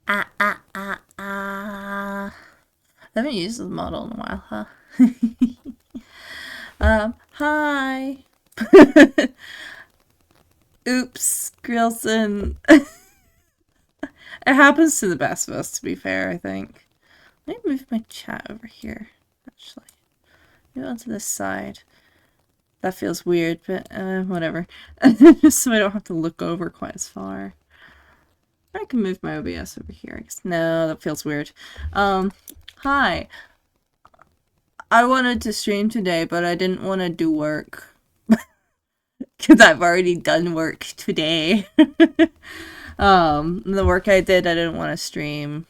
I haven't used this model in a while, huh? Hi. Oops, Grilson. It happens to the best of us, to be fair, I think. Let me move my chat over here, actually. Move onto this side. That feels weird, but whatever. Just so I don't have to look over quite as far. I can move my OBS over here, I guess. No, that feels weird. Hi. I wanted to stream today, but I didn't want to do work. Because I've already done work today. The work I did, I didn't want to stream.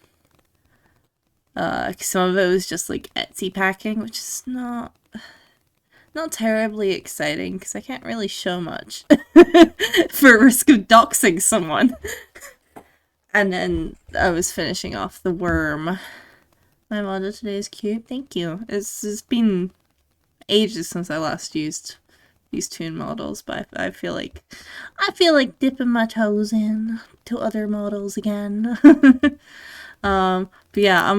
Some of it was just like Etsy packing, which is not terribly exciting because I can't really show much for risk of doxing someone. And then I was finishing off the worm. My model today is cute. Thank you. It's been ages since I last used these toon models, but I feel like dipping my toes in to other models again. But yeah,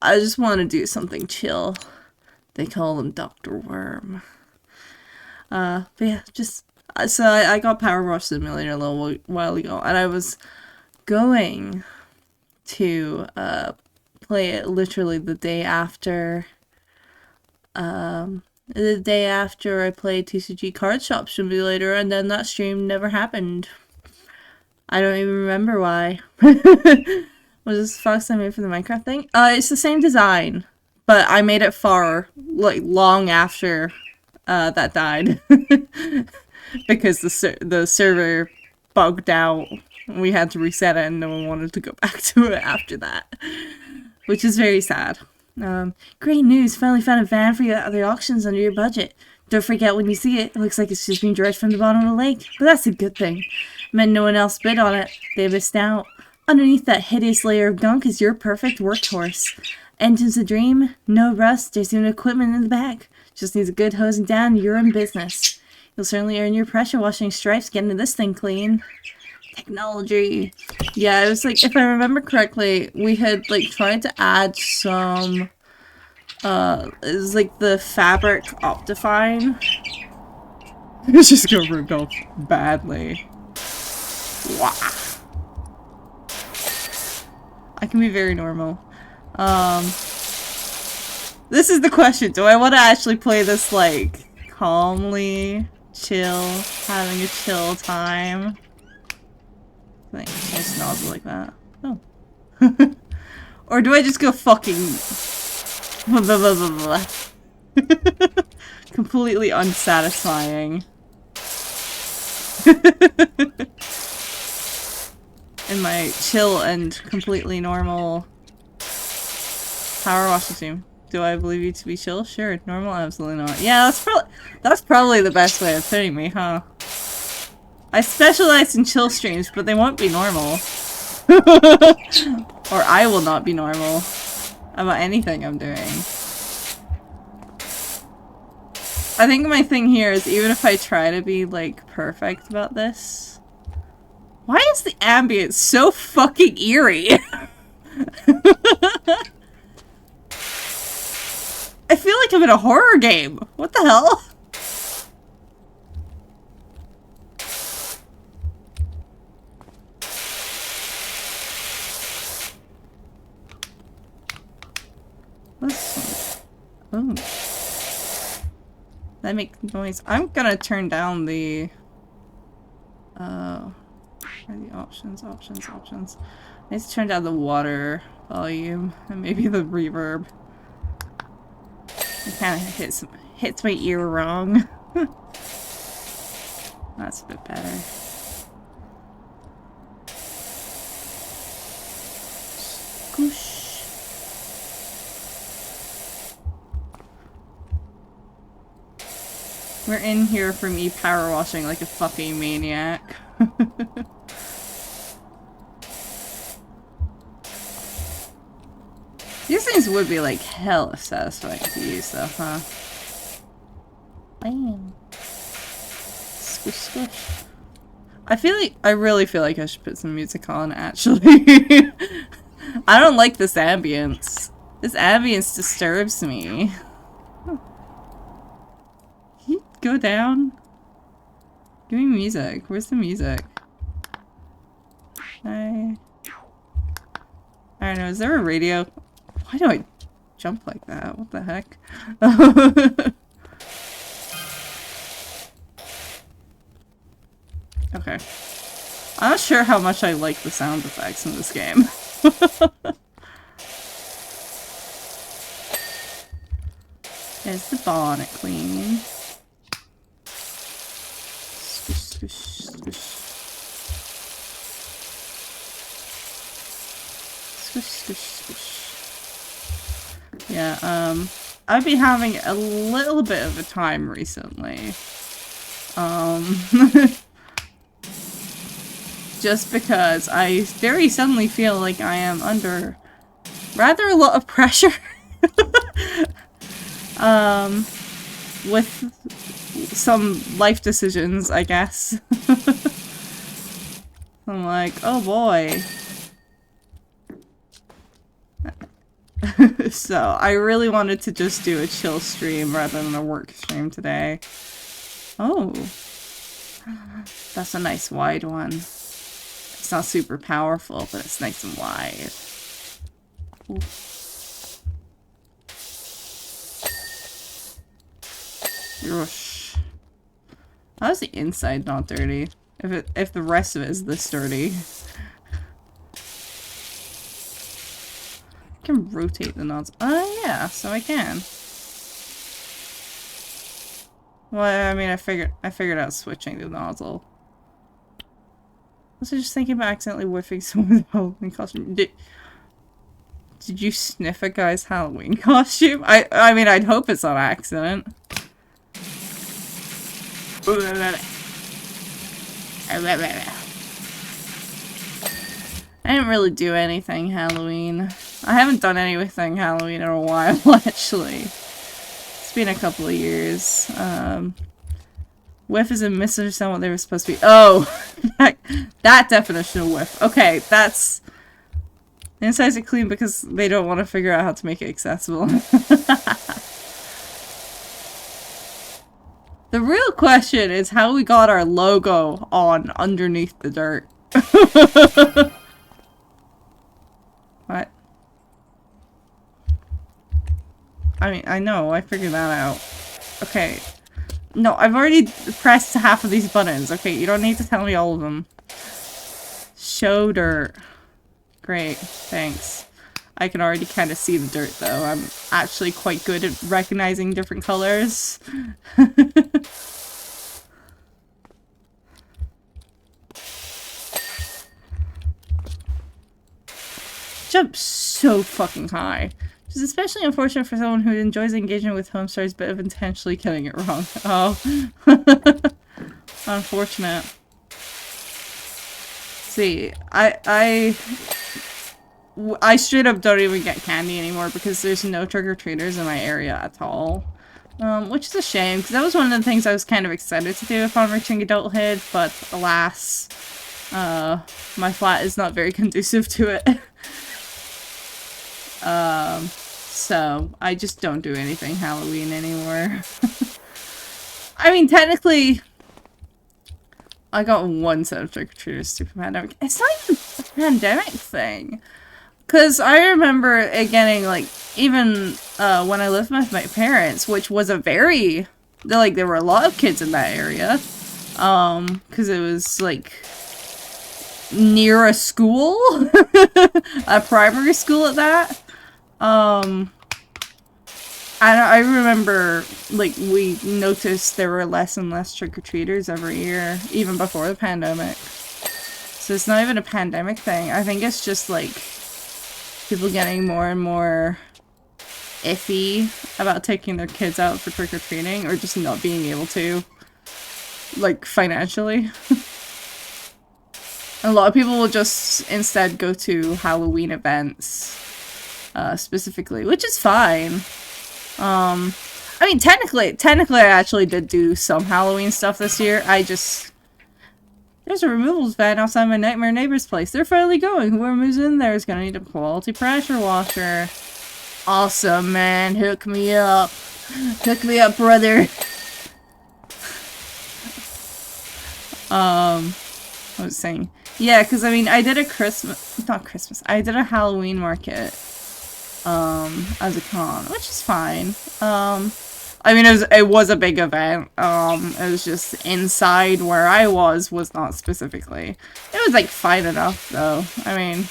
I just want to do something chill. They call them Dr. Worm. But yeah, just so I got Powerwash Simulator a little while ago, and I was going to play it literally the day after I played TCG Card Shop Simulator, and then that stream never happened. I don't even remember why. Was this Fox I made for the Minecraft thing? It's the same design, but I made it far, like, long after that died. Because the server bugged out. We had to reset it and no one wanted to go back to it after that. Which is very sad. Great news! Finally found a van for you at the auctions under your budget. Don't freak out when you see it. It looks like it's just been dredged from the bottom of the lake. But that's a good thing. It meant no one else bid on it. They missed out. Underneath that hideous layer of gunk is your perfect workhorse. Engine's a dream. No rust. There's even equipment in the back. Just needs a good hosing down. You're in business. You'll certainly earn your pressure washing stripes getting this thing clean. Technology. Yeah, it was like, if I remember correctly, we had like tried to add some it was like the fabric Optifine. It's just gonna rip off badly. Wow. I can be very normal. This is the question. Do I want to actually play this like calmly, chill, having a chill time? Like, nice nozzle like that. Oh. Or do I just go fucking completely unsatisfying? In my chill and completely normal power wash stream. Do I believe you to be chill? Sure. Normal? Absolutely not. Yeah, that's probably the best way of putting me, huh? I specialize in chill streams, but they won't be normal. Or I will not be normal about anything I'm doing. I think my thing here is even if I try to be, like, perfect about this... Why is the ambience so fucking eerie? I feel like I'm in a horror game. What the hell? Oh. That makes noise. I'm gonna turn down the... Where are the options? I need to turn down the water volume and maybe the reverb. It kind of hits my ear wrong. That's a bit better. Squish. We're in here for me power washing like a fucking maniac. These things would be like hella satisfying to use though, huh? Bam. Squish squish. I really feel like I should put some music on, actually. I don't like this ambience. This ambience disturbs me. Can you go down? Give me music. Where's the music? I don't know. Is there a radio? Why do I jump like that? What the heck? Okay. I'm not sure how much I like the sound effects in this game. Is the bonnet clean? Squish, squish, squish. Squish, squish, squish. Yeah, I've been having a little bit of a time recently. Just because I very suddenly feel like I am under rather a lot of pressure. With some life decisions, I guess. I'm like, oh boy. So, I really wanted to just do a chill stream rather than a work stream today. Oh. That's a nice wide one. It's not super powerful, but it's nice and wide. Ooh. Yosh. How's the inside not dirty? If the rest of it is this dirty. I can rotate the nozzle. Oh yeah, so I can. Well, I mean, I figured out switching the nozzle. I was just thinking about accidentally whiffing someone's Halloween costume. Did you sniff a guy's Halloween costume? I mean, I'd hope it's on accident. I didn't really do anything Halloween. I haven't done anything Halloween in a while, actually. It's been a couple of years. Whiff is a misunderstand what they were supposed to be. Oh! That definition of whiff. Okay, that's... Insides are clean because they don't want to figure out how to make it accessible. The real question is how we got our logo on underneath the dirt. What? I mean, I know, I figured that out. Okay. No, I've already pressed half of these buttons. Okay, you don't need to tell me all of them. Show dirt. Great, thanks. I can already kind of see the dirt, though. I'm actually quite good at recognizing different colors. Jump so fucking high. Which is especially unfortunate for someone who enjoys engaging with home stars but of intentionally killing it wrong. Oh. Unfortunate. See, I straight up don't even get candy anymore because there's no trick-or-treaters in my area at all. Which is a shame, because that was one of the things I was kind of excited to do upon reaching adulthood, but alas, my flat is not very conducive to it. So I just don't do anything Halloween anymore. I mean, technically, I got one set of trick-or-treaters through the pandemic. It's not even a pandemic thing. Because I remember it getting, like, even when I lived with my parents, which was a very, like, there were a lot of kids in that area. Because it was, like, near a school. A primary school at that. I remember, like, we noticed there were less and less trick-or-treaters every year, even before the pandemic. So it's not even a pandemic thing. I think it's just, like, people getting more and more iffy about taking their kids out for trick-or-treating, or just not being able to, like, financially. A lot of people will just instead go to Halloween events, specifically, which is fine. I mean, technically I actually did do some Halloween stuff this year. I just There's a removals van outside my nightmare neighbor's place. They're finally going. Whoever moves in there is gonna need a quality pressure washer. Awesome, man. Hook me up. Hook me up, brother. I was saying. Yeah, because I mean, I did a I did a Halloween market, as a con, which is fine. I mean, it was a big event. It was just inside where I was not specifically. It was, like, fine enough, though. I mean,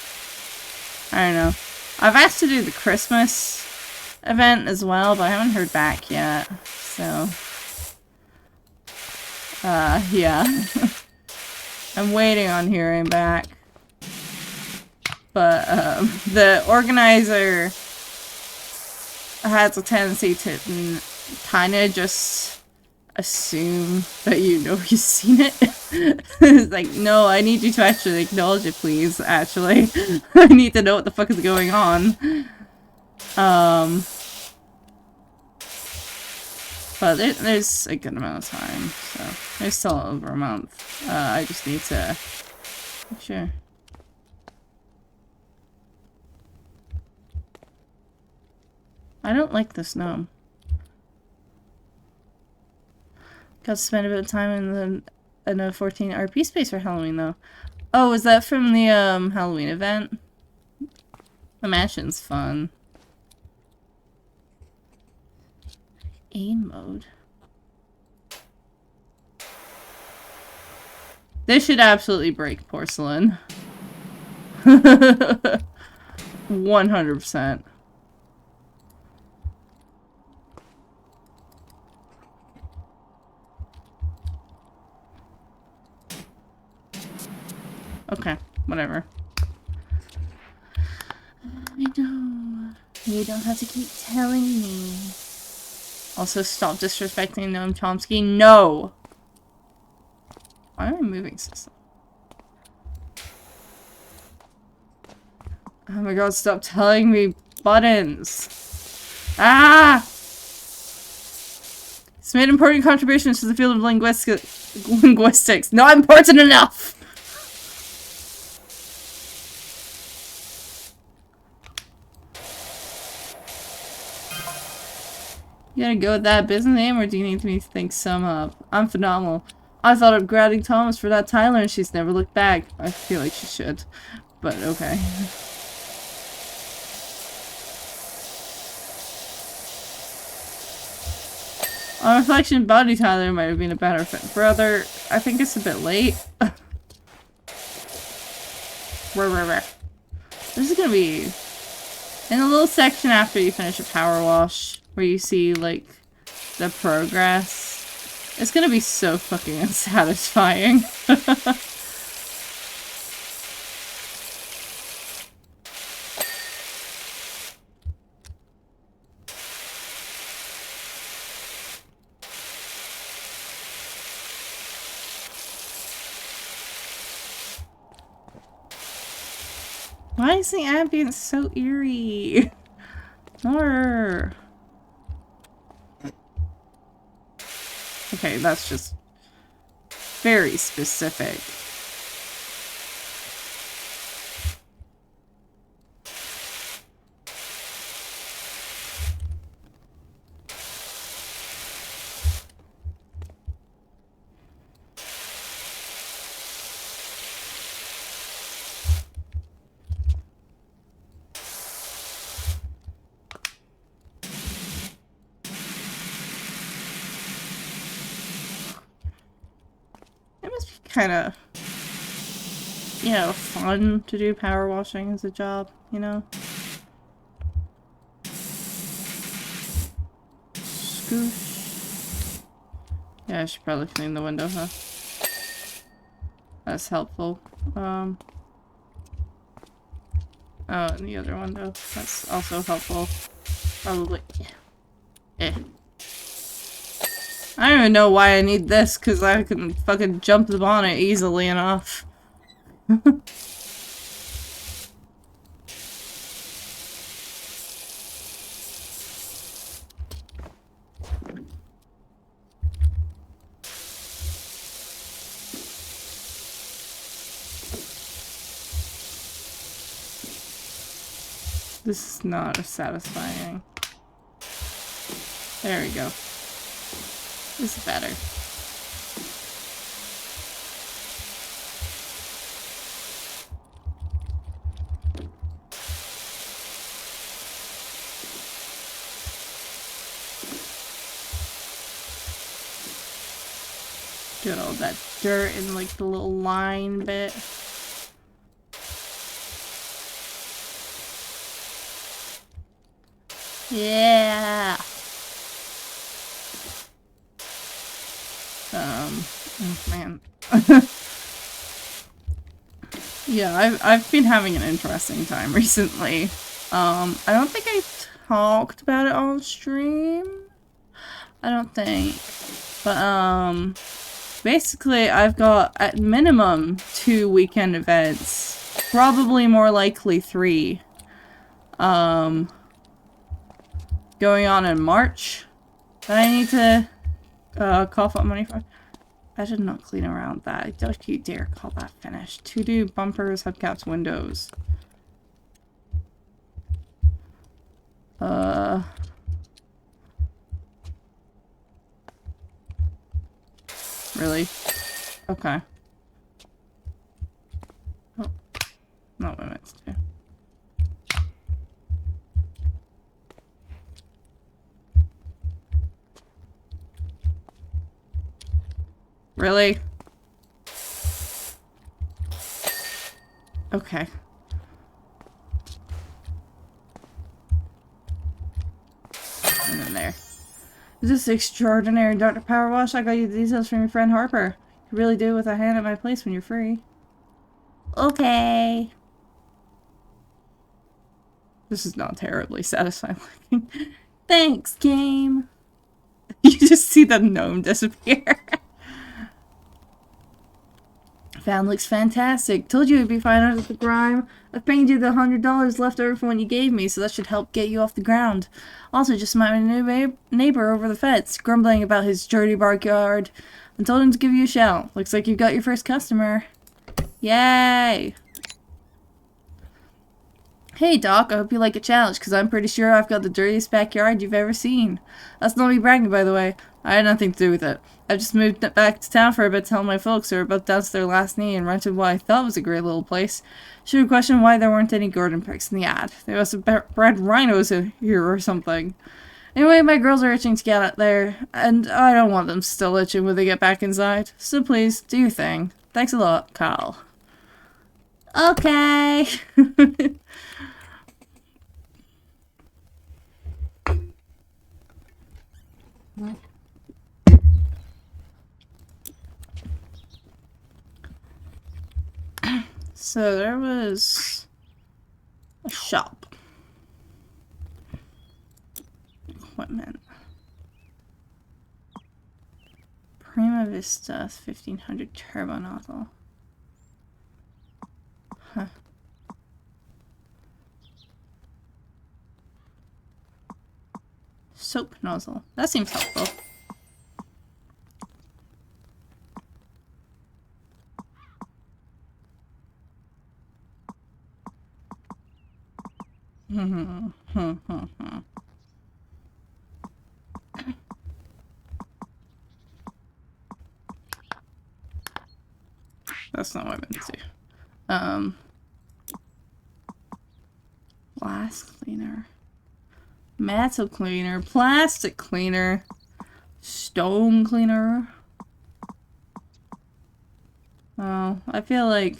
I don't know. I've asked to do the Christmas event as well, but I haven't heard back yet. So, yeah. I'm waiting on hearing back. But, the organizer has a tendency to kind of just assume that you know you've seen it. It's like, no, I need you to actually acknowledge it, please, actually. I need to know what the fuck is going on. But there's a good amount of time, so there's still over a month. I just need to make sure. I don't like the snow. Got to spend a bit of time in a 14 RP space for Halloween, though. Oh, is that from the Halloween event? The mansion's fun. Aim mode. This should absolutely break porcelain. 100%. Okay, whatever. I know. You don't have to keep telling me. Also, stop disrespecting Noam Chomsky. No! Why am I moving system? Oh my god, stop telling me buttons! Ah! He's made important contributions to the field of linguistics. Not important enough! You gotta go with that business name, or do you need me to think some up? I'm phenomenal. I thought of grabbing Thomas for that Tyler, and she's never looked back. I feel like she should, but okay. On reflection, Body Tyler might have been a better fit. Brother, I think it's a bit late. This is gonna be in a little section after you finish a power wash, where you see, like, the progress. It's gonna be so fucking unsatisfying. Why is the ambience so eerie? More. Okay, that's just very specific. Kind of, you know, fun to do power washing as a job, you know? Scoosh. Yeah, I should probably clean the window, huh? That's helpful. Oh, and the other window. That's also helpful. Probably. Eh. I don't even know why I need this, because I can fucking jump the bonnet easily enough. This is not as satisfying. There we go. This is better. Get all that dirt in like the little line bit. Yeah. Oh man. Yeah, I've been having an interesting time recently. I don't think I talked about it on stream. I don't think. But basically I've got at minimum 2 weekend events. Probably more likely 3. Going on in March that I need to cough up money for. I did not clean around that. Don't you dare call that finished. To do bumpers, hubcaps, windows. Really? Okay. Oh. Not what I meant to do. Really? Okay. And then there. Is this extraordinary Dr. Powerwash? I got you the details from your friend Harper. You really do with a hand at my place when you're free. Okay. This is not terribly satisfying looking. Thanks, game. You just see the gnome disappear. Fan looks fantastic. Told you it'd be fine under the grime. I've paid you the $100 left over from what you gave me, so that should help get you off the ground. Also, just met my new neighbor over the fence, grumbling about his dirty backyard, and told him to give you a shout. Looks like you've got your first customer. Yay! Hey Doc, I hope you like a challenge, because I'm pretty sure I've got the dirtiest backyard you've ever seen. That's not me bragging, by the way. I had nothing to do with it. I've just moved back to town for a bit to help my folks who are about down to their last knee and rented what I thought was a great little place. Should have questioned why there weren't any garden pigs in the ad. They must have bred rhinos here or something. Anyway, my girls are itching to get out there, and I don't want them still itching when they get back inside. So please, do your thing. Thanks a lot, Kyle. Okay. So there was a shop. Equipment. Prima Vista 1500 turbo nozzle. Huh. Soap nozzle. That seems helpful. That's not what I meant to do. Glass cleaner. Metal cleaner. Plastic cleaner. Stone cleaner. Oh, I feel like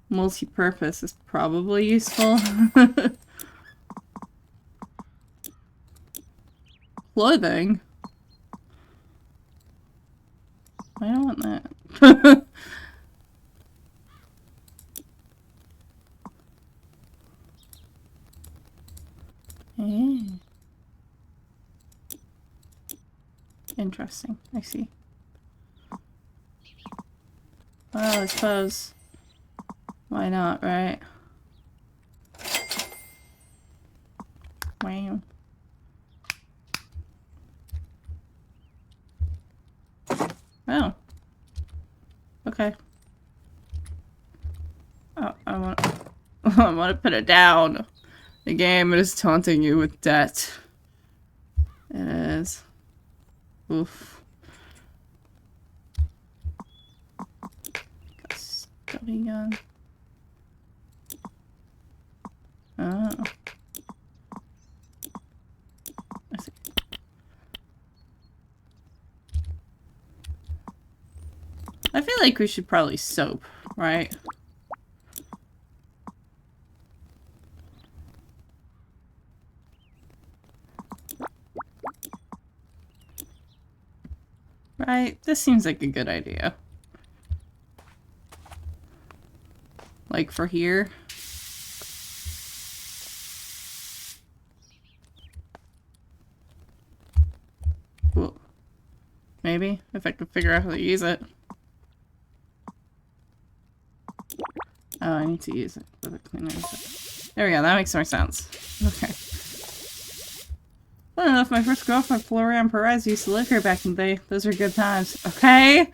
multi-purpose is probably useful. Clothing? I don't want that. Yeah. Interesting. I see. Well, I suppose. Why not, right? Wow. Oh. Okay. Oh, I want I want to put it down. The game is taunting you with debt. It is. Oof. Got a stubby gun. Oh. I see. I feel like we should probably soap, right? Right? This seems like a good idea. Like for here. Well, maybe, if I could figure out how to use it. Oh, I need to use it for the cleaner. There we go, that makes more sense. Okay. Well enough, my first girlfriend, Florian Perez, used to live here back in the day. Those were good times. Okay?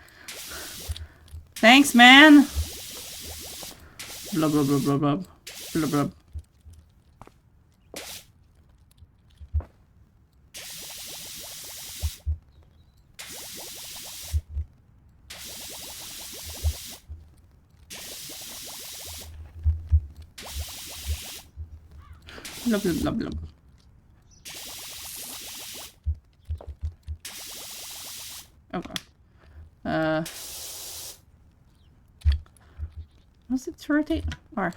Thanks, man! Blah blah blah blah blah. Blah blah. Blah blah blah blah. Okay. Was it to rotate? R.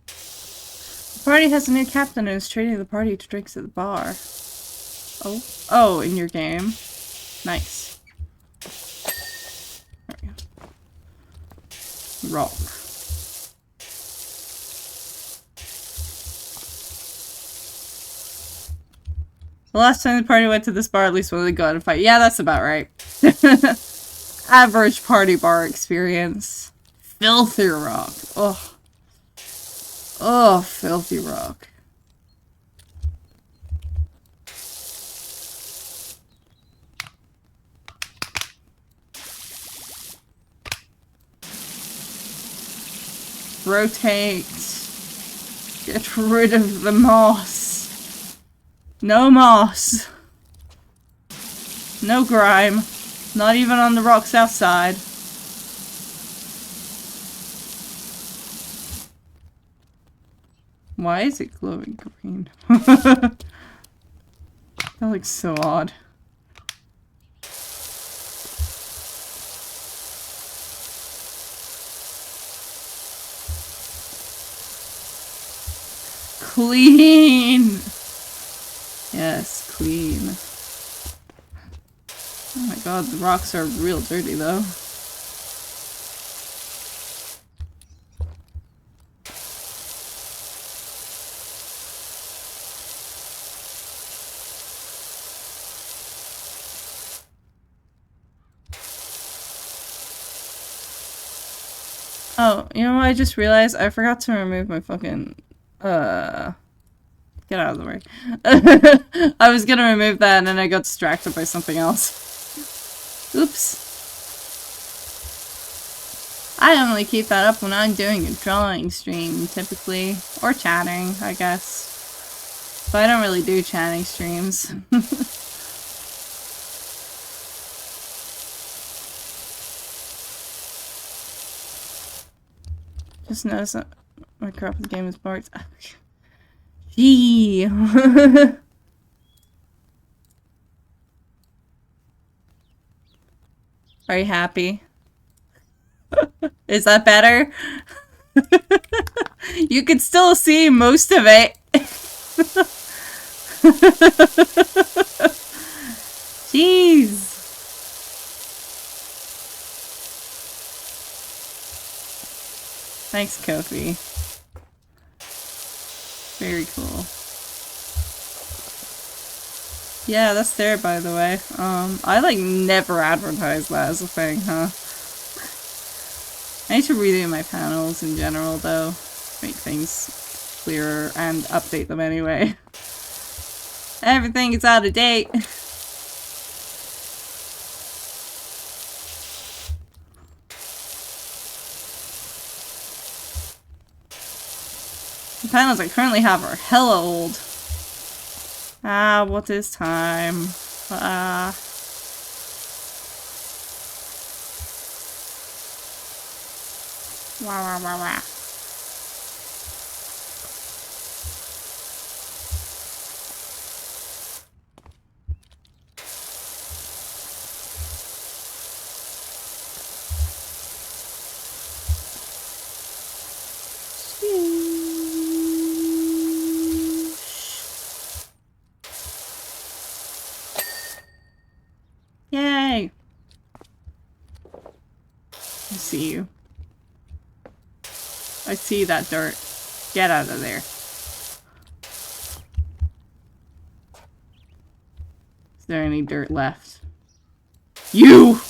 The party has a new captain and is treating the party to drinks at the bar. Oh. Oh, in your game. Nice. There we go. Rock. The last time the party went to this bar, at least one of them got in a fight. Yeah, that's about right. Average party bar experience. Filthy rock. Ugh. Oh, filthy rock. Rotate. Get rid of the moss. No moss. No grime. Not even on the rocks outside. Why is it glowing green? That looks so odd. Clean! Yes, clean. Oh my god, the rocks are real dirty though. Oh, you know what I just realized? I forgot to remove my fucking, get out of the way. I was gonna remove that and then I got distracted by something else. Oops. I only keep that up when I'm doing a drawing stream, typically. Or chatting, I guess. But I don't really do chatting streams. Just notice that my crap in the game is marked. Gee. Are you happy? Is that better? You can still see most of it. Jeez. Thanks, Kofi. Very cool. Yeah, that's there, by the way. I like never advertise that as a thing, huh? I need to redo my panels in general, though. Make things clearer and update them anyway. Everything is out of date. The panels I currently have are hella old. Ah, what is time? Ah. Wah, wah, wah, wah. Yay! I see you. I see that dirt. Get out of there. Is there any dirt left? You!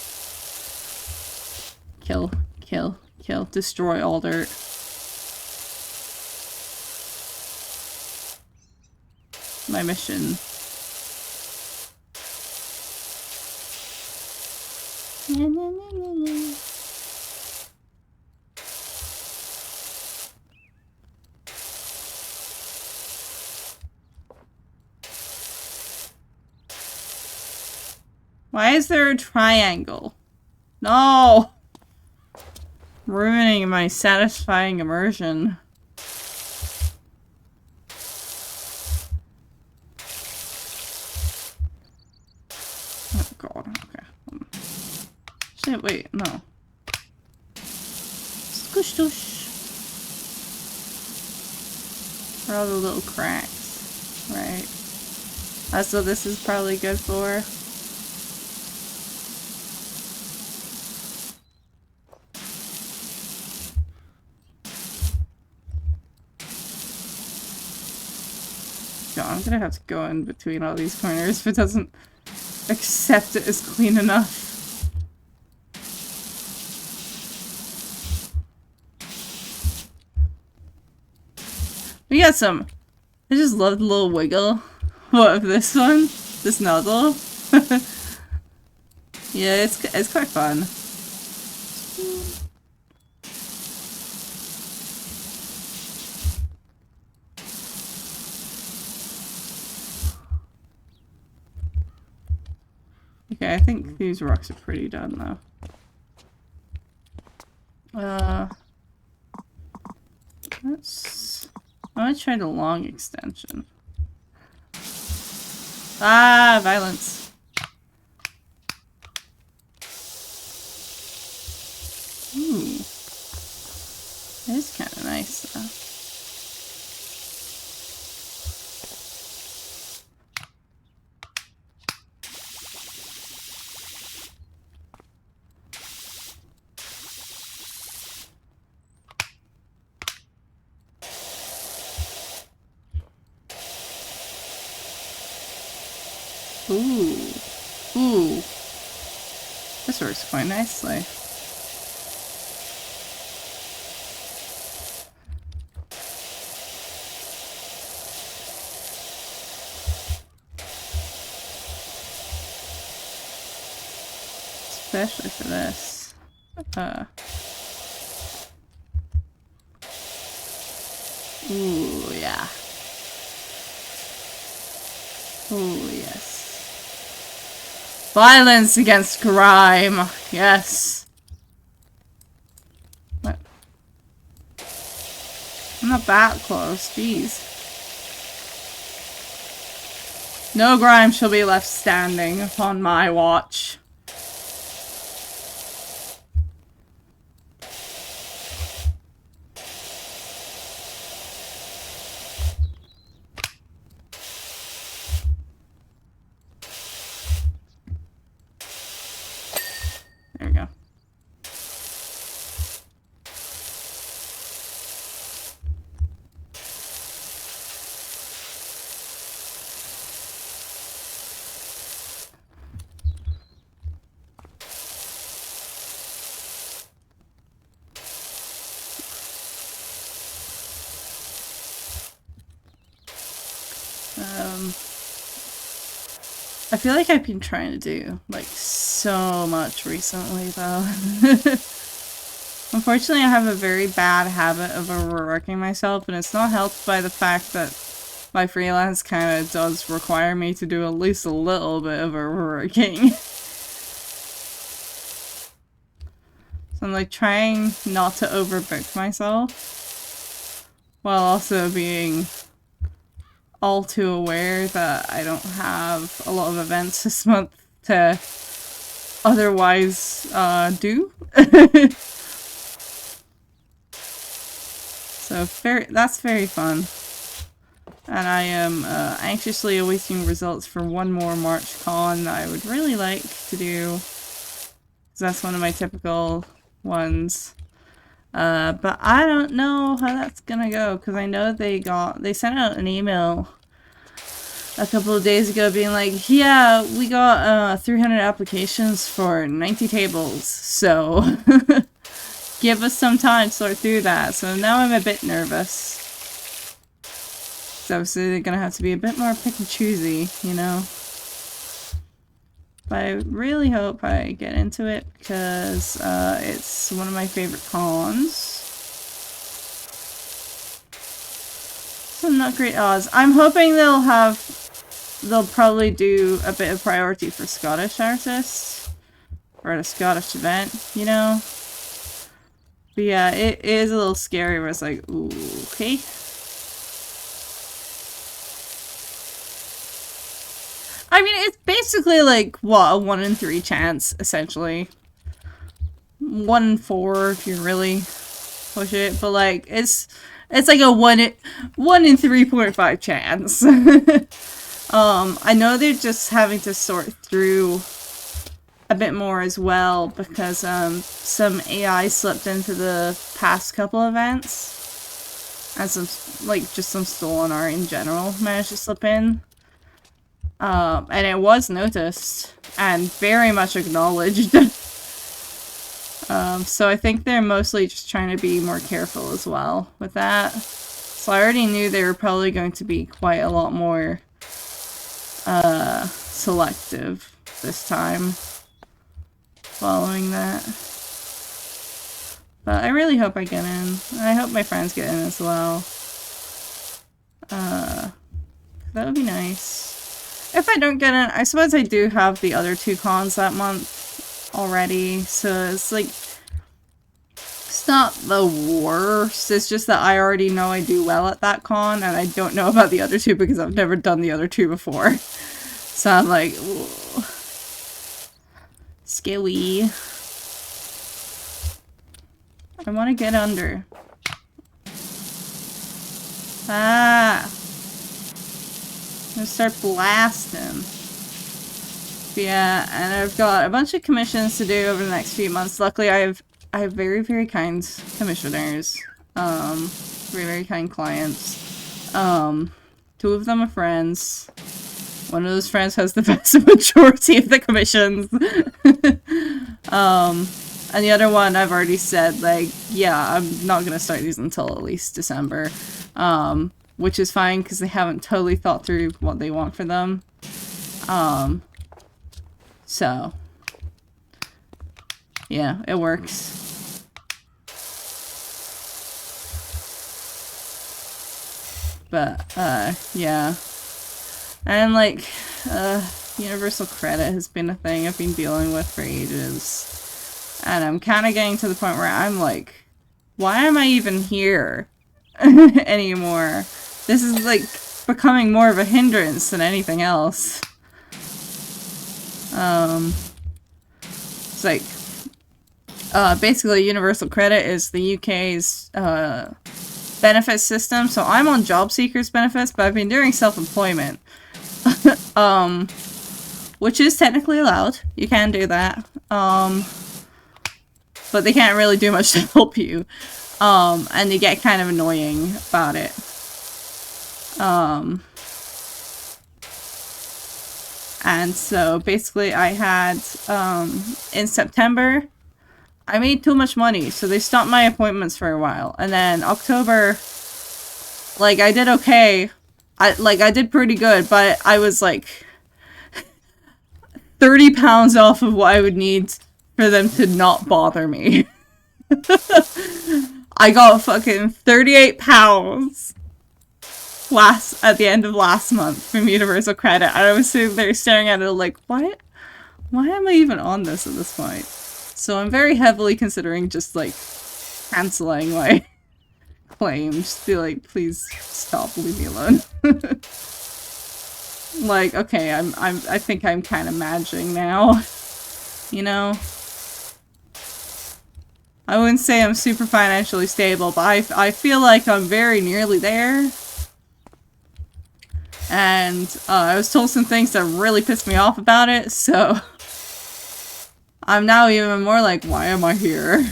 Kill, kill, kill. Destroy all dirt. My mission. Na, na, na, na, na. Why is there a triangle? No! Ruining my satisfying immersion. Oh god, okay. Shit, wait, no. Squish doosh. Where are all the little cracks? Right. That's what this is probably good for. God, I'm gonna have to go in between all these corners if it doesn't accept it as clean enough. We got some. I just love the little wiggle. What of this one? This nozzle? Yeah, it's quite fun. Okay, I think these rocks are pretty done though. I want to try the long extension. Ah, violence. Ooh. That is kind of nice though. Ooh. Ooh. This works quite nicely. Especially for this. Ooh, yeah. Ooh, yes. Violence against crime. Yes. What? I'm not that close. Jeez. No crime shall be left standing upon my watch. There we go. I feel like I've been trying to do, like, so much recently, though. Unfortunately, I have a very bad habit of overworking myself, and it's not helped by the fact that my freelance kind of does require me to do at least a little bit of overworking. So I'm like trying not to overbook myself, while also being all too aware that I don't have a lot of events this month to otherwise do. So that's very fun. And I am anxiously awaiting results for one more March con that I would really like to do. Because that's one of my typical ones. But I don't know how that's gonna go, because I know they sent out an email a couple of days ago being like, yeah, we got 300 applications for 90 tables, so give us some time to sort through that. So now I'm a bit nervous. So obviously they're gonna have to be a bit more pick and choosy, you know? But I really hope I get into it, because it's one of my favorite cons. Some not great odds. I'm hoping they'll probably do a bit of priority for Scottish artists, or at a Scottish event, you know? But yeah, it is a little scary where it's like, ooh, okay. I mean, it's basically like, what, a 1 in 3 chance, essentially. 1 in 4 if you really push it, but like, it's like a 1 in 3.5 chance. I know they're just having to sort through a bit more as well, because some AI slipped into the past couple events, and some stolen art in general managed to slip in. And it was noticed and very much acknowledged. So I think they're mostly just trying to be more careful as well with that. So I already knew they were probably going to be quite a lot more selective this time following that. But I really hope I get in. I hope my friends get in as well. That would be nice. If I don't get in, I suppose I do have the other 2 cons that month already, so it's like, it's not the worst, it's just that I already know I do well at that con, and I don't know about the other 2 because I've never done the other 2 before. So I'm like, ooh, scary. I want to get under. Ah! I'm gonna start blasting. But yeah, and I've got a bunch of commissions to do over the next few months. Luckily, I have very, very kind commissioners. Very, very kind clients. 2 of them are friends. One of those friends has the vast majority of the commissions. And the other one, I've already said, like, yeah, I'm not gonna start these until at least December. Which is fine, because they haven't totally thought through what they want for them. So, yeah, it works. But, yeah. And, like, universal credit has been a thing I've been dealing with for ages. And I'm kind of getting to the point where I'm like, why am I even here anymore? This is, like, becoming more of a hindrance than anything else. It's like, basically universal credit is the UK's, benefits system. So I'm on job seekers benefits, but I've been doing self-employment. Which is technically allowed. You can do that. But they can't really do much to help you. And they get kind of annoying about it. And so basically I had, in September, I made too much money, so they stopped my appointments for a while. And then October, like, I did okay. I did pretty good, but I was like 30 pounds off of what I would need for them to not bother me. I got fucking 38 pounds at the end of last month from Universal Credit. And I was sitting there staring at it like, why am I even on this at this point? So I'm very heavily considering just like canceling my claim. Just be like, please stop, leave me alone. Like, okay, I think I'm kind of managing now. You know? I wouldn't say I'm super financially stable, but I feel like I'm very nearly there. And I was told some things that really pissed me off about it, so I'm now even more like, why am I here?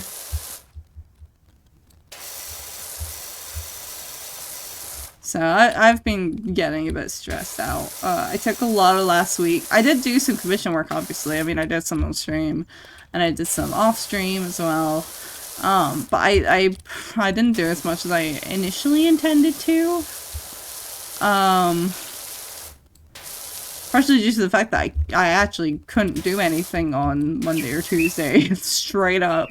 So I've been getting a bit stressed out. I took a lot of last week. I did do some commission work, obviously. I mean, I did some on stream, and I did some off stream as well. But I didn't do as much as I initially intended to. Partially due to the fact that I actually couldn't do anything on Monday or Tuesday, straight up.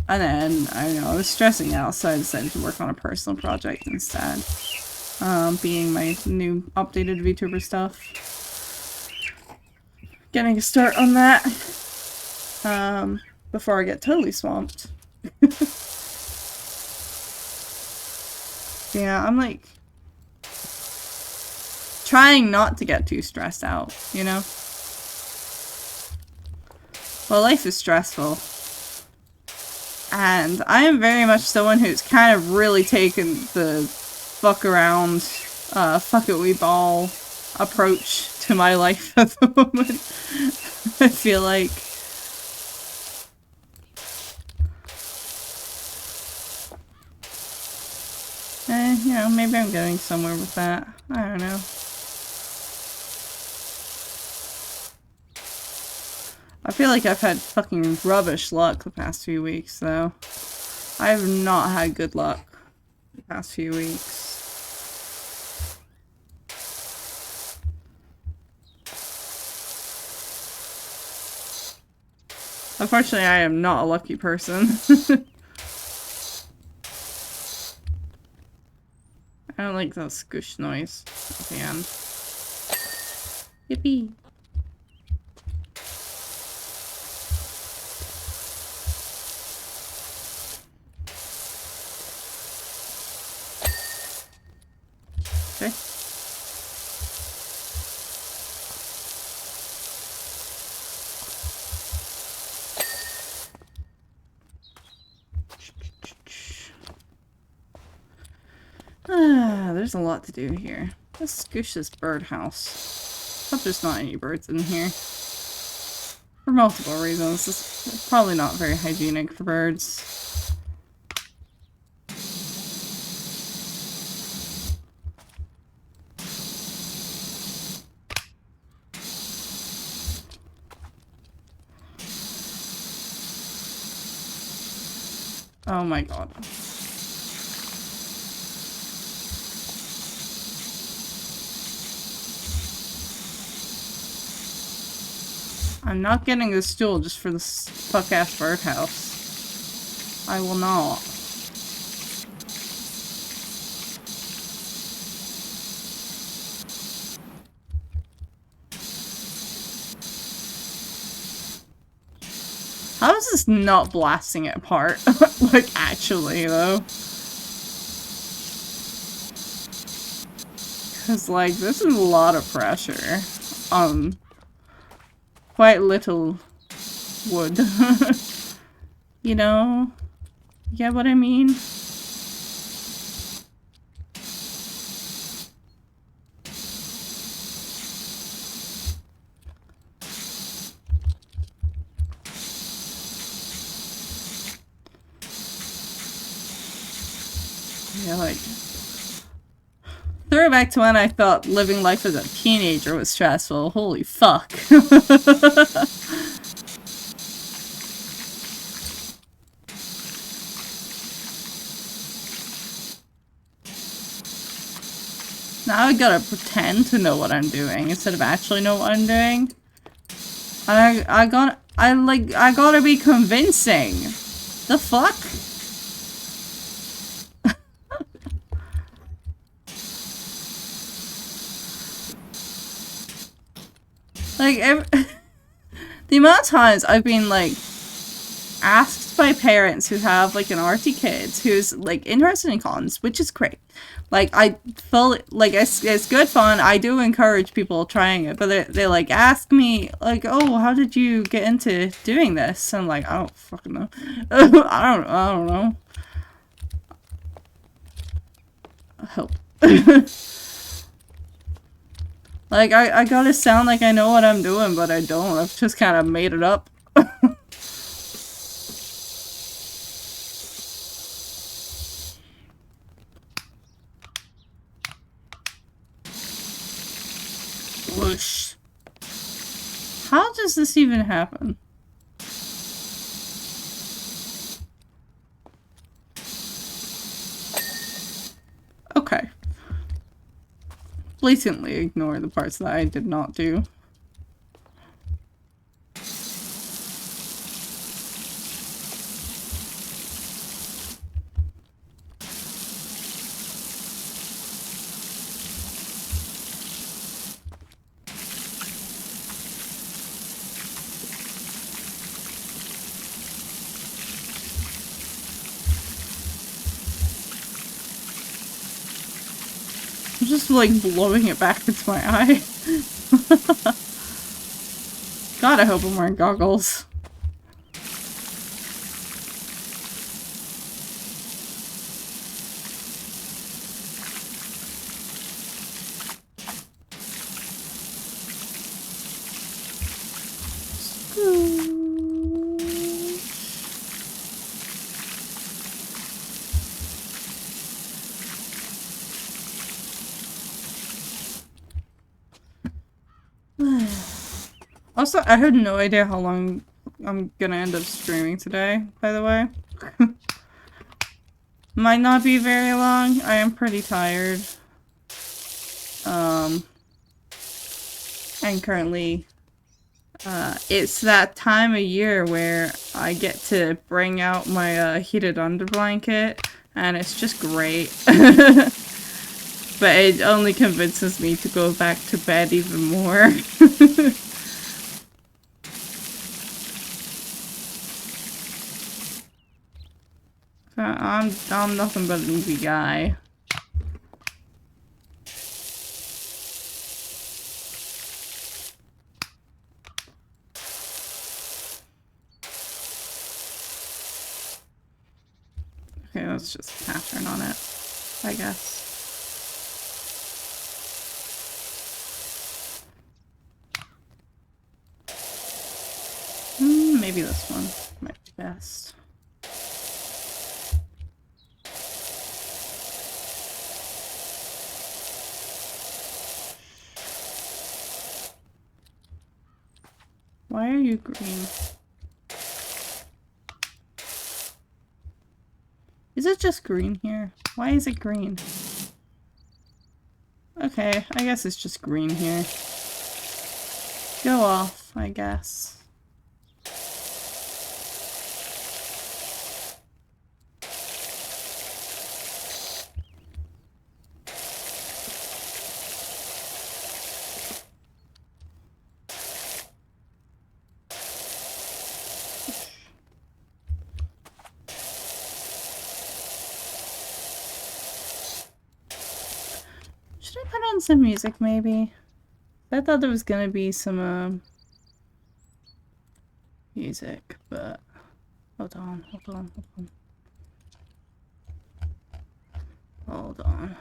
And then, I don't know, I was stressing out, so I decided to work on a personal project instead. Being my new updated VTuber stuff. Getting a start on that. Before I get totally swamped. Yeah, I'm like trying not to get too stressed out, you know? Well, life is stressful. And I am very much someone who's kind of really taken the fuck around, fuck it we ball approach to my life at the moment. I feel like you know, maybe I'm getting somewhere with that. I don't know. I feel like I've had fucking rubbish luck the past few weeks, though. I have not had good luck the past few weeks. Unfortunately, I am not a lucky person. I don't like that squish noise at the end. Yippee! Okay. There's a lot to do here. Let's scoosh this birdhouse. Hope there's not any birds in here. For multiple reasons. It's probably not very hygienic for birds. Oh my god. I'm not getting this stool just for this fuck-ass birdhouse. I will not. How is this not blasting it apart? Like, actually, though. Because, like, this is a lot of pressure on quite little wood. You know? You get what I mean? Yeah, like... Throwback to when I thought living life as a teenager was stressful. Holy fuck. Now I gotta pretend to know what I'm doing instead of actually know what I'm doing. And I gotta be convincing. The fuck? Like, the amount of times I've been, like, asked by parents who have, like, an arty kid who's, like, interested in cons, which is great. Like, I fully, like, it's good fun. I do encourage people trying it, but they like, ask me, like, oh, how did you get into doing this? And I'm like, I don't fucking know. I don't know. Help. Like, I gotta sound like I know what I'm doing, but I don't. I've just kind of made it up. Whoosh. How does this even happen? Okay. Blatantly ignore the parts that I did not do. I'm just like blowing it back into my eye. God, I hope I'm wearing goggles. Also, I had no idea how long I'm gonna end up streaming today, by the way. Might not be very long. I am pretty tired. And currently, it's that time of year where I get to bring out my heated under blanket, and it's just great. But it only convinces me to go back to bed even more. I'm nothing but an easy guy. Okay, let's just pattern on it, I guess. Maybe this one might be best. Why are you green? Is it just green here? Why is it green? Okay, I guess it's just green here. Go off, I guess. Should I put on some music, maybe? I thought there was gonna be some, music, but... Hold on. Hold on.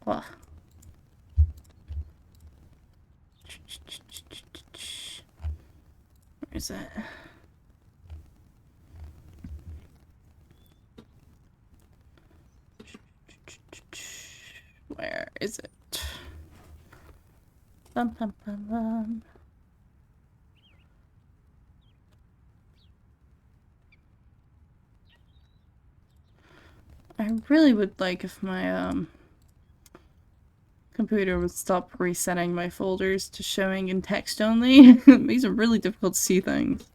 Where is it? Where is it? Bum, bum, bum, bum. I really would like if my computer would stop resetting my folders to showing in text only. It makes it really difficult to see things.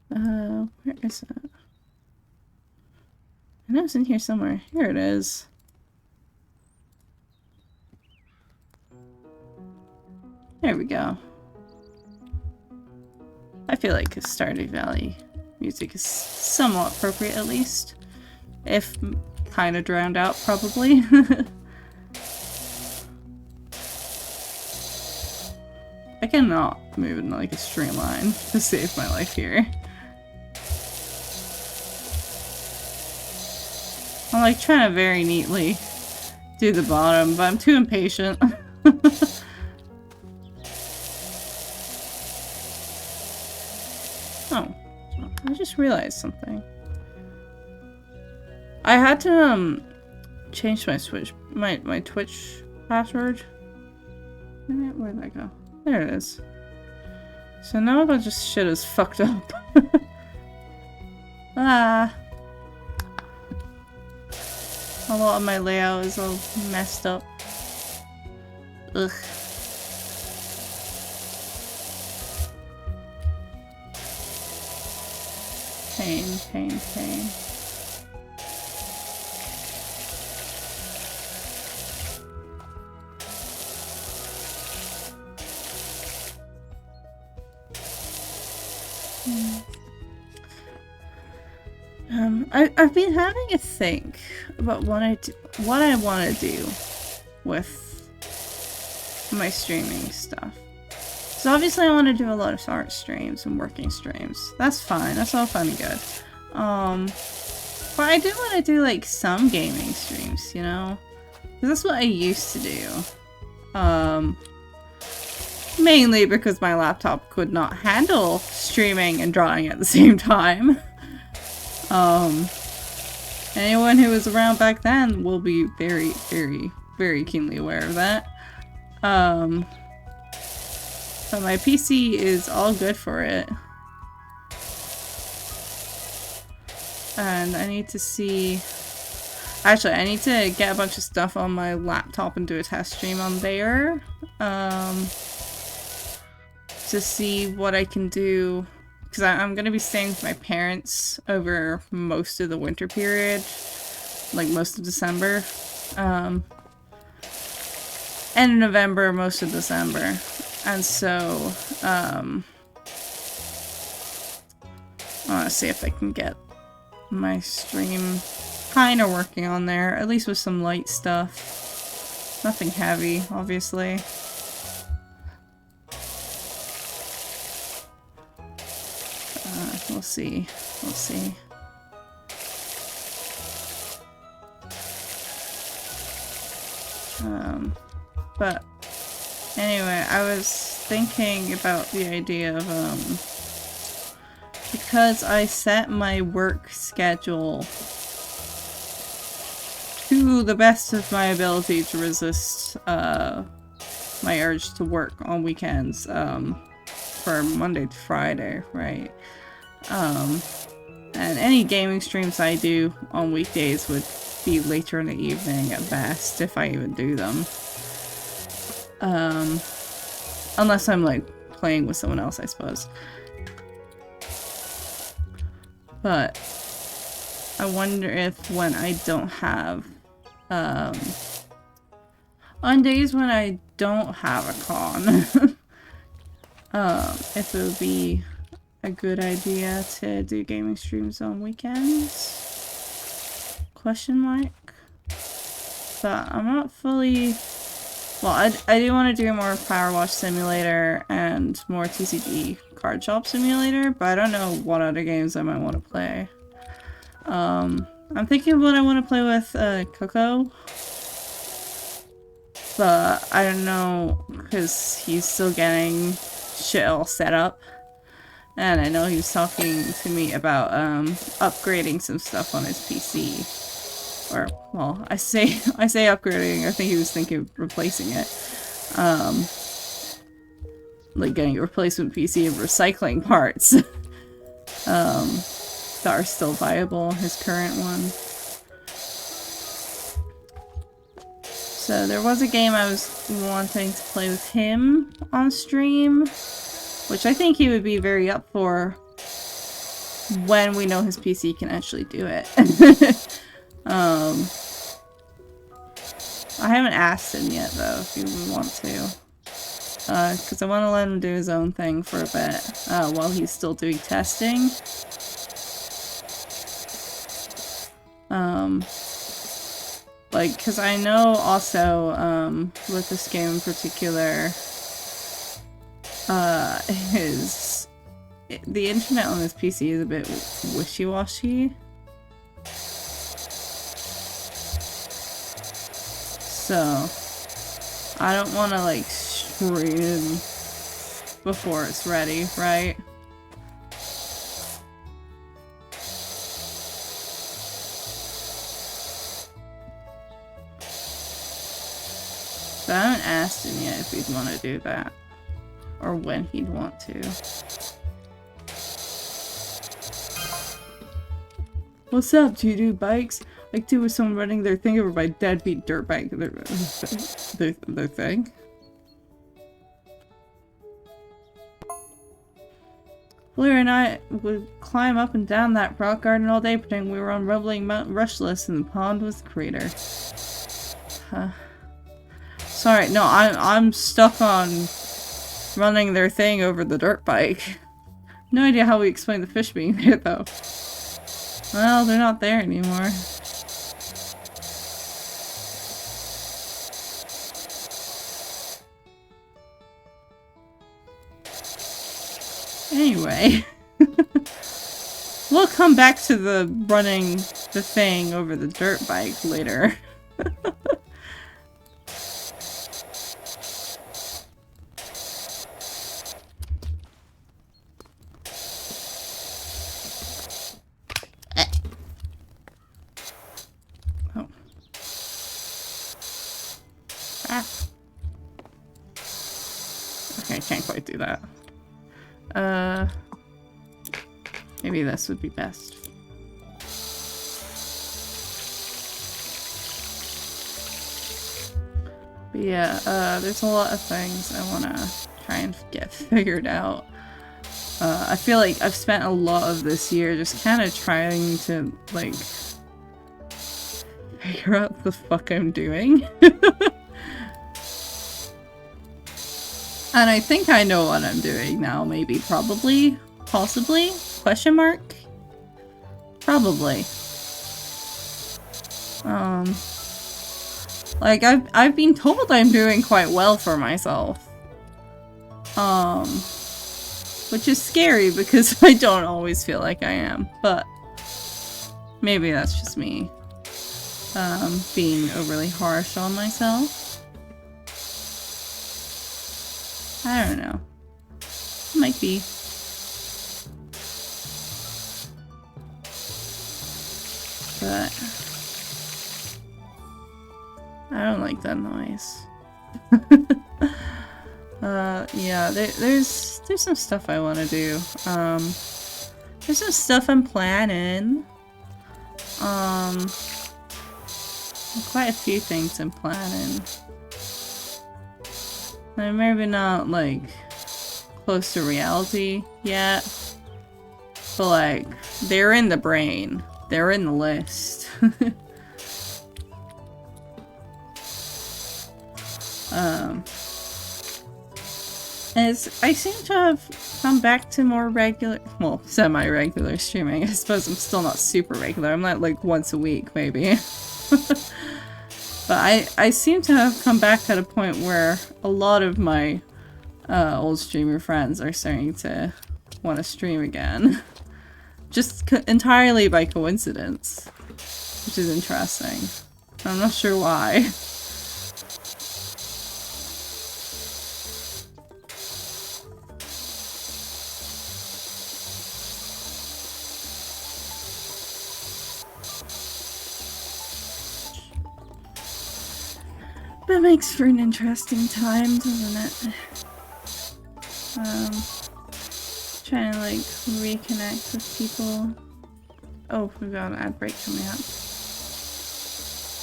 Where is it? I know it's in here somewhere. Here it is. There we go. I feel like Stardew Valley music is somewhat appropriate at least. If kind of drowned out, probably. I cannot move in like a straight line to save my life here. I'm like trying to very neatly do the bottom, but I'm too impatient. Oh, I just realized something. I had to change my my Twitch password. Where'd that go? There it is. So now a bunch of shit is fucked up. Ah. A lot of my layout is all messed up. Ugh. Pain, pain, pain. I've been having a think about what I want to do with my streaming stuff. So obviously I want to do a lot of art streams and working streams. That's fine. That's all fun and good. But I do want to do like some gaming streams, you know? Because that's what I used to do. Mainly because my laptop could not handle streaming and drawing at the same time. Anyone who was around back then will be very, very, very keenly aware of that. But my PC is all good for it. And I need to see... Actually, I need to get a bunch of stuff on my laptop and do a test stream on there. To see what I can do. Because I'm going to be staying with my parents over most of the winter period. Like most of December. And in November, most of December. And so, I want to see if I can get my stream kind of working on there. At least with some light stuff. Nothing heavy, obviously. We'll see. We'll see. But anyway, I was thinking about the idea of, because I set my work schedule to the best of my ability to resist, my urge to work on weekends, for Monday to Friday, right? And any gaming streams I do on weekdays would be later in the evening at best, if I even do them. Unless I'm like playing with someone else, I suppose. But I wonder if when I don't have, on days when I don't have a con, if it would be a good idea to do gaming streams on weekends? Question mark. But I'm not fully... Well, I do want to do more Powerwash Simulator and more TCG Card Shop Simulator, but I don't know what other games I might want to play. I'm thinking of what I want to play with Coco, but I don't know because he's still getting shit all set up. And I know he was talking to me about upgrading some stuff on his PC. Or, well, I say upgrading, I think he was thinking of replacing it. Like getting a replacement PC and recycling parts. That are still viable, his current one. So there was a game I was wanting to play with him on stream, which I think he would be very up for when we know his PC can actually do it. I haven't asked him yet though if he would want to. Because I want to let him do his own thing for a bit while he's still doing testing. Like, because I know also with this game in particular, the internet on this PC is a bit wishy-washy. So I don't want to like stream before it's ready, right? So I haven't asked him yet if he'd want to do that. Or when he'd want to. What's up, do you do bikes? Like to with someone running their thing over my deadbeat dirt bike. Their thing? Blair and I would climb up and down that rock garden all day pretending we were on rumbling Mount Rushless and the pond was the crater. Sorry, no, I'm stuck on running their thing over the dirt bike. No idea how we explain the fish being there, though. Well, they're not there anymore. Anyway. We'll come back to the running the thing over the dirt bike later. Okay, I can't quite do that. Maybe this would be best. But yeah, there's a lot of things I want to try and get figured out. I feel like I've spent a lot of this year just kind of trying to, like, figure out the fuck I'm doing. And I think I know what I'm doing now, maybe, probably, possibly, question mark? Probably. Like, I've been told I'm doing quite well for myself. Which is scary because I don't always feel like I am, but maybe that's just me, being overly harsh on myself. I don't know. Might be. But I don't like that noise. Yeah, there's some stuff I want to do. There's some stuff I'm planning. Quite a few things I'm planning. They're maybe not, like, close to reality yet, but, like, they're in the brain. They're in the list. I seem to have come back to more regular, well, semi-regular streaming. I suppose I'm still not super regular. I'm not, like, once a week, maybe. But I seem to have come back at a point where a lot of my old streamer friends are starting to want to stream again. Just entirely by coincidence, which is interesting. I'm not sure why. That makes for an interesting time, doesn't it? Trying to, like, reconnect with people. Oh, we've got an ad break coming up.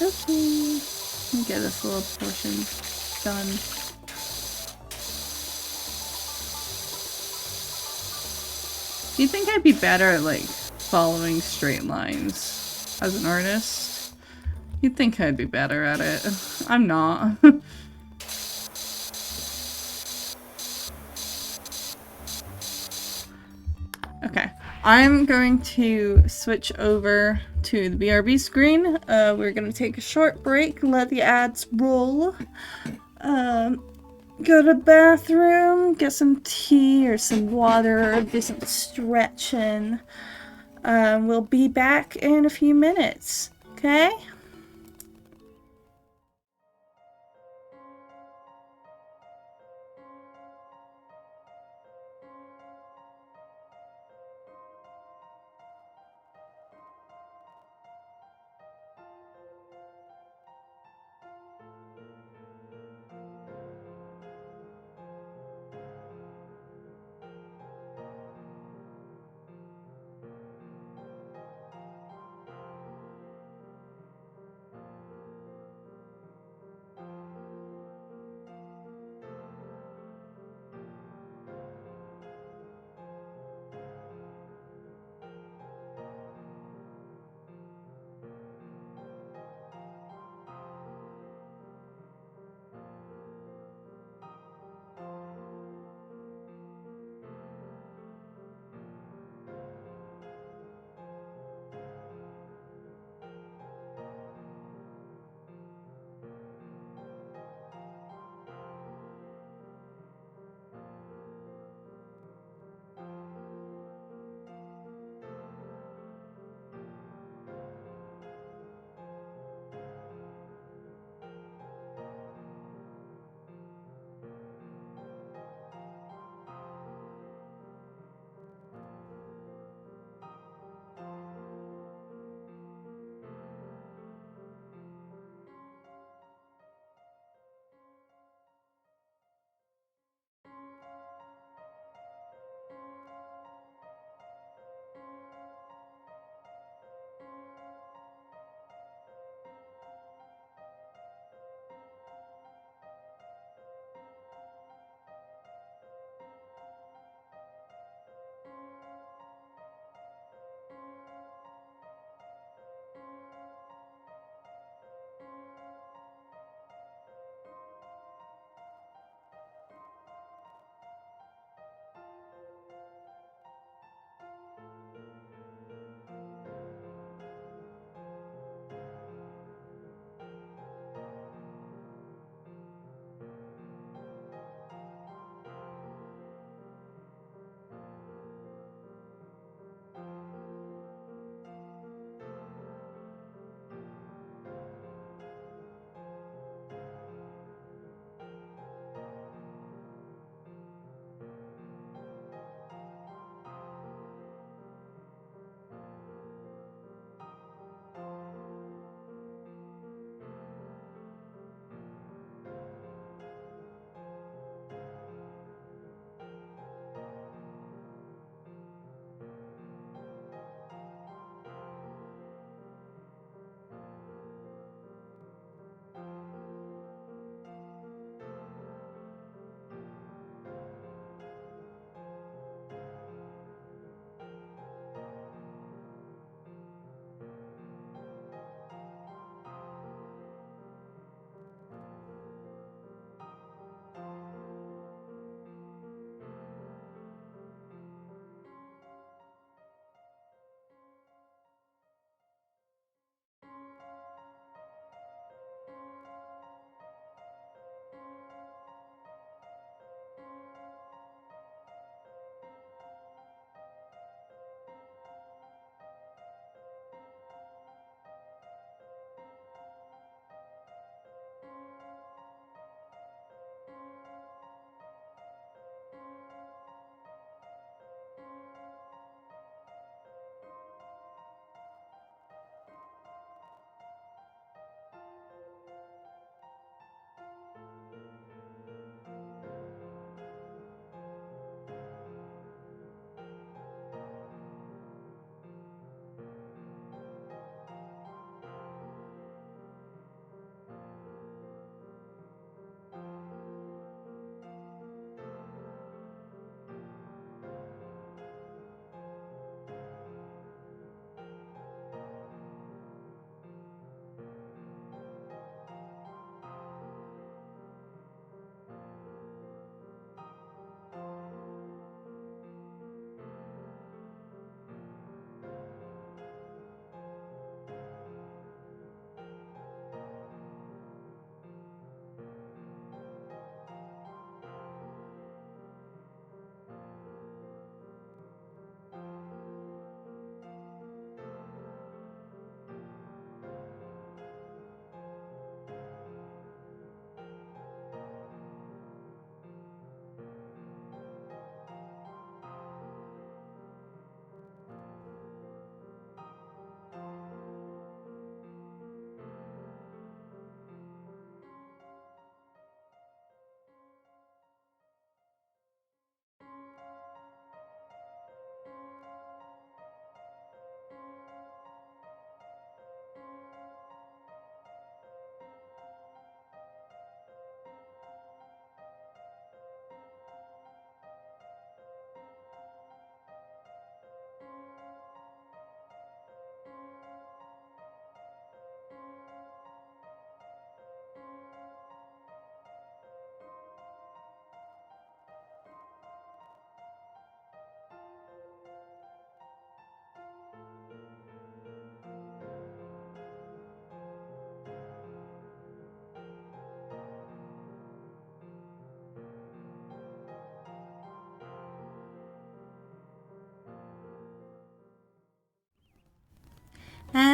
Okay. Get this little portion done. Do you think I'd be better at, like, following straight lines as an artist? You'd think I'd be better at it. I'm not. Okay. I'm going to switch over to the BRB screen. We're gonna take a short break, let the ads roll. Go to the bathroom, get some tea or some water, do some stretching. We'll be back in a few minutes, okay?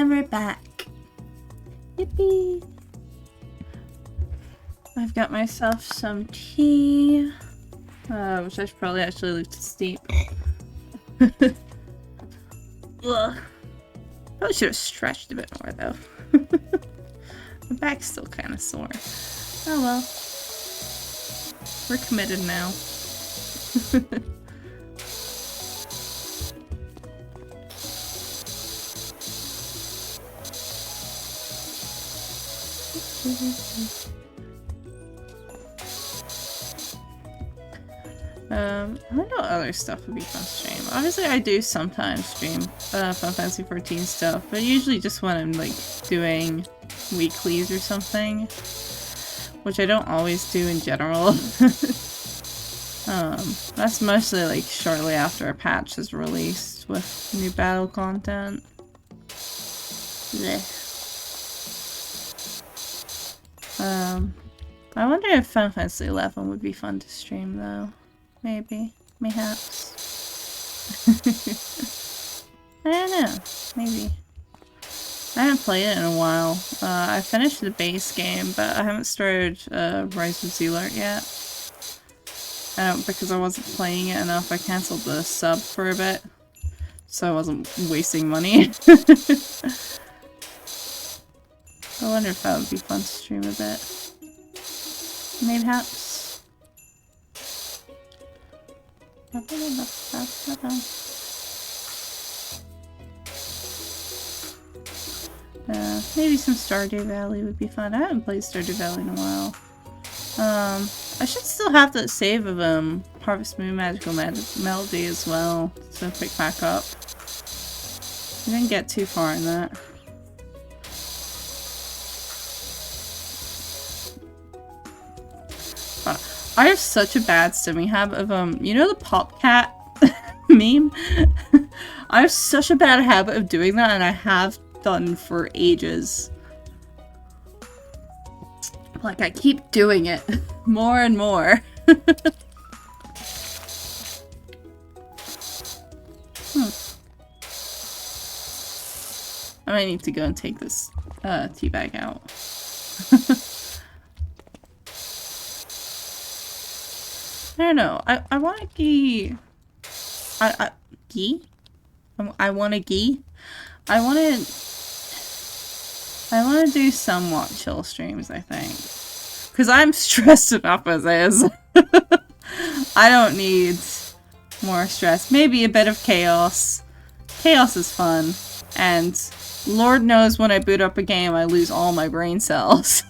And we're back. Yippee! I've got myself some tea, which I should probably actually leave to steep. Ugh. Probably should have stretched a bit more though. My back's still kind of sore. Oh well. We're committed now. I don't know what other stuff would be fun to stream. Obviously I do sometimes stream Final Fantasy 14 stuff, but usually just when I'm like doing weeklies or something, which I don't always do in general. That's mostly like shortly after a patch is released with new battle content. Blech. I wonder if Final Fantasy 11 would be fun to stream though. Maybe. Mayhaps. I don't know. Maybe. I haven't played it in a while. I finished the base game, but I haven't started Rise of Zealot yet. Because I wasn't playing it enough, I cancelled the sub for a bit. So I wasn't wasting money. I wonder if that would be fun to stream a bit. Mayhaps. Maybe some Stardew Valley would be fun. I haven't played Stardew Valley in a while. I should still have that save of Harvest Moon Magical Melody as well to pick back up. I didn't get too far in that. I have such a bad stimming habit of, you know the Pop Cat meme? I have such a bad habit of doing that, and I have done for ages. Like, I keep doing it more and more. I might need to go and take this tea bag out. I don't know. I want to ghee. Ghee? I want to ghee. I want to do somewhat chill streams, I think. Because I'm stressed enough as is. I don't need more stress. Maybe a bit of chaos. Chaos is fun. And Lord knows when I boot up a game, I lose all my brain cells.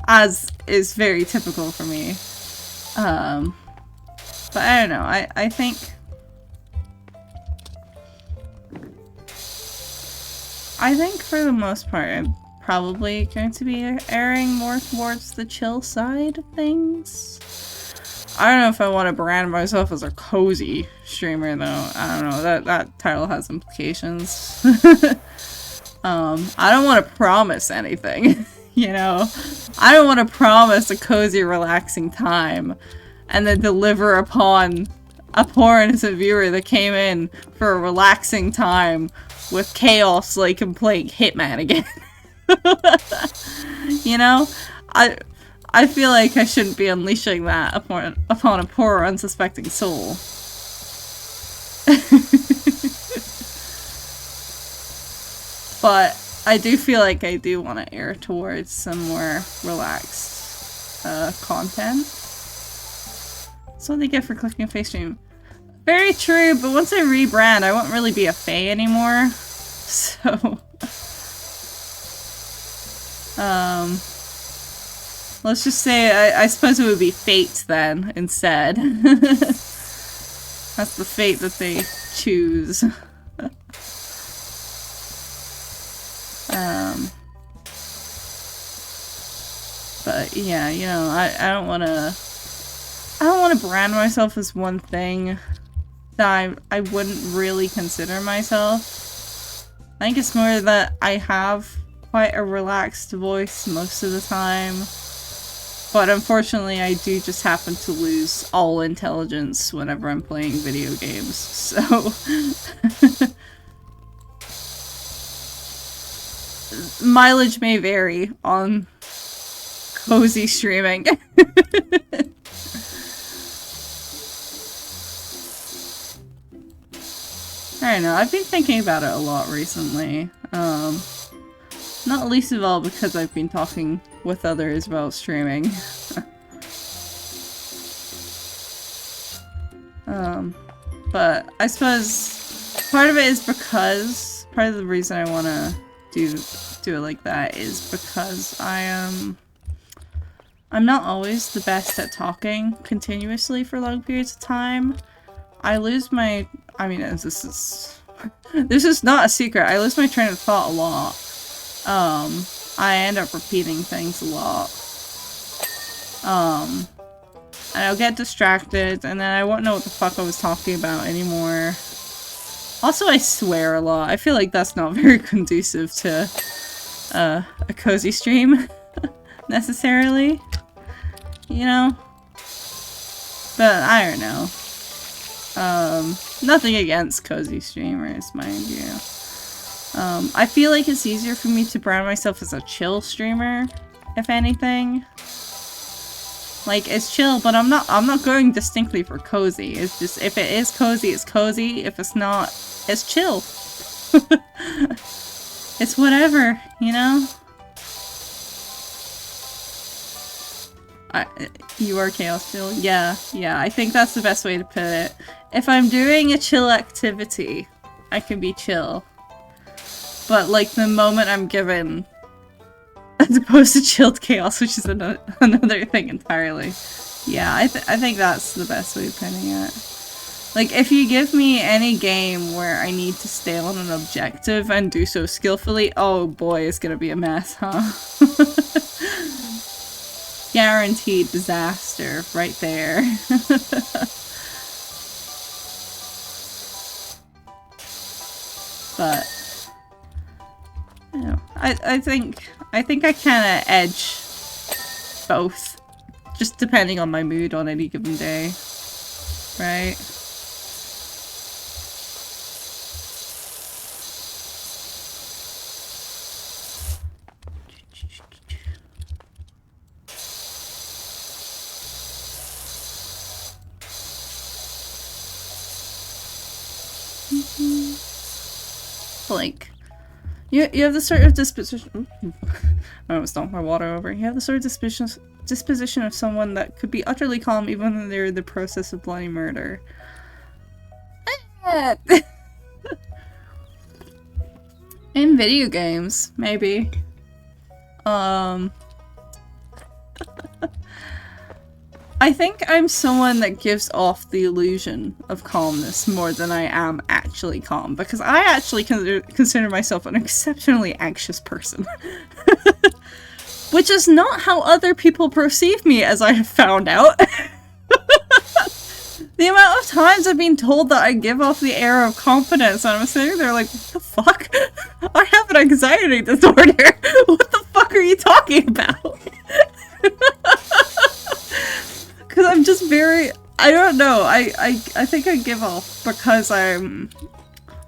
As is very typical for me. But I don't know. I think... for the most part, I'm probably going to be erring more towards the chill side of things. I don't know if I want to brand myself as a cozy streamer, though. I don't know. That title has implications. I don't want to promise anything, you know? I don't want to promise a cozy, relaxing time and then deliver upon a poor innocent viewer that came in for a relaxing time with chaos like I'm playing Hitman again. You know? I feel like I shouldn't be unleashing that upon a poor, unsuspecting soul. But I do feel like I do want to err towards some more relaxed content. That's what they get for clicking a face stream. Very true, but once I rebrand, I won't really be a fae anymore. So... let's just say I suppose it would be fate then, instead. That's the fate that they choose. But yeah, you know, I don't want to brand myself as one thing that I wouldn't really consider myself. I think it's more that I have quite a relaxed voice most of the time. But unfortunately, I do just happen to lose all intelligence whenever I'm playing video games, so... mileage may vary on cozy streaming. I don't know, I've been thinking about it a lot recently. Not least of all because I've been talking with others about streaming. But I suppose part of it is because part of the reason I want to do it like that is because I'm not always the best at talking continuously for long periods of time. I lose my, I mean, this is not a secret. I lose my train of thought a lot. I end up repeating things a lot. And I'll get distracted, and then I won't know what the fuck I was talking about anymore. Also, I swear a lot. I feel like that's not very conducive to a cozy stream, necessarily. You know? But I don't know. Nothing against cozy streamers, mind you. I feel like it's easier for me to brand myself as a chill streamer, if anything. Like, it's chill, but I'm not going distinctly for cozy. It's just, if it is cozy, it's cozy. If it's not, it's chill. It's whatever, you know? You are chaos chill? Yeah, I think that's the best way to put it. If I'm doing a chill activity, I can be chill. But, like, the moment I'm given, as opposed to chilled chaos, which is another thing entirely. Yeah, I think that's the best way of putting it. Like, if you give me any game where I need to stay on an objective and do so skillfully, oh boy, it's gonna be a mess, huh? Guaranteed disaster right there. But you know, I think I kind of edge both, just depending on my mood on any given day, right? Like, you have the sort of disposition. I almost knocked my water over. You have the sort of disposition of someone that could be utterly calm even when they're in the process of bloody murder. In video games, maybe. I think I'm someone that gives off the illusion of calmness more than I am actually calm, because I actually consider myself an exceptionally anxious person. Which is not how other people perceive me, as I have found out. The amount of times I've been told that I give off the air of confidence, and I'm sitting there like, what the fuck? I have an anxiety disorder! What the fuck are you talking about? Because I'm just very, I don't know, I think I give off because I'm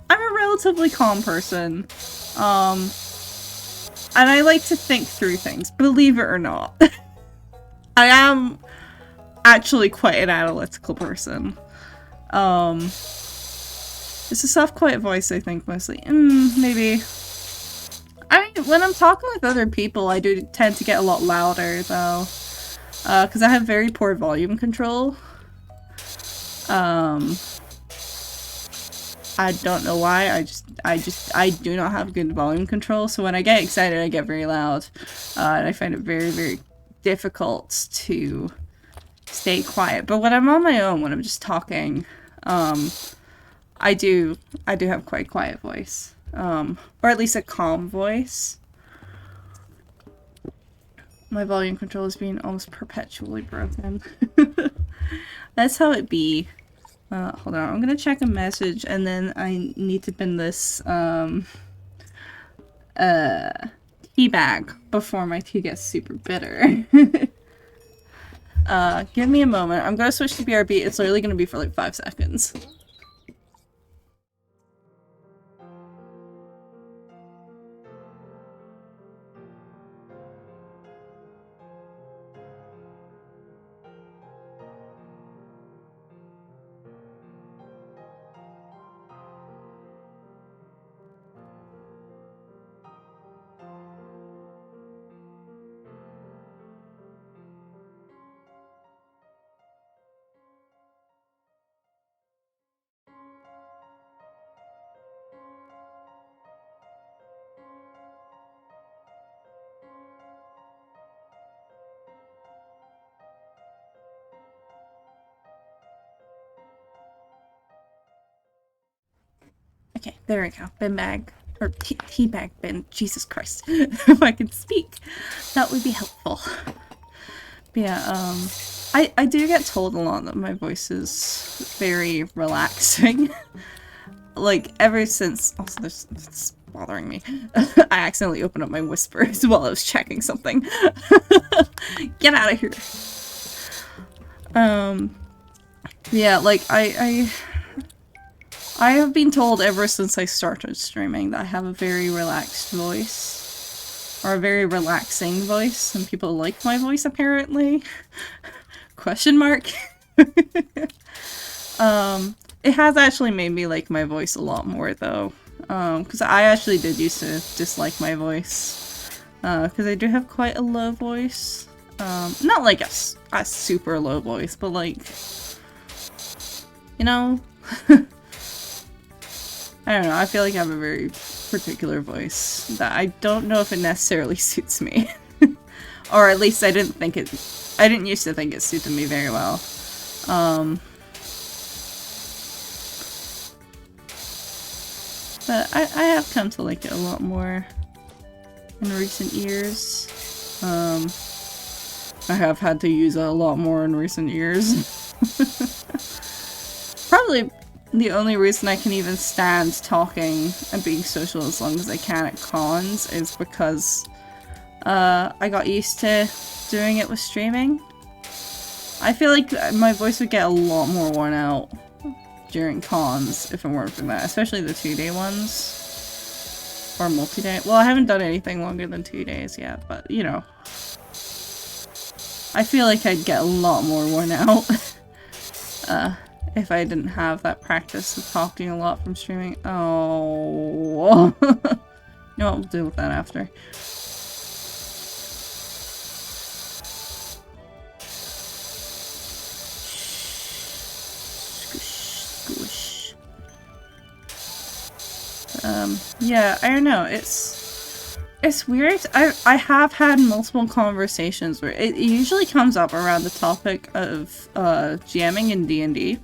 a relatively calm person, and I like to think through things, believe it or not. I am actually quite an analytical person. It's a soft, quiet voice, I think, mostly. Maybe. I mean, when I'm talking with other people, I do tend to get a lot louder, though. Because I have very poor volume control. I don't know why, I do not have good volume control, so when I get excited, I get very loud. And I find it very, very difficult to stay quiet. But when I'm on my own, when I'm just talking, I do have quite a quiet voice. Or at least a calm voice. My volume control is being almost perpetually broken. That's how it be. Hold on, I'm gonna check a message and then I need to bin this, tea bag before my tea gets super bitter. Give me a moment. I'm gonna switch to BRB. It's literally gonna be for like 5 seconds. There we go. Bin bag. Or tea bag bin. Jesus Christ. If I could speak, that would be helpful. But yeah, I do get told a lot that my voice is very relaxing. Like, ever since... Also, it's bothering me. I accidentally opened up my whispers while I was checking something. Get out of here. Yeah, like, I have been told ever since I started streaming that I have a very relaxed voice. Or a very relaxing voice, and people like my voice, apparently. Question mark? It has actually made me like my voice a lot more, though. Because I actually did used to dislike my voice. Because I do have quite a low voice. Not like a super low voice, but like... You know? I don't know, I feel like I have a very particular voice that I don't know if it necessarily suits me. Or at least I didn't used to think it suited me very well. But I have come to like it a lot more in recent years. I have had to use it a lot more in recent years. Probably the only reason I can even stand talking and being social as long as I can at cons is because I got used to doing it with streaming. I feel like my voice would get a lot more worn out during cons if it weren't for that, especially the 2-day ones. Or multi-day. Well, I haven't done anything longer than 2 days yet, but you know. I feel like I'd get a lot more worn out if I didn't have that practice of talking a lot from streaming. Oh. You know what, we'll deal with that after. Squish. Yeah, I don't know, it's weird. I have had multiple conversations where it usually comes up around the topic of GMing in D&D.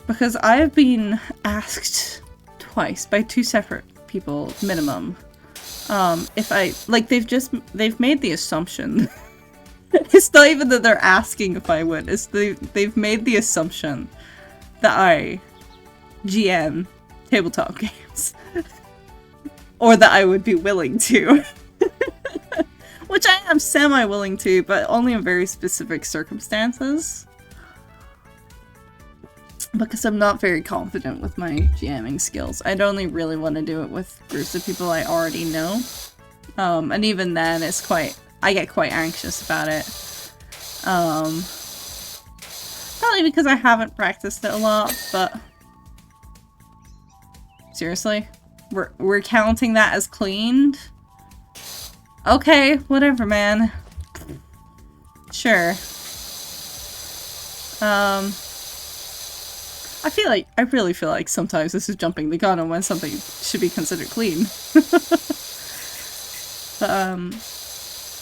Because I have been asked twice by 2 separate people, minimum, if I, like, they've made the assumption. It's not even that they're asking if I would, it's they've made the assumption that I GM tabletop games. Or that I would be willing to. Which I am semi-willing to, but only in very specific circumstances. Because I'm not very confident with my GMing skills. I'd only really want to do it with groups of people I already know. And even then, I get quite anxious about it. Probably because I haven't practiced it a lot, but... Seriously? We're counting that as cleaned? Okay, whatever, man. Sure. I really feel like sometimes this is jumping the gun on when something should be considered clean.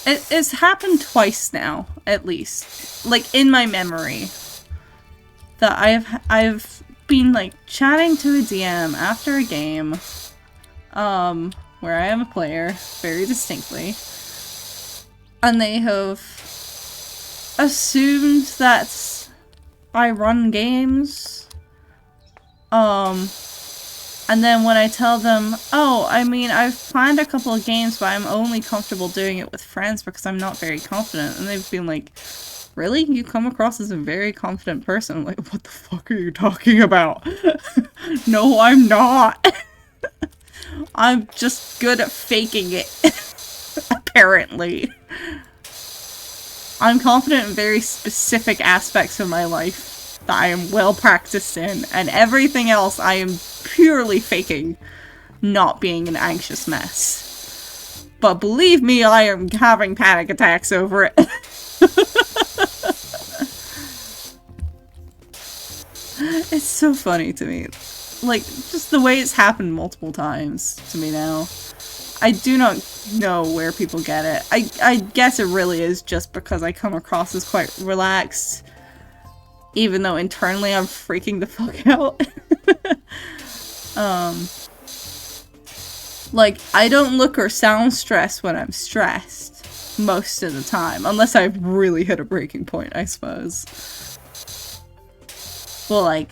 It's happened twice now, at least. Like, in my memory. That I've been, like, chatting to a DM after a game, where I am a player, very distinctly, and they have assumed that I run games, and then when I tell them, oh, I mean, I've planned a couple of games, but I'm only comfortable doing it with friends because I'm not very confident, and they've been like, really? You come across as a very confident person. I'm like, what the fuck are you talking about? No, I'm not. I'm just good at faking it. Apparently. I'm confident in very specific aspects of my life that I am well practiced in, and everything else I am purely faking not being an anxious mess. But believe me, I am having panic attacks over it. It's so funny to me. Like, just the way it's happened multiple times to me now. I do not know where people get it. I guess it really is just because I come across as quite relaxed. Even though internally I'm freaking the fuck out. Like, I don't look or sound stressed when I'm stressed most of the time, unless I've really hit a breaking point, I suppose. Well, like,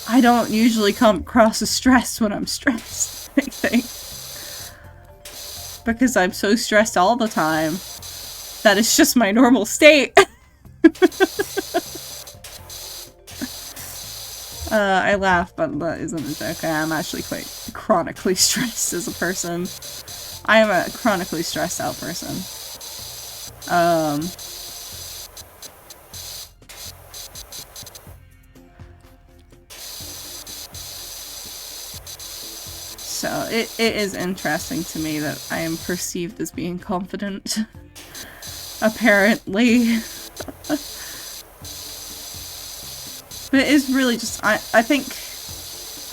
I don't usually come across as stressed when I'm stressed, I think. Because I'm so stressed all the time that it's just my normal state. I laugh, but that isn't a joke. I am actually quite chronically stressed as a person. I am a chronically stressed out person. So it is interesting to me that I am perceived as being confident. Apparently. But it's really just, I think,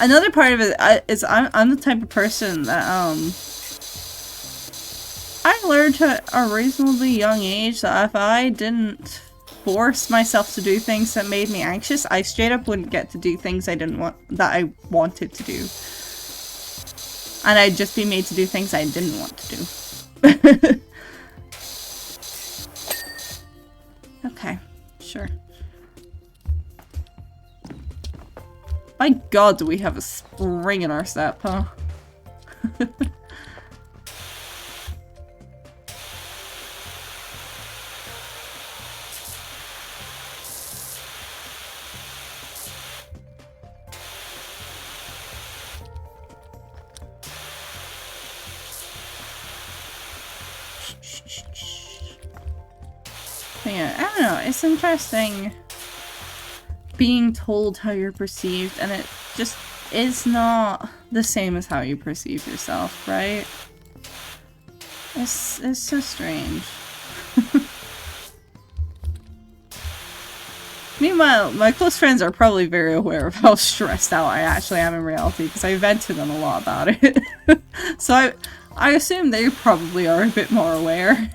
another part of it is I'm the type of person that, I learned at a reasonably young age that if I didn't force myself to do things that made me anxious, I straight up wouldn't get to do things that I wanted to do. And I'd just be made to do things I didn't want to do. Okay, sure. My god, do we have a spring in our step, huh? Yeah, I don't know, it's interesting being told how you're perceived, and it just is not the same as how you perceive yourself, right? It's so strange. Meanwhile, my close friends are probably very aware of how stressed out I actually am in reality, because I vent to them a lot about it. So I assume they probably are a bit more aware.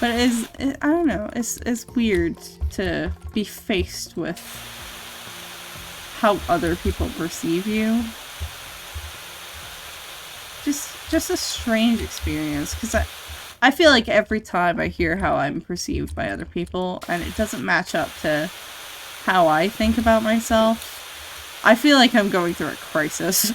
But I don't know, it's weird to be faced with how other people perceive you. Just a strange experience, because I feel like every time I hear how I'm perceived by other people, and it doesn't match up to how I think about myself, I feel like I'm going through a crisis.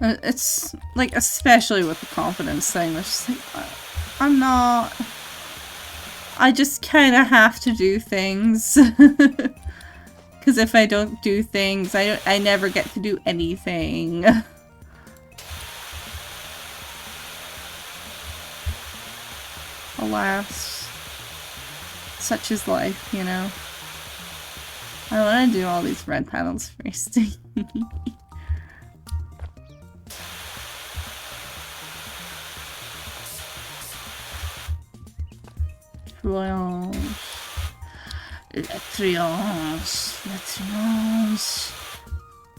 It's, like, especially with the confidence thing, it's just like, I'm not... I just kinda have to do things. Because if I don't do things, I never get to do anything. Alas. Such is life, you know? I want to do all these red panels first. La triange.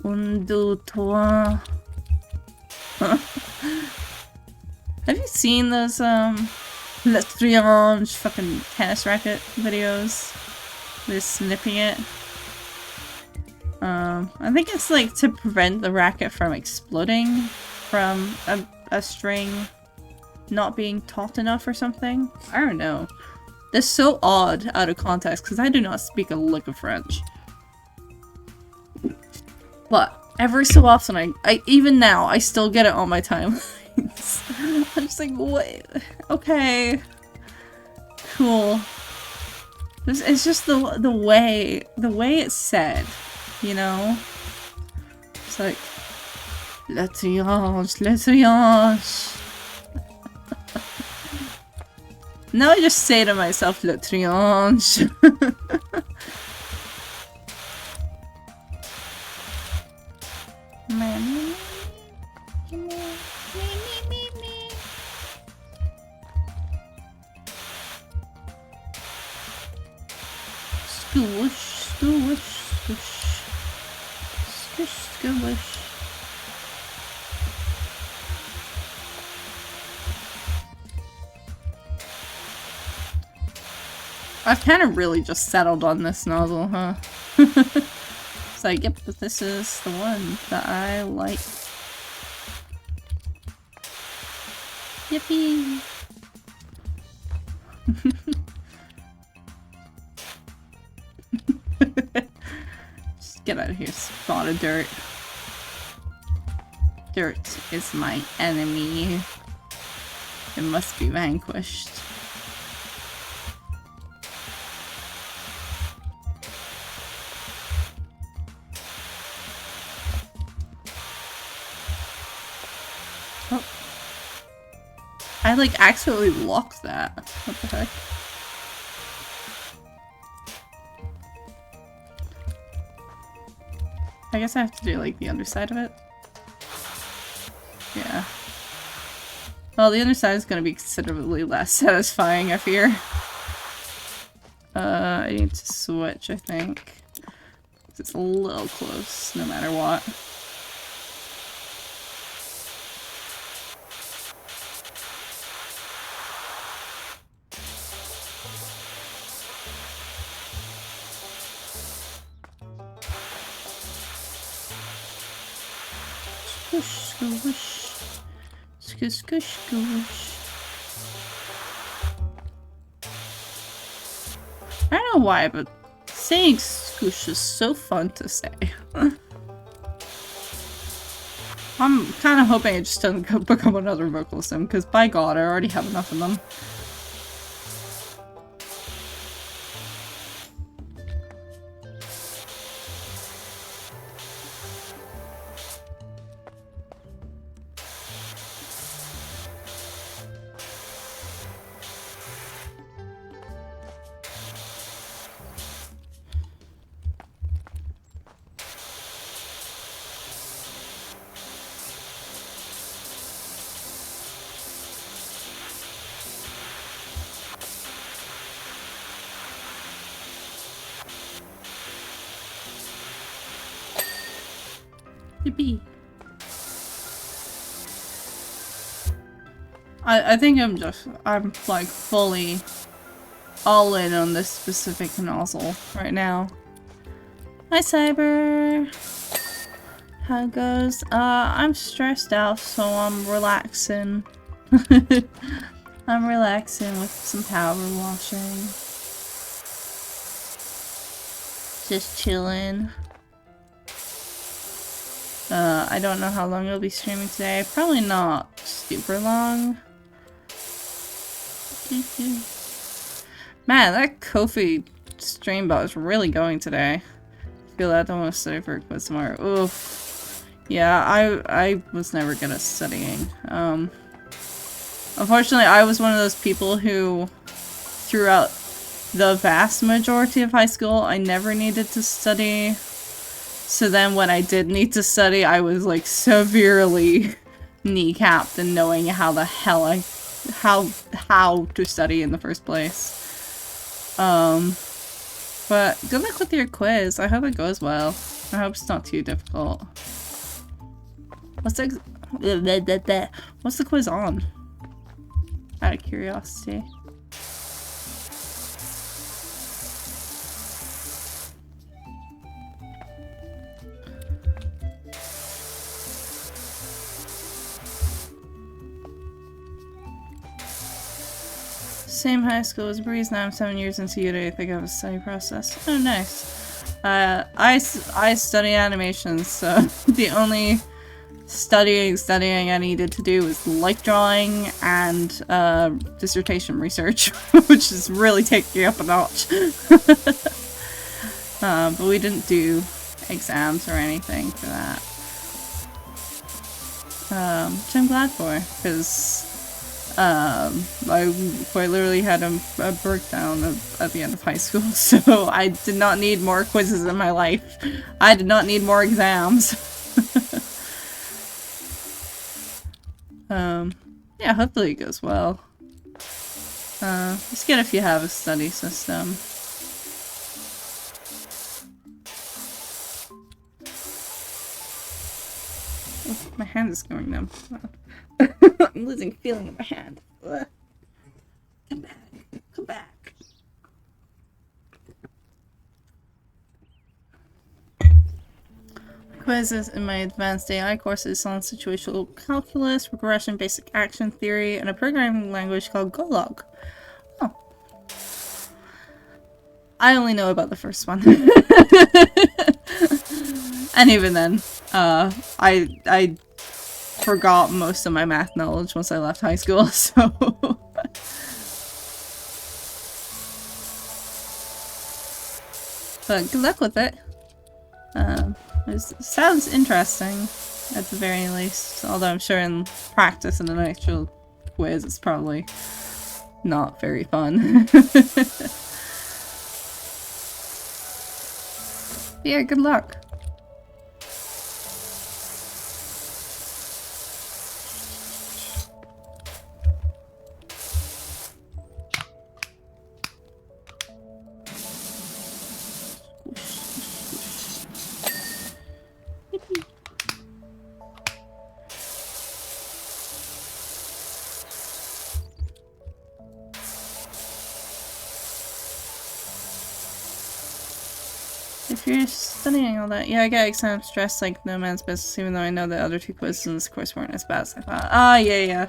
Un, deux, trois. Have you seen those, La triange fucking tennis racket videos? They're snipping it. I think it's like to prevent the racket from exploding from a string not being taut enough or something. I don't know. That's so odd out of context because I do not speak a lick of French. But every so often, I even now, I still get it on my timelines. I'm just like, what? Okay. Cool. It's just the way it's said, you know? It's like, la triange, la triange. Now I just say to myself, le triange. Scoosh, scoosh, scoosh. Scoosh, scoosh. I've kind of really just settled on this nozzle, huh? It's like, yep, this is the one that I like. Yippee! Just get out of here, spot of dirt. Dirt is my enemy. It must be vanquished. Oh. I like accidentally locked that. What the heck? I guess I have to do like the underside of it. Yeah. Well, the underside is going to be considerably less satisfying, I fear. I need to switch, I think. It's a little close, no matter what. Squish, squish. Squish, squish, squish. I don't know why, but saying squish is so fun to say. I'm kind of hoping it just doesn't become another vocal sim, because by god, I already have enough of them. Yippee. I think I'm like fully all in on this specific nozzle right now. Hi Cyber! How it goes? I'm stressed out, so I'm relaxing. I'm relaxing with some power washing. Just chilling. I don't know how long I'll be streaming today. Probably not super long. Man, that Ko-fi stream bot is really going today. I feel like I don't want to study for a quiz tomorrow. Oof. Yeah, I was never good at studying. Unfortunately, I was one of those people who, throughout the vast majority of high school, I never needed to study. So then when I did need to study, I was like severely kneecapped in knowing how the hell how to study in the first place. But good luck with your quiz. I hope it goes well. I hope it's not too difficult. What's the quiz on? Out of curiosity. Same high school as Breeze, now I'm 7 years into uni. I think I have a study process. Oh, nice. I study animation, so the only studying I needed to do was light drawing and dissertation research, which is really taking up a notch. But we didn't do exams or anything for that. Which I'm glad for, because I quite literally had a breakdown at the end of high school, so I did not need more quizzes in my life. I did not need more exams. Yeah, hopefully it goes well. It's good if you have a study system. Oh, my hand is going numb. I'm losing feeling in my hand. Come back. Come back. specializes in my advanced AI courses on situational calculus, regression, basic action theory, and a programming language called Golang. Oh. I only know about the first one. And even then, I forgot most of my math knowledge once I left high school, so... But good luck with it. It sounds interesting, at the very least. Although I'm sure in practice and an actual quiz, it's probably not very fun. Yeah, good luck. If you're studying all that, yeah, I get exam stress like no man's business, even though I know the other two quizzes in this course weren't as bad as I thought. Ah, yeah.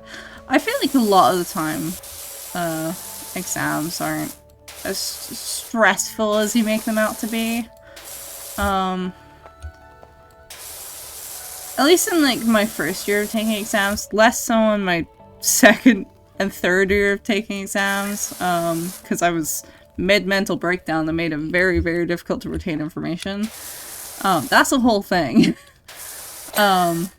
I feel like a lot of the time, exams aren't as stressful as you make them out to be. At least in like my first year of taking exams, less so in my second and third year of taking exams, because I was mid-mental breakdown that made it very, very difficult to retain information. That's a whole thing. But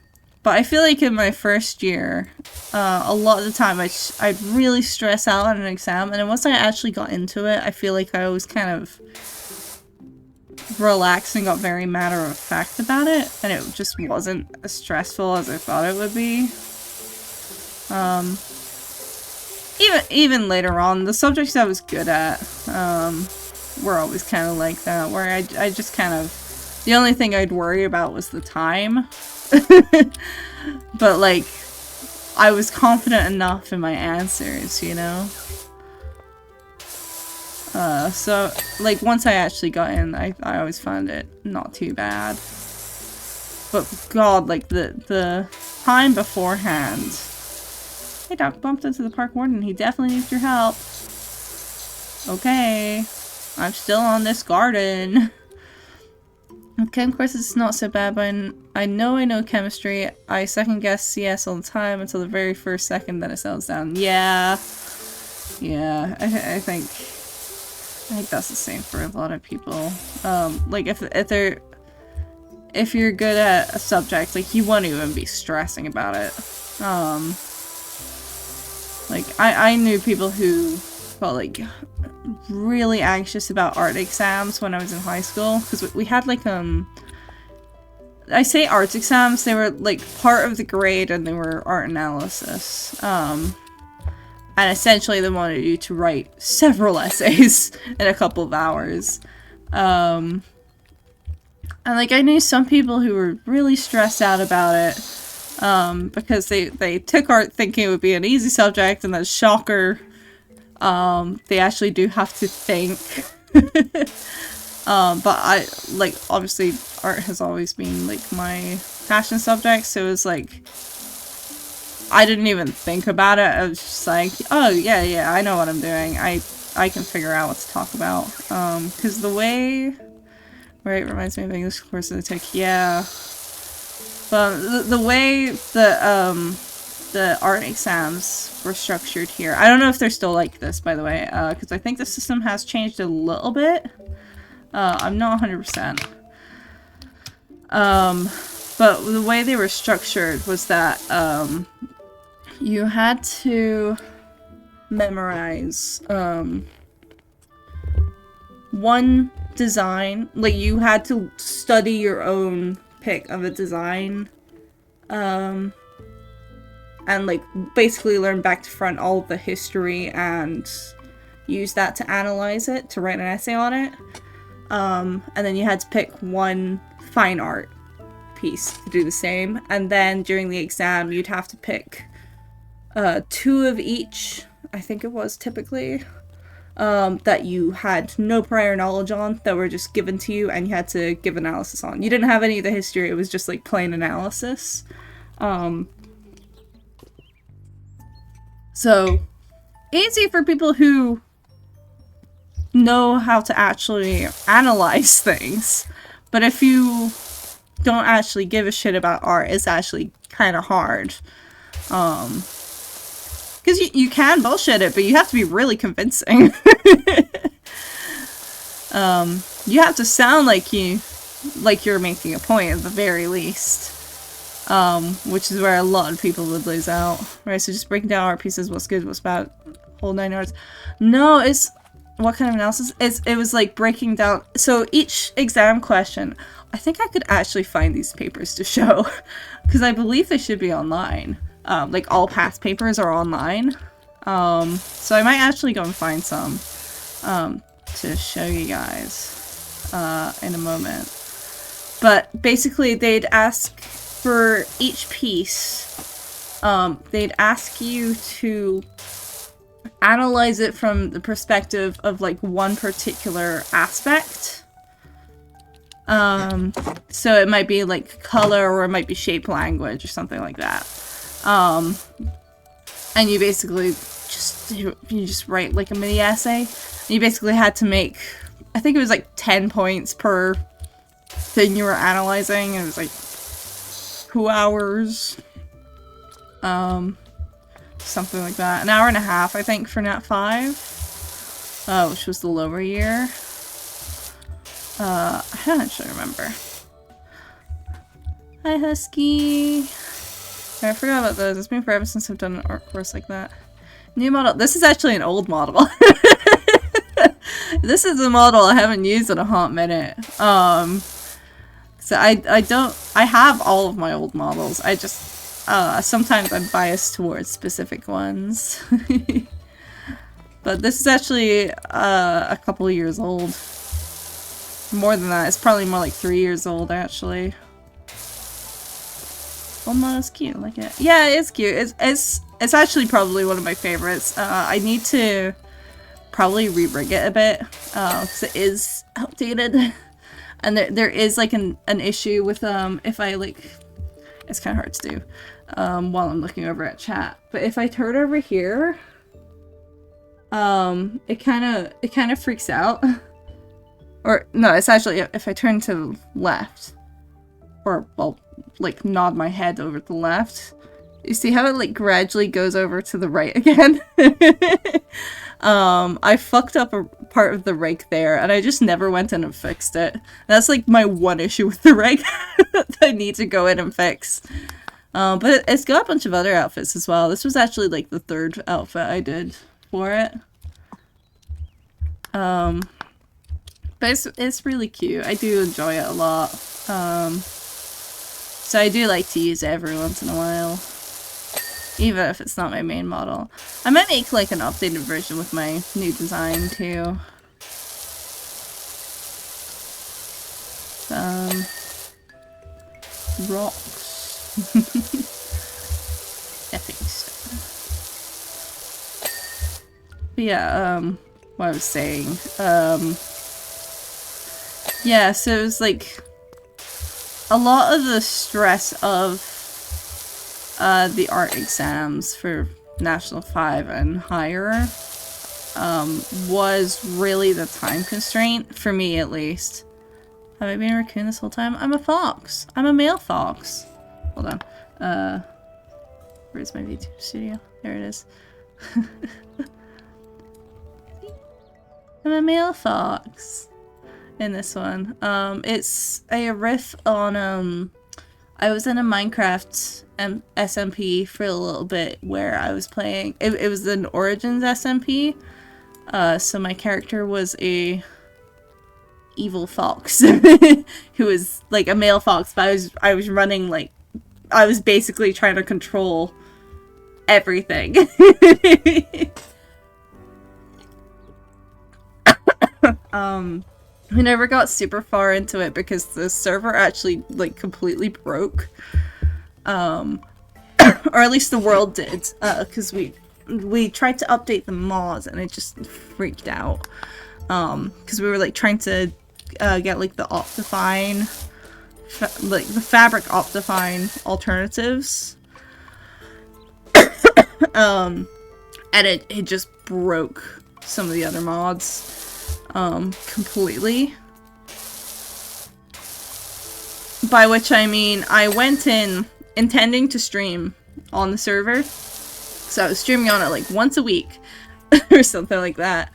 I feel like in my first year, a lot of the time I'd really stress out on an exam, and then once I actually got into it, I feel like I was kind of relaxed and got very matter-of-fact about it, and it just wasn't as stressful as I thought it would be. Even later on, the subjects I was good at, were always kind of like that, where I just kind of, the only thing I'd worry about was the time. But like, I was confident enough in my answers, you know? So, like, once I actually got in, I always found it not too bad. But god, like, the time beforehand... Hey Doc, bumped into the park warden. He definitely needs your help. Okay. I'm still on this garden. Chem course is not so bad, but I know chemistry. I second guess CS all the time until the very first second, then it settles down. Yeah. Yeah, I think that's the same for a lot of people. Like if you're good at a subject, like you won't even be stressing about it. Like, I knew people who felt, like, really anxious about art exams when I was in high school. Because we had, like, I say arts exams, they were, like, part of the grade and they were art analysis. And essentially they wanted you to write several essays in a couple of hours. And, like, I knew some people who were really stressed out about it. Because they took art thinking it would be an easy subject, and then shocker, they actually do have to think. But obviously art has always been, like, my passion subject, so it was like, I didn't even think about it. I was just like, oh, yeah, I know what I'm doing. I can figure out what to talk about. Because the way... Right, reminds me of English courses I took, yeah. But the way the art exams were structured here, I don't know if they're still like this, by the way, because I think the system has changed a little bit. I'm not 100%. But the way they were structured was that you had to memorize one design, like you had to study your own pick of a design, and like basically learn back to front all of the history and use that to analyze it, to write an essay on it. And then you had to pick one fine art piece to do the same, and then during the exam you'd have to pick 2 of each, I think it was typically, that you had no prior knowledge on, that were just given to you and you had to give analysis on. You didn't have any of the history, it was just like plain analysis. So easy for people who know how to actually analyze things. But if you don't actually give a shit about art, it's actually kind of hard. Because you can bullshit it, but you have to be really convincing. You have to sound like you're making a point at the very least. Which is where a lot of people would lose out. Right, so just breaking down art pieces, what's good, what's bad, whole 9 yards. No, it's... What kind of analysis? It was like breaking down... So each exam question... I think I could actually find these papers to show. Because I believe they should be online. Like all past papers are online. So I might actually go and find some to show you guys in a moment. But basically they'd ask for each piece, they'd ask you to analyze it from the perspective of like one particular aspect. So it might be like color, or it might be shape language or something like that. And you basically just write like a mini essay. You basically had to make, I think it was like 10 points per thing you were analyzing. It was like 2 hours. Something like that. An hour and a half, I think, for Nat 5. Which was the lower year. I don't actually remember. Hi, Husky. I forgot about those. It's been forever since I've done an art course like that. New model. This is actually an old model. This is a model I haven't used in a hot minute. So I have all of my old models. I just, sometimes I'm biased towards specific ones. But this is actually, a couple of years old. More than that. It's probably more like 3 years old, actually. Old model's cute. I like it. Yeah, it's cute. It's actually probably one of my favorites. I need to probably re-rig it a bit, because it is outdated. And there is like an issue with if I like, it's kind of hard to do while I'm looking over at chat. But if I turn over here, it kind of freaks out. Or no, it's actually if I turn to the left, or well, like nod my head over to the left. You see how it like gradually goes over to the right again? I fucked up a part of the rake there, and I just never went in and fixed it. That's like my one issue with the rake that I need to go in and fix. But it's got a bunch of other outfits as well. This was actually like the 3rd outfit I did for it. But it's really cute. I do enjoy it a lot. So I do like to use it every once in a while. Even if it's not my main model. I might make like an updated version with my new design too. Rocks. Epic stuff. But yeah, what I was saying. Yeah, so it was like a lot of the stress of the art exams for National 5 and higher was really the time constraint, for me at least. Have I been a raccoon this whole time? I'm a fox. I'm a male fox. Hold on. Where's my VTube studio? There it is. I'm a male fox in this one. It's a riff on, I was in a Minecraft SMP for a little bit where I was playing, it was an Origins SMP, so my character was a evil fox who was like a male fox, but I was running like, I was basically trying to control everything. We never got super far into it because the server actually like completely broke. Or at least the world did, because we we tried to update the mods and it just freaked out. Because we were like trying to get like the Optifine, like the fabric Optifine alternatives. And it just broke some of the other mods completely. By which I mean I went in intending to stream on the server. So I was streaming on it like once a week or something like that.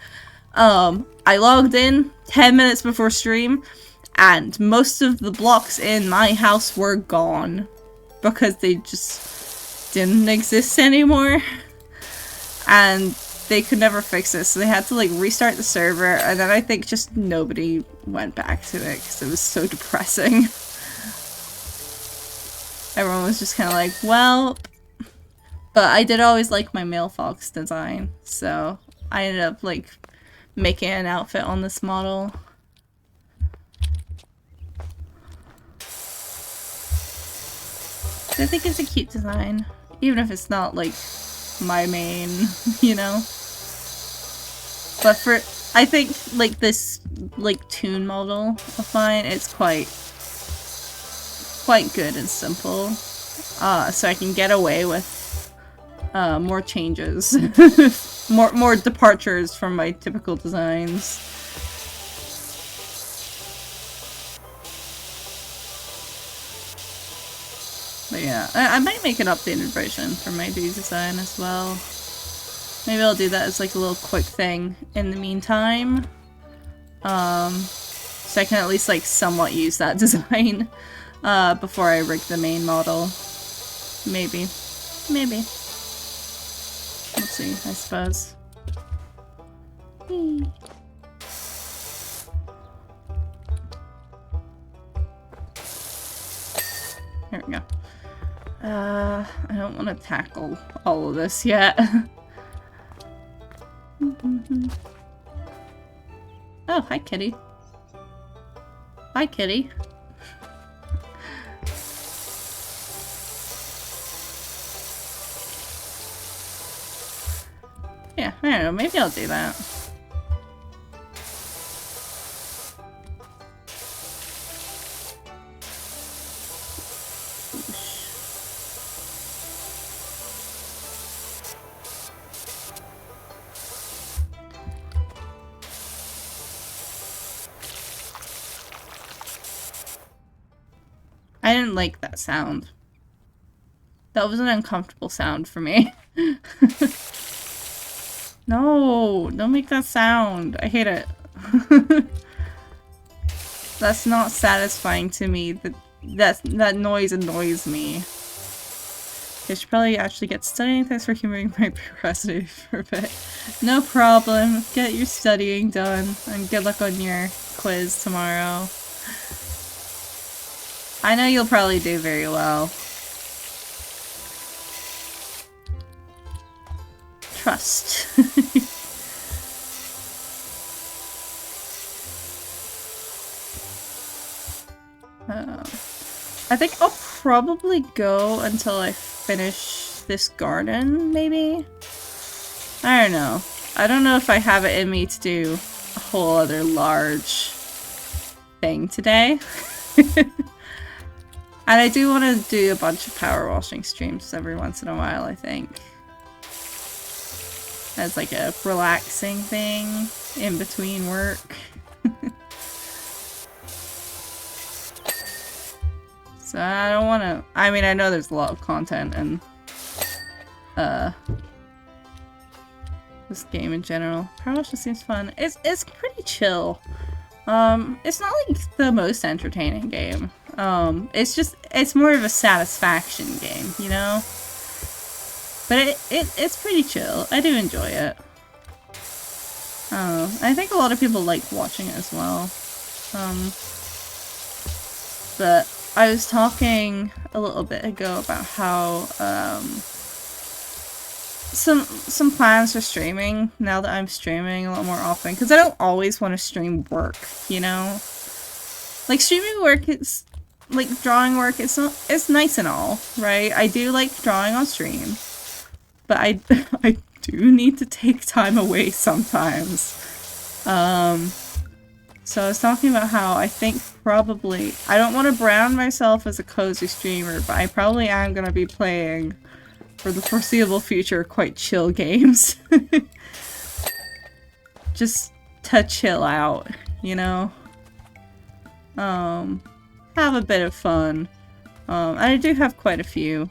I logged in 10 minutes before stream and most of the blocks in my house were gone because they just didn't exist anymore. And they could never fix it, so they had to like restart the server, and then I think just nobody went back to it because it was so depressing. Everyone was just kind of like, well, but I did always like my male fox design, so I ended up like making an outfit on this model. I think it's a cute design, even if it's not like my main, you know. But for, I think like this like toon model of mine, it's quite good and simple. So I can get away with more changes, more departures from my typical designs. But yeah, I might make an updated version for my dude design as well. Maybe I'll do that as like a little quick thing in the meantime. So I can at least like somewhat use that design before I rig the main model. Maybe. Maybe. We'll see, I suppose. Whee. There we go. I don't want to tackle all of this yet. Oh, hi, kitty. Hi, kitty. Yeah, I don't know. Maybe I'll do that. I didn't like that sound. That was an uncomfortable sound for me. No, don't make that sound. I hate it. That's not satisfying to me. That noise annoys me. I should probably actually get studying. Thanks for humoring my curiosity for a bit. No problem. Get your studying done. And good luck on your quiz tomorrow. I know you'll probably do very well. Trust. I think I'll probably go until I finish this garden, maybe? I don't know. I don't know if I have it in me to do a whole other large thing today. And I do want to do a bunch of power washing streams every once in a while, I think. As like a relaxing thing in between work. So I don't want to... I mean, I know there's a lot of content in this game in general. Power wash just seems fun. It's pretty chill. It's not like the most entertaining game. It's more of a satisfaction game, you know? But it's pretty chill. I do enjoy it. I think a lot of people like watching it as well. But I was talking a little bit ago about how, some plans for streaming, now that I'm streaming a lot more often, because I don't always want to stream work, you know? Like, streaming work is... like, drawing work, it's nice and all, right? I do like drawing on stream. But I do need to take time away sometimes. So I was talking about how I think probably, I don't want to brand myself as a cozy streamer, but I probably am going to be playing, for the foreseeable future, quite chill games. Just to chill out, you know? Have a bit of fun. And I do have quite a few.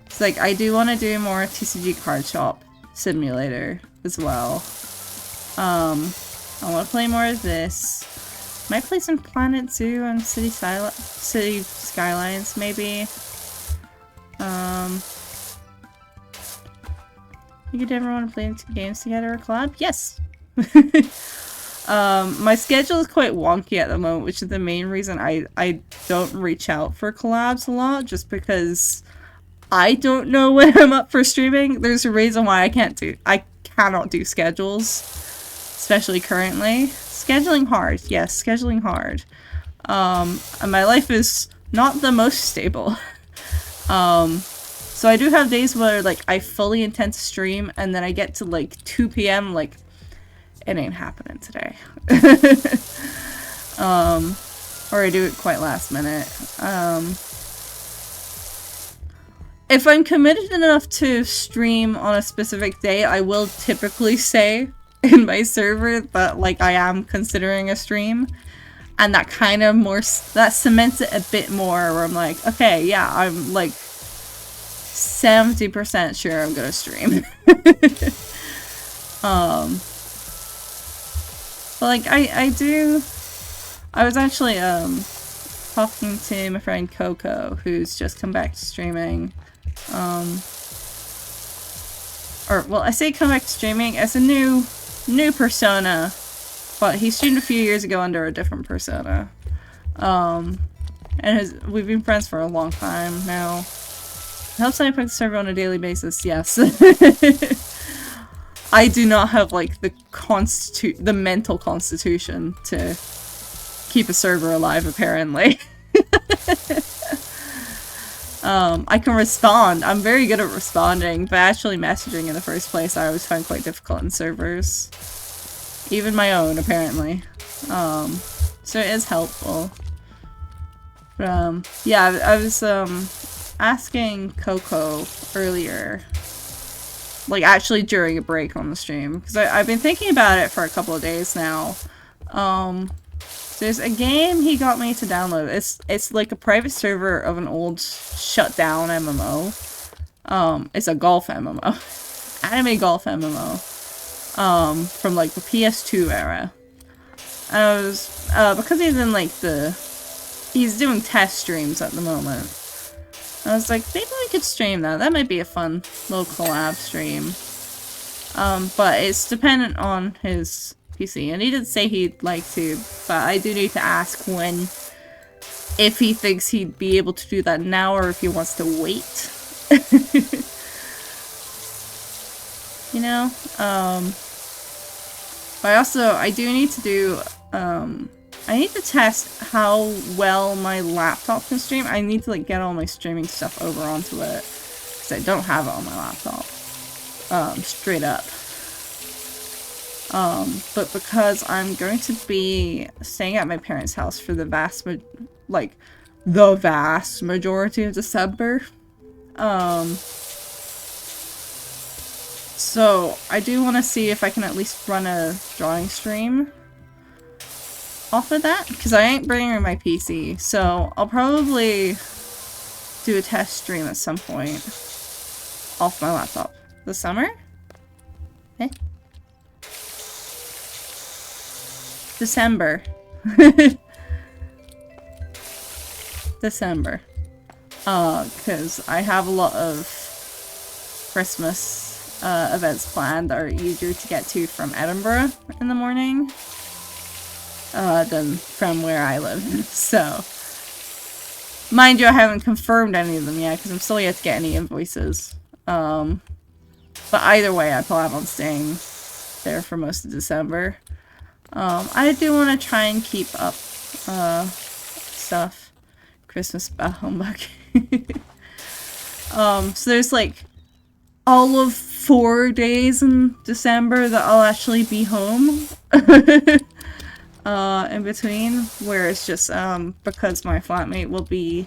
It's like, I do want to do more TCG Card Shop Simulator as well. I want to play more of this. Might play some Planet Zoo and City Skylines, maybe. You could ever want to play two games together or collab? Yes! My schedule is quite wonky at the moment, which is the main reason I don't reach out for collabs a lot, just because I don't know when I'm up for streaming. There's a reason why I cannot do schedules, especially currently. Scheduling hard, yes, scheduling hard. And my life is not the most stable. So I do have days where, like, I fully intend to stream, and then I get to, like, 2 p.m., like, it ain't happening today. Or I do it quite last minute. If I'm committed enough to stream on a specific day, I will typically say in my server that, like, I am considering a stream. And that kind of that cements it a bit more, where I'm like, okay, yeah, I'm, like, 70% sure I'm gonna stream. But, like, I was actually, talking to my friend Coco, who's just come back to streaming. Well, I say come back to streaming as a new persona, but he streamed a few years ago under a different persona. And we've been friends for a long time now. Helps I play the server on a daily basis, yes. I do not have, like, the mental constitution to keep a server alive, apparently. I can respond. I'm very good at responding, but actually messaging in the first place I always find quite difficult in servers. Even my own, apparently. So it is helpful. But, yeah, I was, asking Coco earlier, like, actually during a break on the stream, because I've been thinking about it for a couple of days now. There's a game he got me to download. It's like a private server of an old shut down MMO. It's a golf MMO. Anime golf MMO. From, like, the PS2 era. And I was, because he's in, like, he's doing test streams at the moment. I was like, maybe we could stream that. That might be a fun little collab stream. But it's dependent on his PC. And he did say he'd like to, but I do need to ask if he thinks he'd be able to do that now or if he wants to wait. You know? But I do need to do, I need to test how well my laptop can stream. I need to, like, get all my streaming stuff over onto it, because I don't have it on my laptop. Straight up. But because I'm going to be staying at my parents' house for the vast majority of December, so I do want to see if I can at least run a drawing stream off of that, because I ain't bringing my PC, so I'll probably do a test stream at some point off my laptop. This summer? Eh? December. December. Because I have a lot of Christmas events planned that are easier to get to from Edinburgh in the morning than from where I live. So, mind you, I haven't confirmed any of them yet because I'm still yet to get any invoices. But either way, I plan on staying there for most of December. I do want to try and keep up stuff. Christmas humbug. So there's like all of 4 days in December that I'll actually be home. In between, where it's just, because my flatmate will be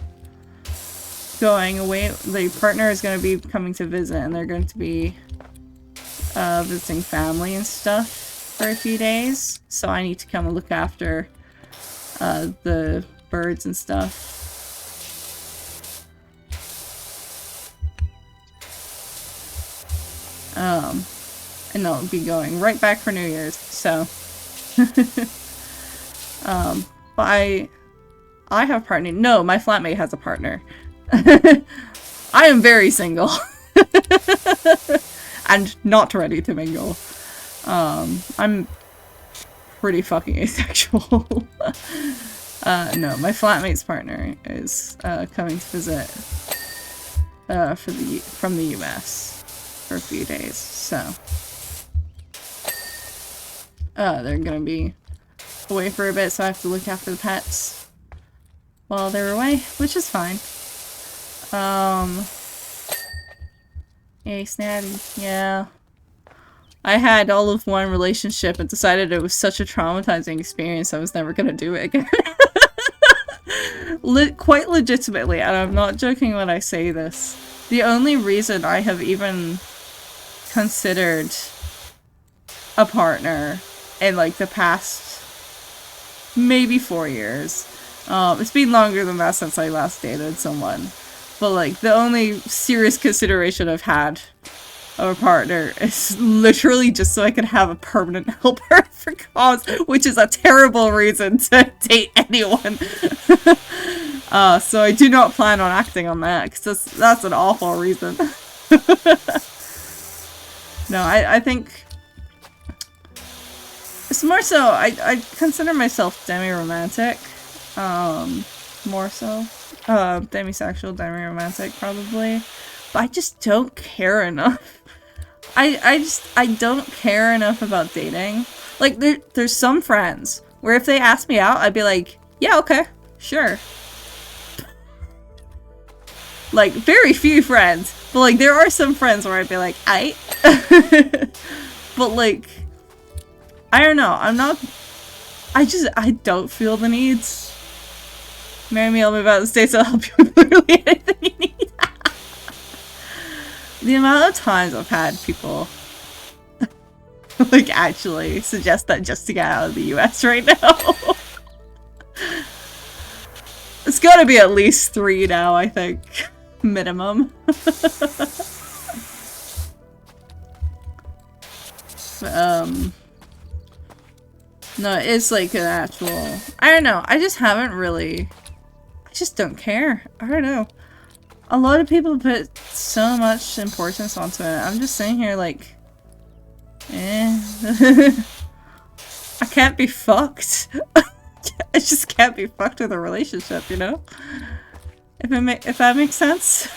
going away, the partner is going to be coming to visit, and they're going to be, visiting family and stuff for a few days, so I need to come and look after, the birds and stuff. And I'll be going right back for New Year's, so. But I have a partner. No, my flatmate has a partner. I am very single. And not ready to mingle. I'm pretty fucking asexual. No, my flatmate's partner is, coming to visit, from the US for a few days, so. They're gonna be away for a bit, so I have to look after the pets while they're away, which is fine. Yay, Snatty. Yeah. I had all of one relationship and decided it was such a traumatizing experience I was never gonna do it again. Quite legitimately, and I'm not joking when I say this. The only reason I have even considered a partner in, like, the past maybe 4 years. It's been longer than that since I last dated someone. But, like, the only serious consideration I've had of a partner is literally just so I can have a permanent helper for cause, which is a terrible reason to date anyone. So I do not plan on acting on that, because that's an awful reason. No, I think it's more so, I consider myself demi-romantic, more so. Demisexual, demi-romantic, probably. But I just don't care enough. I don't care enough about dating. Like, there's some friends where if they ask me out, I'd be like, yeah, okay, sure. Like, very few friends. But, like, there are some friends where I'd be like, aight. But, like, I don't know, I don't feel the needs. Marry me, I'll move out of the States, I'll help you with literally anything you need. The amount of times I've had people like actually suggest that just to get out of the US right now. It's gotta be at least 3 now, I think. Minimum. No, it's like an actual, I don't know, I just haven't really, I just don't care. I don't know. A lot of people put so much importance onto it. I'm just sitting here like, eh. I can't be fucked. I just can't be fucked with a relationship, you know? If that makes sense.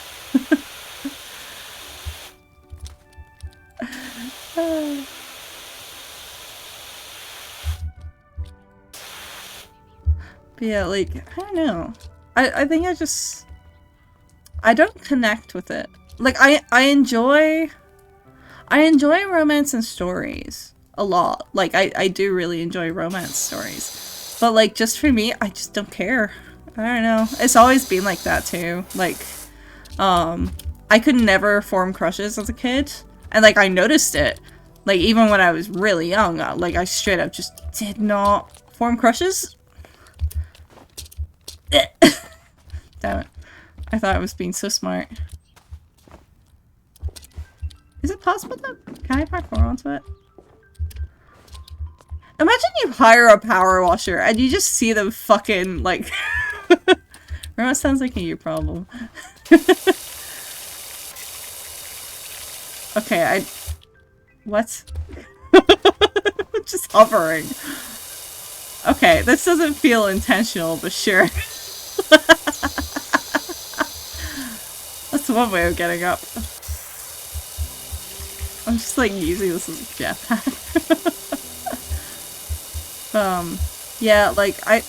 But yeah, like, I don't know. I think I don't connect with it. Like, I enjoy romance and stories a lot. Like, I do really enjoy romance stories. But, like, just for me, I just don't care. I don't know. It's always been like that, too. Like, I could never form crushes as a kid. And, like, I noticed it. Like, even when I was really young, like, I straight up just did not form crushes. Damn it. I thought I was being so smart. Is it possible to... Can I parkour onto it? Imagine you hire a power washer and you just see them fucking, like... Remote sounds like a you problem. Okay, what? Just hovering. Okay, this doesn't feel intentional, but sure. That's one way of getting up. I'm just like using this as a jetpack. Yeah, like I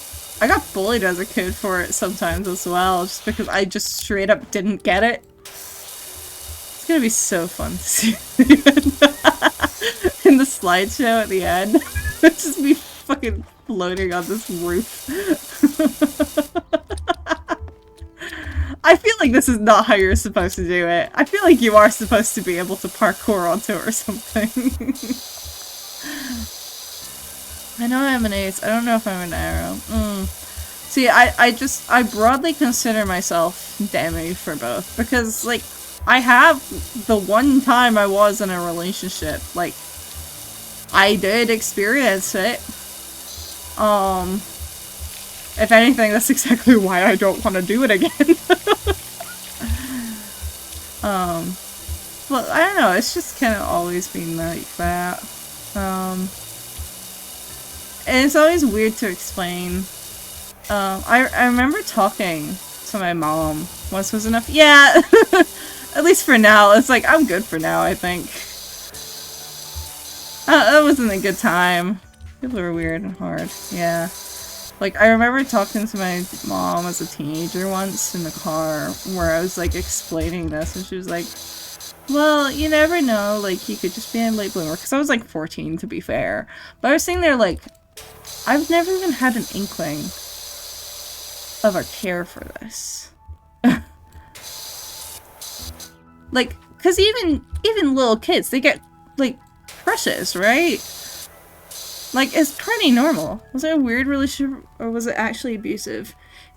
got bullied as a kid for it sometimes as well, just because I just straight up didn't get it. It's gonna be so fun to see in the slideshow at the end. Just me fucking floating on this roof. I feel like this is not how you're supposed to do it. I feel like you are supposed to be able to parkour onto it or something. I know I'm an ace. I don't know if I'm an arrow. See, I broadly consider myself Demi for both. Because, like, I have the one time I was in a relationship, like, I did experience it. If anything, that's exactly why I don't want to do it again. Well, I don't know, it's just kind of always been like that. And it's always weird to explain. I remember talking to my mom once was enough. Yeah! At least for now. It's like, I'm good for now, I think. That wasn't a good time. People were weird and hard. Yeah. Like, I remember talking to my mom as a teenager once in the car where I was, like, explaining this, and she was like, well, you never know, like, you could just be a late bloomer. Because I was, like, 14, to be fair. But I was sitting there, like, I've never even had an inkling of a care for this. Like, because even little kids, they get, like, crushes, right? Like, it's pretty normal. Was it a weird relationship, or was it actually abusive?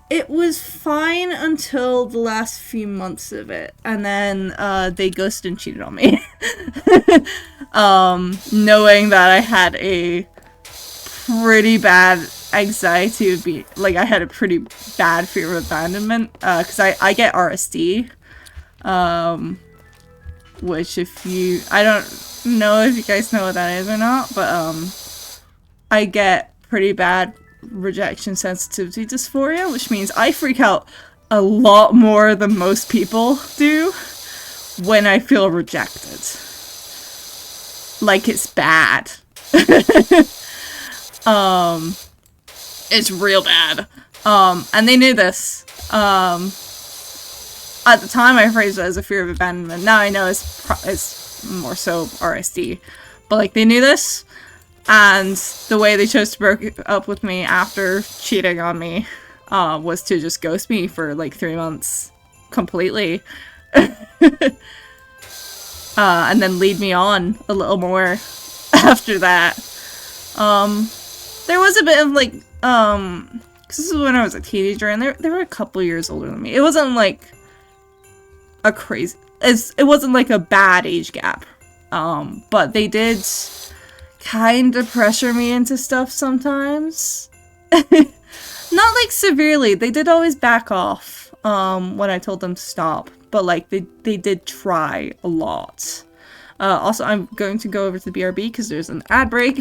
It was fine until the last few months of it, and then they ghosted and cheated on me. Knowing that I had a pretty bad anxiety of being, like, I had a pretty bad fear of abandonment, because I get RSD, which I don't know if you guys know what that is or not, but, I get pretty bad rejection sensitivity dysphoria, which means I freak out a lot more than most people do when I feel rejected. Like, it's bad. It's real bad. And they knew this. At the time I phrased it as a fear of abandonment. Now I know it's more so RSD. But, like, they knew this. And the way they chose to break up with me after cheating on me was to just ghost me for like 3 months completely. And then lead me on a little more after that. There was a bit of like, cause this is when I was a teenager and they were a couple years older than me. It wasn't like a crazy, it wasn't like a bad age gap. But they did kind of pressure me into stuff sometimes. Not like severely. They did always back off when I told them to stop. But like they did try a lot. Also, I'm going to go over to the BRB because there's an ad break.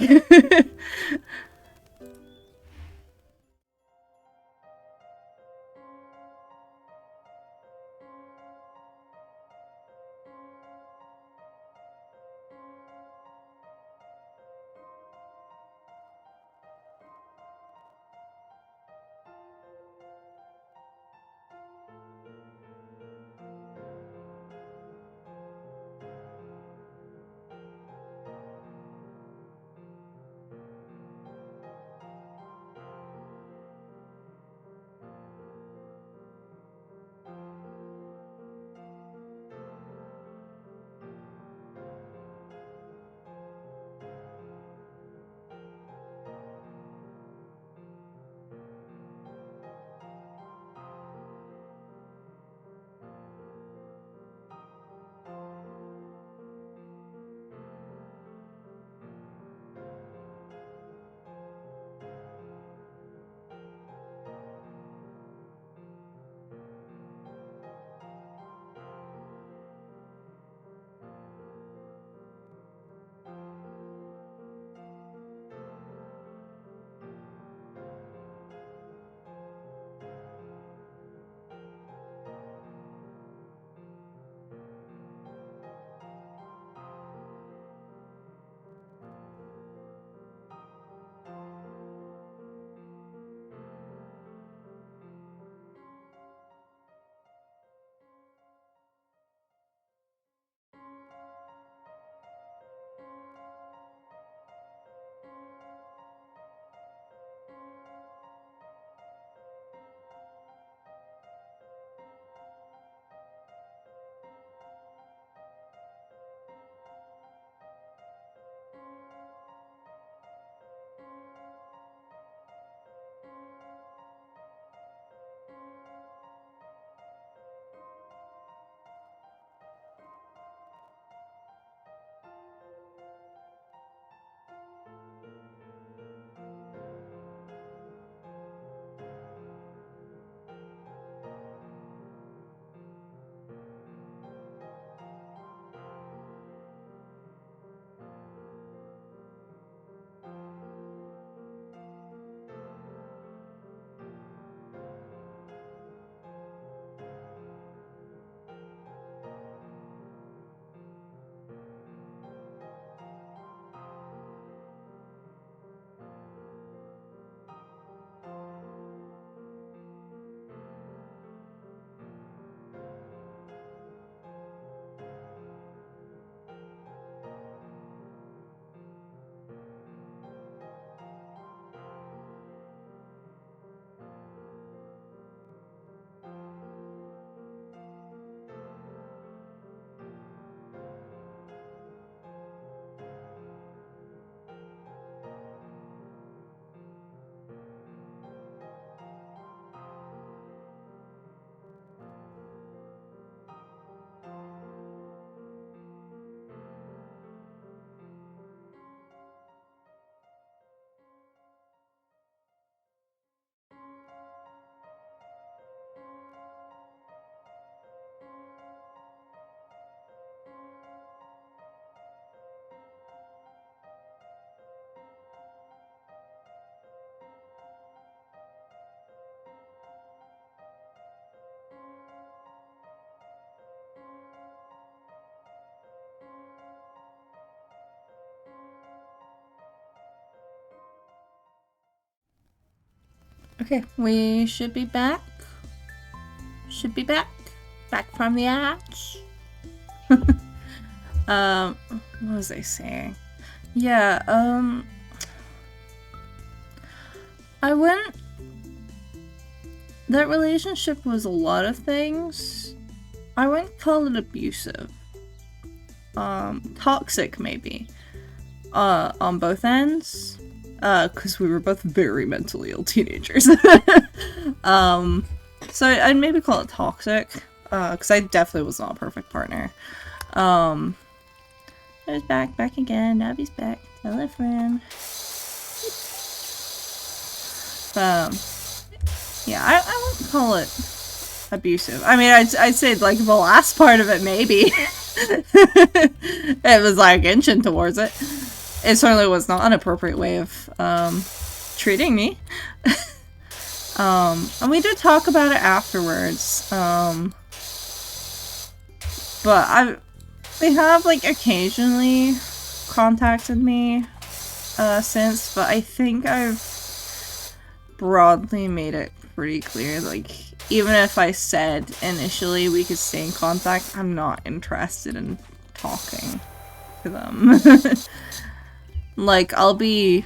Okay, we should be back. Should be back. Back from the ash. What was I saying? Yeah, I went... That relationship was a lot of things. I wouldn't call it abusive. Toxic, maybe. On both ends. Because we were both very mentally ill teenagers. So I'd maybe call it toxic. Because I definitely was not a perfect partner. I was back again. Abby's back. Tell a friend. Yeah, I wouldn't call it abusive. I mean, I'd say, like, the last part of it, maybe. It was, like, inching towards it. It certainly was not an appropriate way of, treating me. And we did talk about it afterwards. But they have, like, occasionally contacted me, since, but I think I've broadly made it pretty clear, like, even if I said initially we could stay in contact, I'm not interested in talking to them. Like, I'll be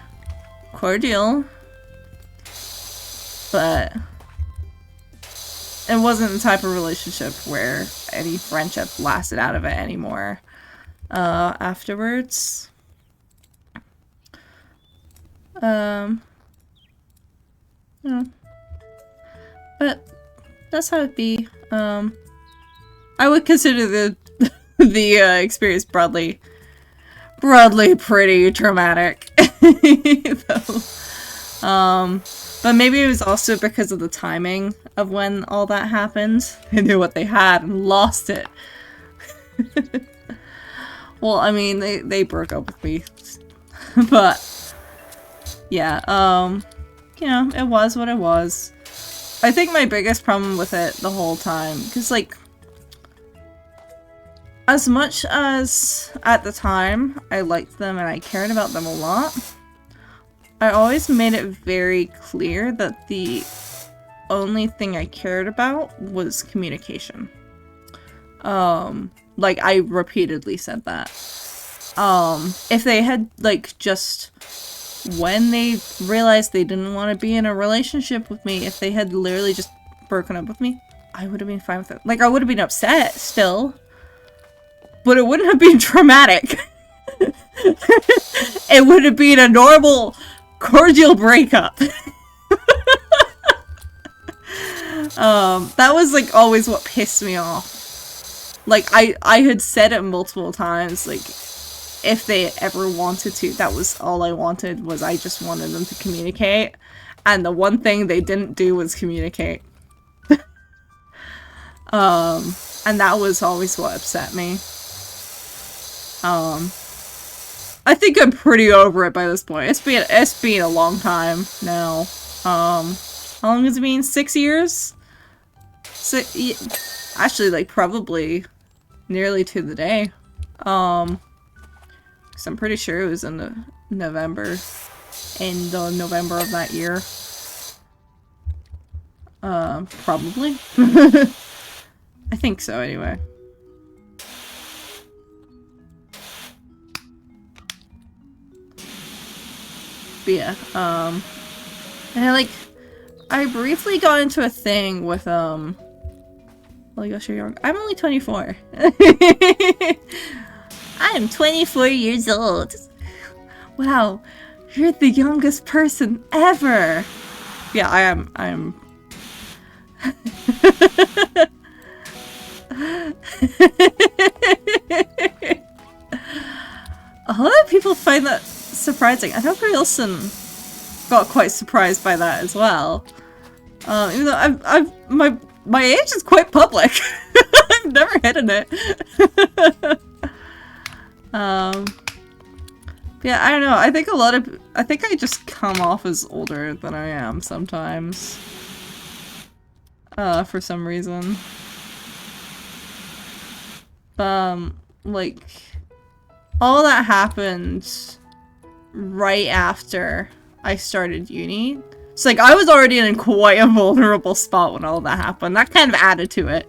cordial, but it wasn't the type of relationship where any friendship lasted out of it anymore afterwards. Yeah. But that's how it be. I would consider the experience broadly pretty traumatic. Though. But maybe it was also because of the timing of when all that happened. They knew what they had and lost it. Well, I mean, they broke up with me. But yeah, you know, it was what it was. I think my biggest problem with it the whole time, because, like, as much as at the time I liked them and I cared about them a lot, I always made it very clear that the only thing I cared about was communication. Like, I repeatedly said that. If they had, like, just... when they realized they didn't want to be in a relationship with me, if they had literally just broken up with me, I would have been fine with it. Like, I would have been upset still, but it wouldn't have been traumatic. It would have been a normal, cordial breakup. That was, like, always what pissed me off. Like, I had said it multiple times, like, if they ever wanted to, that was all I wanted, was I just wanted them to communicate. And the one thing they didn't do was communicate. And that was always what upset me. I think I'm pretty over it by this point. It's been a long time now. How long has it been? 6 years? Actually, like, probably nearly to the day. Because I'm pretty sure it was in the November of that year. Probably. I think so, anyway. But yeah, and I briefly got into a thing with, well, I guess you're young. I'm only 24. I am 24 years old. Wow, you're the youngest person ever. Yeah, I am. A lot of people find that surprising. I know Grilson got quite surprised by that as well. Even though my age is quite public. I've never hidden it. Yeah, I don't know. I think I just come off as older than I am sometimes. For some reason. Like, all that happened right after I started uni. It's like, I was already in quite a vulnerable spot when all that happened. That kind of added to it.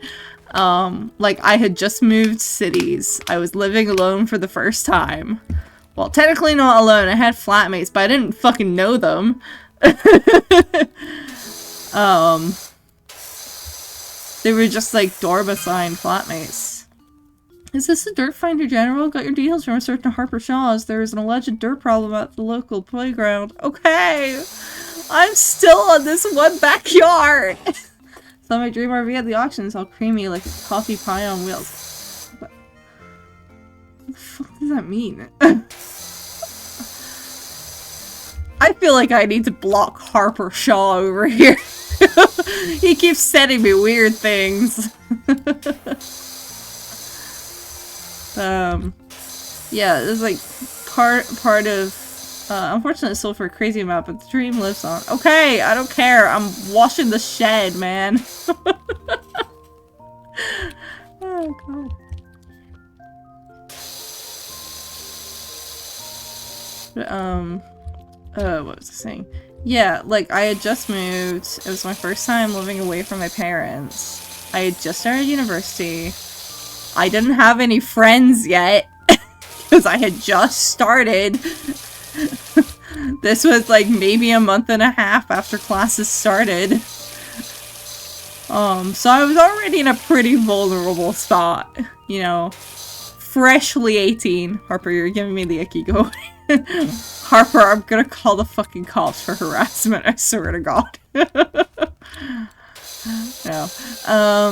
Like, I had just moved cities. I was living alone for the first time. Well, technically not alone. I had flatmates, but I didn't fucking know them. They were just, like, dorm-assigned flatmates. Is this a dirt finder general? Got your details from a certain Harper Shaw's. There is an alleged dirt problem at the local playground. Okay! I'm still on this one backyard! Saw my dream RV at the auction. It's all creamy like a coffee pie on wheels. What the fuck does that mean? I feel like I need to block Harper Shaw over here. He keeps sending me weird things. Yeah, it's like part of unfortunately sold for a crazy amount, but the dream lives on. Okay, I don't care. I'm washing the shed, man. Oh god. What was I saying? Yeah, like, I had just moved. It was my first time living away from my parents. I had just started university. I didn't have any friends yet. Because I had just started. This was, like, maybe a month and a half after classes started. So I was already in a pretty vulnerable spot. You know. Freshly 18. Harper, you're giving me the icky go. Harper, I'm gonna call the fucking cops for harassment, I swear to god. No.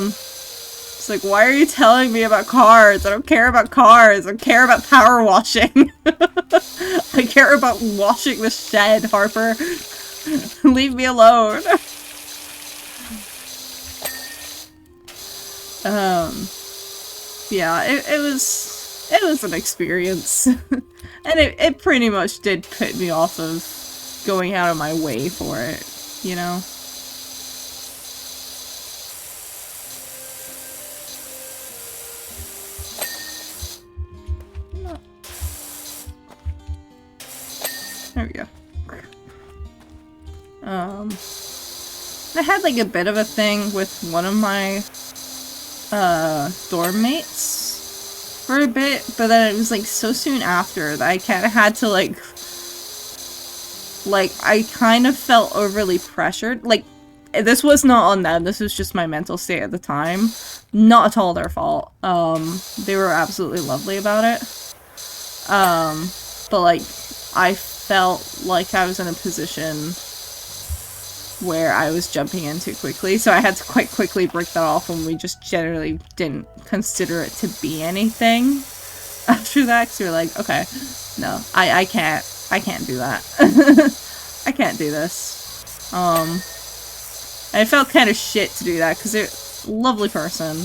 It's like, why are you telling me about cars? I don't care about cars. I care about power washing. I care about washing the shed, Harper. Leave me alone. Yeah, it was an experience. And it pretty much did put me off of going out of my way for it, you know? There we go. I had like a bit of a thing with one of my dorm mates for a bit, but then it was like so soon after that I kind of had to like I kind of felt overly pressured. Like, this was not on them, this was just my mental state at the time. Not at all their fault. They were absolutely lovely about it. But like, I felt like I was in a position where I was jumping in too quickly, so I had to quite quickly break that off, and we just generally didn't consider it to be anything after that, because we were like, okay, no, I can't do that. I can't do this. And it felt kind of shit to do that, because they're a lovely person.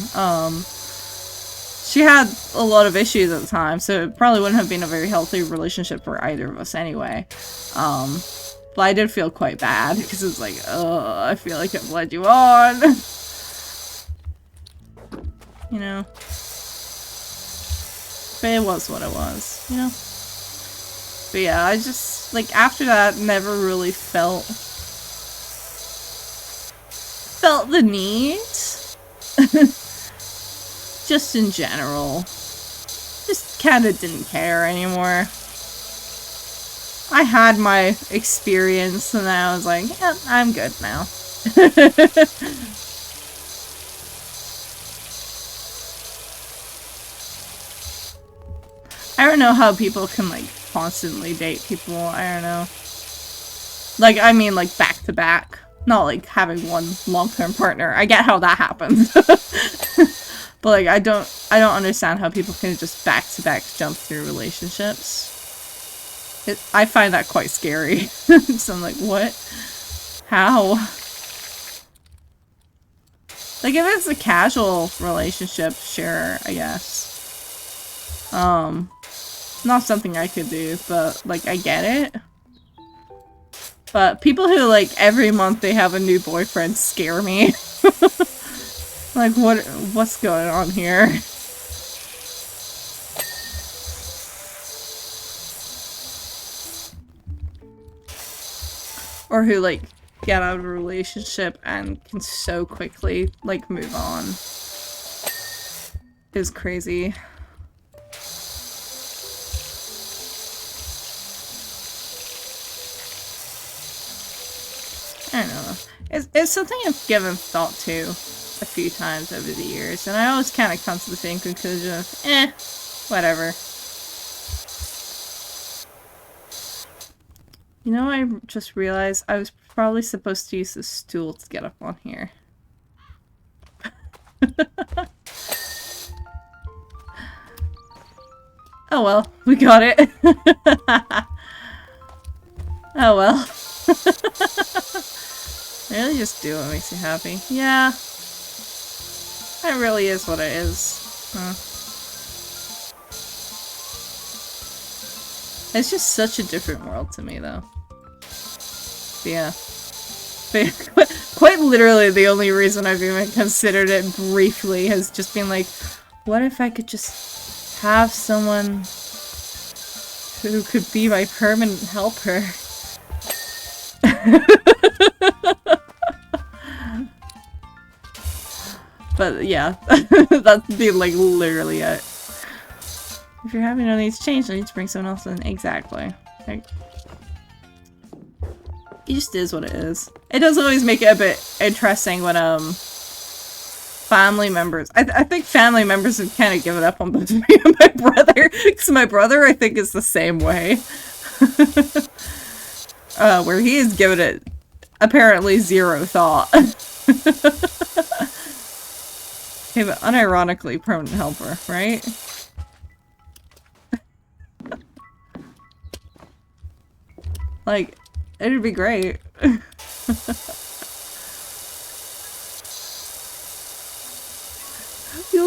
She had a lot of issues at the time, so it probably wouldn't have been a very healthy relationship for either of us anyway. But I did feel quite bad, because it's like, I feel like I've led you on. You know? But it was what it was, you know? But yeah, I just, like, after that, never really felt the need. Just in general. Just kinda didn't care anymore. I had my experience, and I was like, yeah, I'm good now. I don't know how people can, like, constantly date people. I don't know. Like, I mean, like, back to back. Not, like, having one long-term partner. I get how that happens. But, like, I don't understand how people can just back-to-back jump through relationships. I find that quite scary. So I'm like, what? How? Like, if it's a casual relationship, sure, I guess. Not something I could do, but, like, I get it. But people who, like, every month they have a new boyfriend scare me. Like, what's going on here? Or who, like, get out of a relationship and can so quickly, like, move on is crazy. I don't know. It's something I've given thought to a few times over the years, and I always kind of come to the same conclusion of, whatever. You know, I just realized I was probably supposed to use this stool to get up on here. Oh well, we got it. Oh well. Really just do what makes you happy. Yeah. That really is what it is. Huh. It's just such a different world to me, though. But yeah. But quite literally, the only reason I've even considered it briefly has just been like, what if I could just have someone who could be my permanent helper? But yeah, that'd be like literally it. If you're having no needs change, I need to bring someone else in. Exactly. Like, it just is what it is. It does always make it a bit interesting when family members. I think family members have kind of given up on both me and my brother, because my brother I think is the same way. Where he has given it apparently zero thought. Okay, but unironically permanent helper, right? Like, it'd be great. You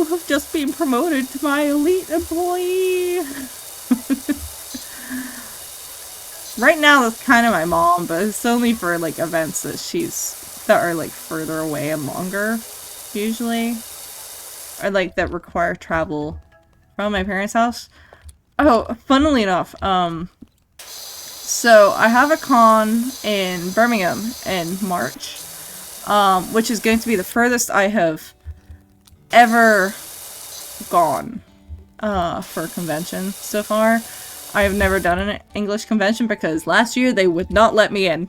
have just been promoted to my elite employee. Right now, that's kind of my mom, but it's only for like events that are like further away and longer, usually. Or like that require travel from my parents' house. Oh, funnily enough, so I have a con in Birmingham in March, which is going to be the furthest I have ever gone for a convention so far. I have never done an English convention because last year they would not let me in.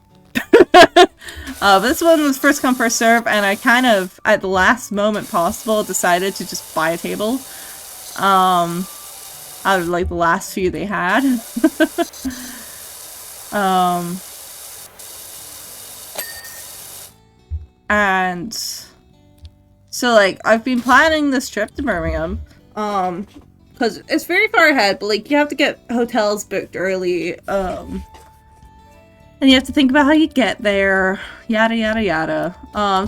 This one was first come first serve, and I kind of at the last moment possible decided to just buy a table out of like the last few they had. And so like I've been planning this trip to Birmingham because it's very far ahead, but like you have to get hotels booked early, and you have to think about how you get there, yada yada yada.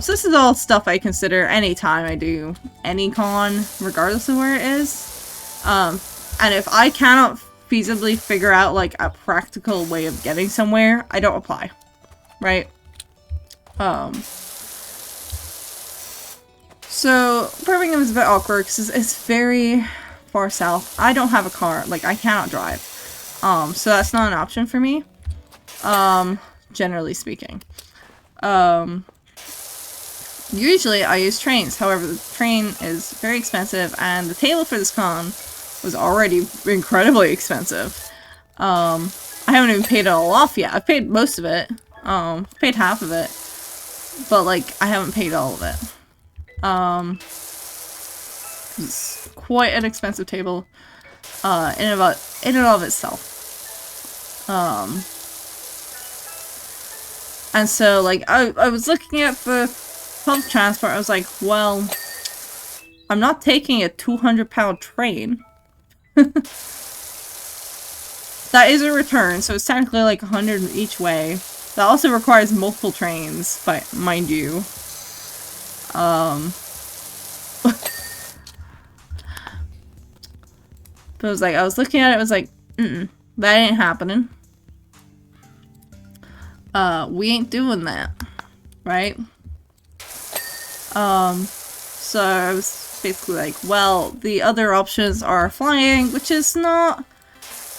So this is all stuff I consider anytime I do any con, regardless of where it is. And if I cannot feasibly figure out like a practical way of getting somewhere, I don't apply, right? So Birmingham is a bit awkward because it's very far south. I don't have a car, like I cannot drive. So that's not an option for me. Generally speaking. Usually I use trains, however the train is very expensive and the table for this con was already incredibly expensive. I haven't even paid it all off yet. I've paid most of it. Paid half of it. But like, I haven't paid all of it. It's quite an expensive table, in and of itself. And so, like, I was looking at the public transport, I was like, well, I'm not taking a 200-pound train. That is a return, so it's technically like 100 each way. That also requires multiple trains, but mind you. But it was like, I was looking at it, it was like, that ain't happening. We ain't doing that, right? So I was basically like, well, the other options are flying, which is not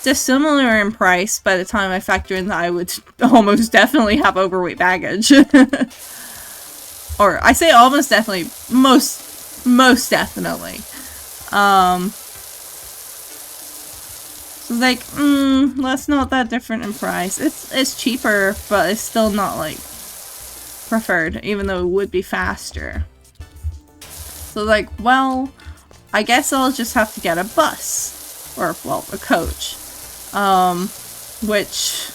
dissimilar in price by the time I factor in that I would almost definitely have overweight baggage. Or, I say almost definitely, most definitely. So like, that's not that different in price. It's cheaper, but it's still not, like, preferred, even though it would be faster. So like, well, I guess I'll just have to get a bus. Or, well, a coach. Which,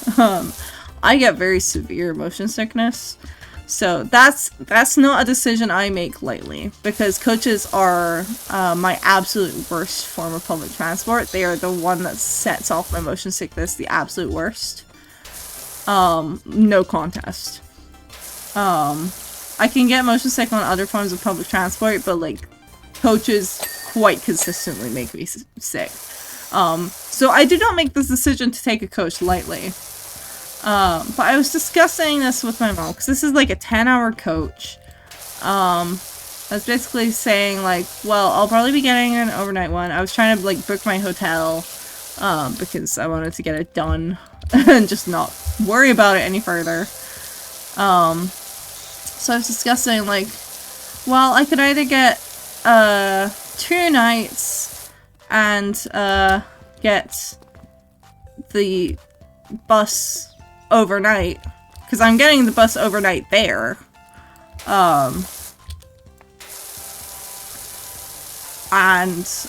I get very severe motion sickness. So that's not a decision I make lightly, because coaches are my absolute worst form of public transport. They are the one that sets off my motion sickness the absolute worst. No contest. I can get motion sick on other forms of public transport, but like coaches quite consistently make me sick. So I do not make this decision to take a coach lightly. But I was discussing this with my mom, because this is like a 10-hour coach. I was basically saying like, well, I'll probably be getting an overnight one. I was trying to like book my hotel, because I wanted to get it done and just not worry about it any further. So I was discussing like, well, I could either get 2 nights and get the bus overnight, because I'm getting the bus overnight there. And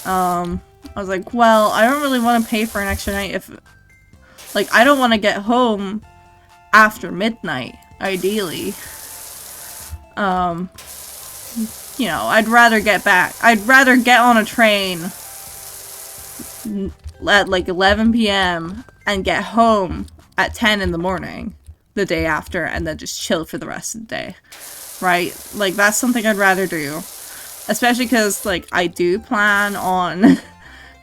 I was like, well, I don't really want to pay for an extra night if, like, I don't want to get home after midnight, ideally. You know, I'd rather get on a train at like 11 p.m. and get home at 10 in the morning the day after, and then just chill for the rest of the day, right? Like, that's something I'd rather do, especially because, like, I do plan on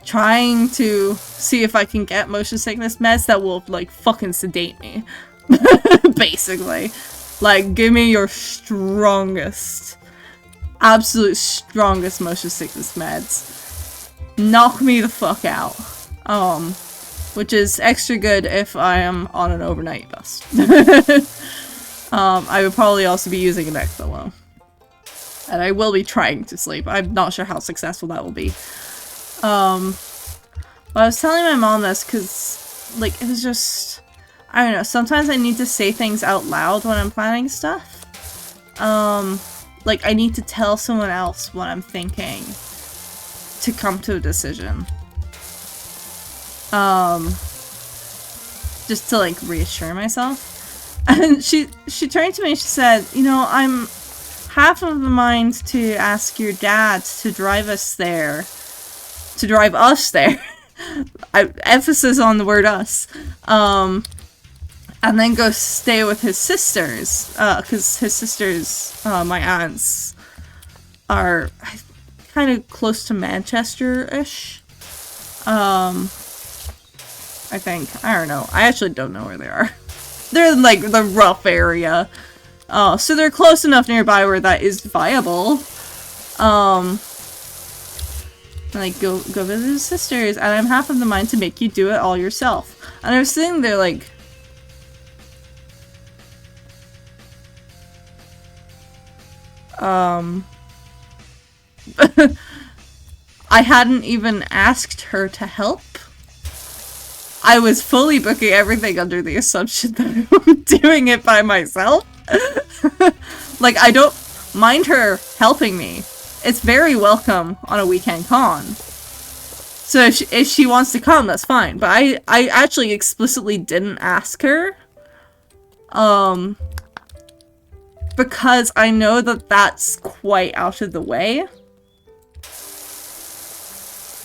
trying to see if I can get motion sickness meds that will, like, fucking sedate me, basically. Like, give me your strongest, absolute strongest motion sickness meds. Knock me the fuck out. Which is extra good if I am on an overnight bus. I would probably also be using a neck pillow. And I will be trying to sleep. I'm not sure how successful that will be. But I was telling my mom this because, like, it was just, I don't know, sometimes I need to say things out loud when I'm planning stuff. Like, I need to tell someone else what I'm thinking to come to a decision. Just to, like, reassure myself. And she turned to me and she said, you know, I'm half of the mind to ask your dad to drive us there. To drive us there. Emphasis on the word us. And then go stay with his sisters. Because his sisters, my aunts, are kind of close to Manchester-ish. I think. I don't know. I actually don't know where they are. They're in, like, the rough area. So they're close enough nearby where that is viable. Like, go visit his sisters, and I'm half of the mind to make you do it all yourself. And I was sitting there, like, I hadn't even asked her to help. I was fully booking everything under the assumption that I'm doing it by myself. Like, I don't mind her helping me. It's very welcome on a weekend con. So if she wants to come, that's fine. But I actually explicitly didn't ask her. Because I know that that's quite out of the way.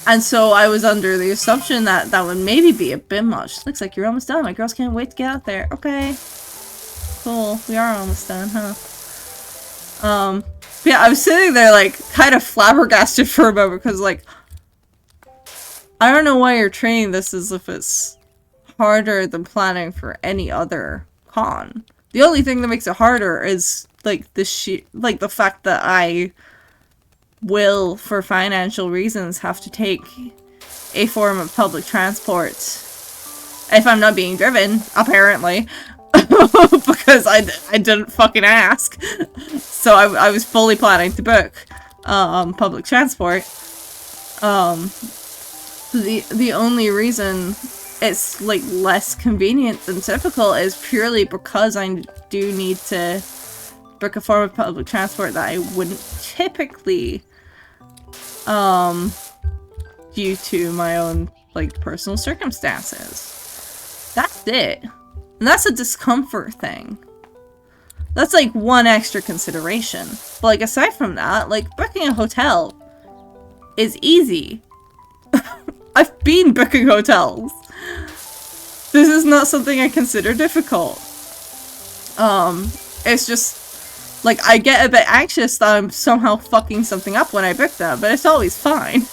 And so I was under the assumption that that would maybe be a bit much. Looks like you're almost done. My girls can't wait to get out there. Okay. Cool. We are almost done, huh? Yeah, I was sitting there, like, kind of flabbergasted for a moment, because, like, I don't know why you're treating this as if it's harder than planning for any other con. The only thing that makes it harder is, like, the fact that I will, for financial reasons, have to take a form of public transport If I'm not being driven, apparently. Because I didn't fucking ask. So I was fully planning to book public transport. The only reason it's like less convenient than typical is purely because I do need to book a form of public transport that I wouldn't typically due to my own like personal circumstances. That's it. And that's a discomfort thing. That's like one extra consideration. But like aside from that, like booking a hotel is easy. I've been booking hotels. This is not something I consider difficult. It's just like I get a bit anxious that I'm somehow fucking something up when I book them, but it's always fine.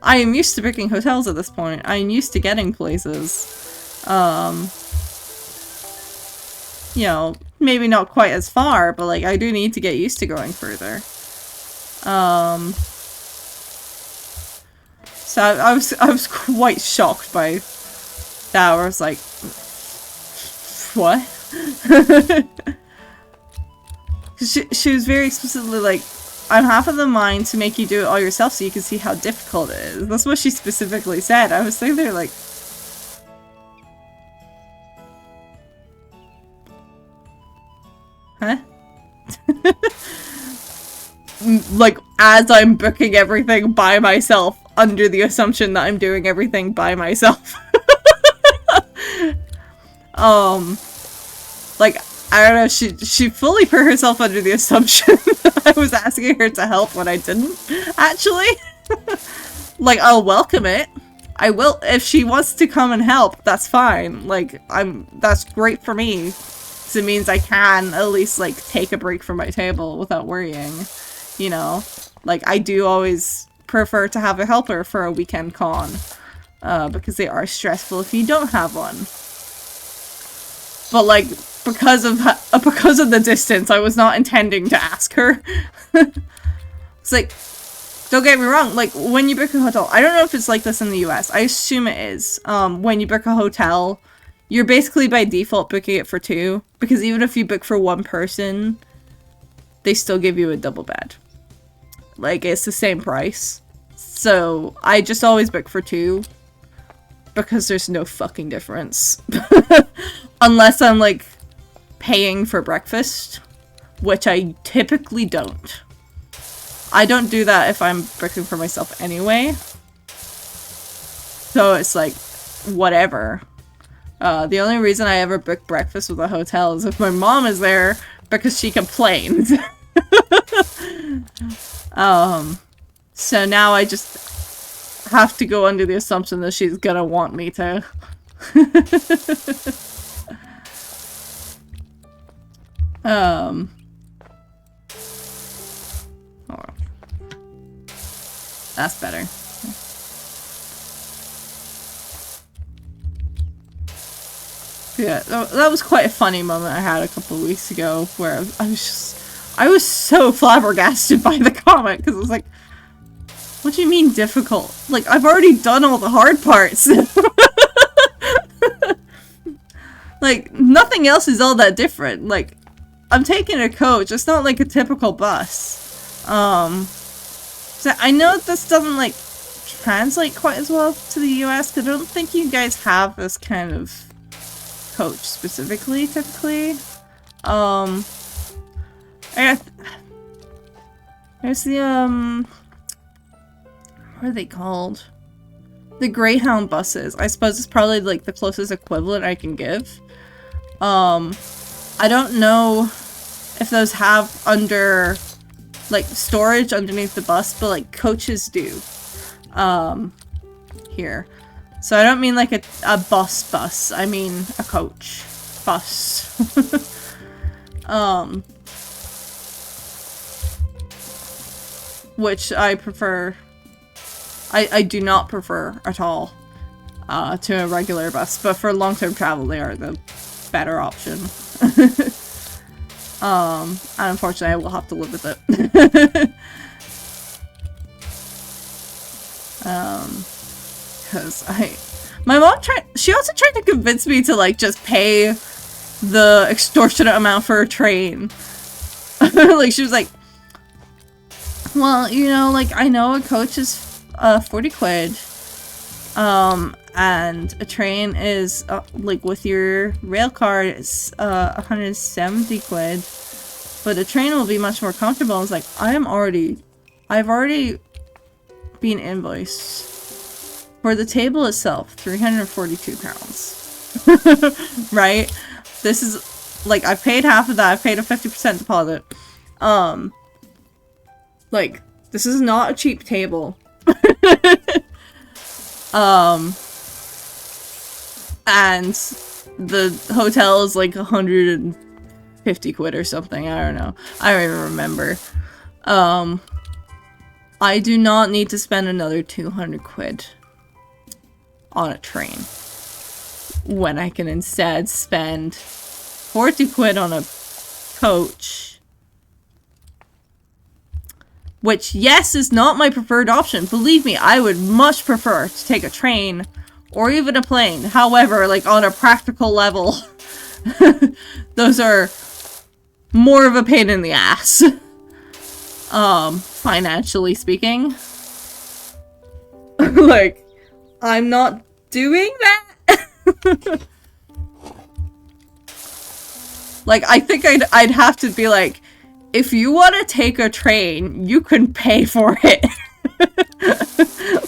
I am used to booking hotels at this point. I am used to getting places. You know, maybe not quite as far, but like I do need to get used to going further. So I was quite shocked by that. Where I was like, what? she was very explicitly like, I'm half of the mind to make you do it all yourself so you can see how difficult it is. That's what she specifically said. I was sitting there like, huh? Like, as I'm booking everything by myself, under the assumption that I'm doing everything by myself. Like, I don't know, she fully put herself under the assumption that I was asking her to help when I didn't, actually. Like, I'll welcome it. I will, if she wants to come and help, that's fine. Like, that's great for me. So it means I can at least, like, take a break from my table without worrying. You know? Like, I do always prefer to have a helper for a weekend con. Because they are stressful if you don't have one. But, like, because of the distance, I was not intending to ask her. It's like, don't get me wrong, like, when you book a hotel, I don't know if it's like this in the US, I assume it is. When you book a hotel, you're basically by default booking it for two, because even if you book for one person, they still give you a double bed. Like, it's the same price. So, I just always book for two, because there's no fucking difference. Unless I'm, like, paying for breakfast, which I typically don't. I don't do that if I'm booking for myself anyway. So it's like, whatever. The only reason I ever book breakfast with a hotel is if my mom is there because she complains. So now I just have to go under the assumption that she's gonna want me to. Hold on. That's better. Yeah, that was quite a funny moment I had a couple of weeks ago where I was so flabbergasted by the comment because I was like, what do you mean difficult? Like, I've already done all the hard parts. Like, nothing else is all that different. Like, I'm taking a coach. It's not like a typical bus. So I know this doesn't, like, translate quite as well to the US, because I don't think you guys have this kind of coach specifically, typically. There's the, what are they called? The Greyhound buses. I suppose it's probably, like, the closest equivalent I can give. I don't know if those have under, like, storage underneath the bus, but, like, coaches do. Here. So I don't mean, like, a bus. I mean a coach. Bus. Which I prefer. I do not prefer at all to a regular bus, but for long-term travel they are the better option. And unfortunately I will have to live with it. Because My mom she also tried to convince me to, like, just pay the extortionate amount for a train. Like, she was like, well, you know, like, I know a coach is 40 quid. And a train is, like, with your rail card, it's 170 quid. But the train will be much more comfortable. I was like, I've already been invoiced for the table itself, 342 pounds. Right? This is, like, I've paid half of that. I've paid a 50% deposit. Like, this is not a cheap table. And the hotel is like 150 quid or something. I don't know. I don't even remember. I do not need to spend another 200 quid on a train when I can instead spend 40 quid on a coach. Which, yes, is not my preferred option. Believe me, I would much prefer to take a train or even a plane. However, like, on a practical level, those are more of a pain in the ass. Financially speaking. Like, I'm not doing that. Like, I think I'd have to be like, if you want to take a train, you can pay for it.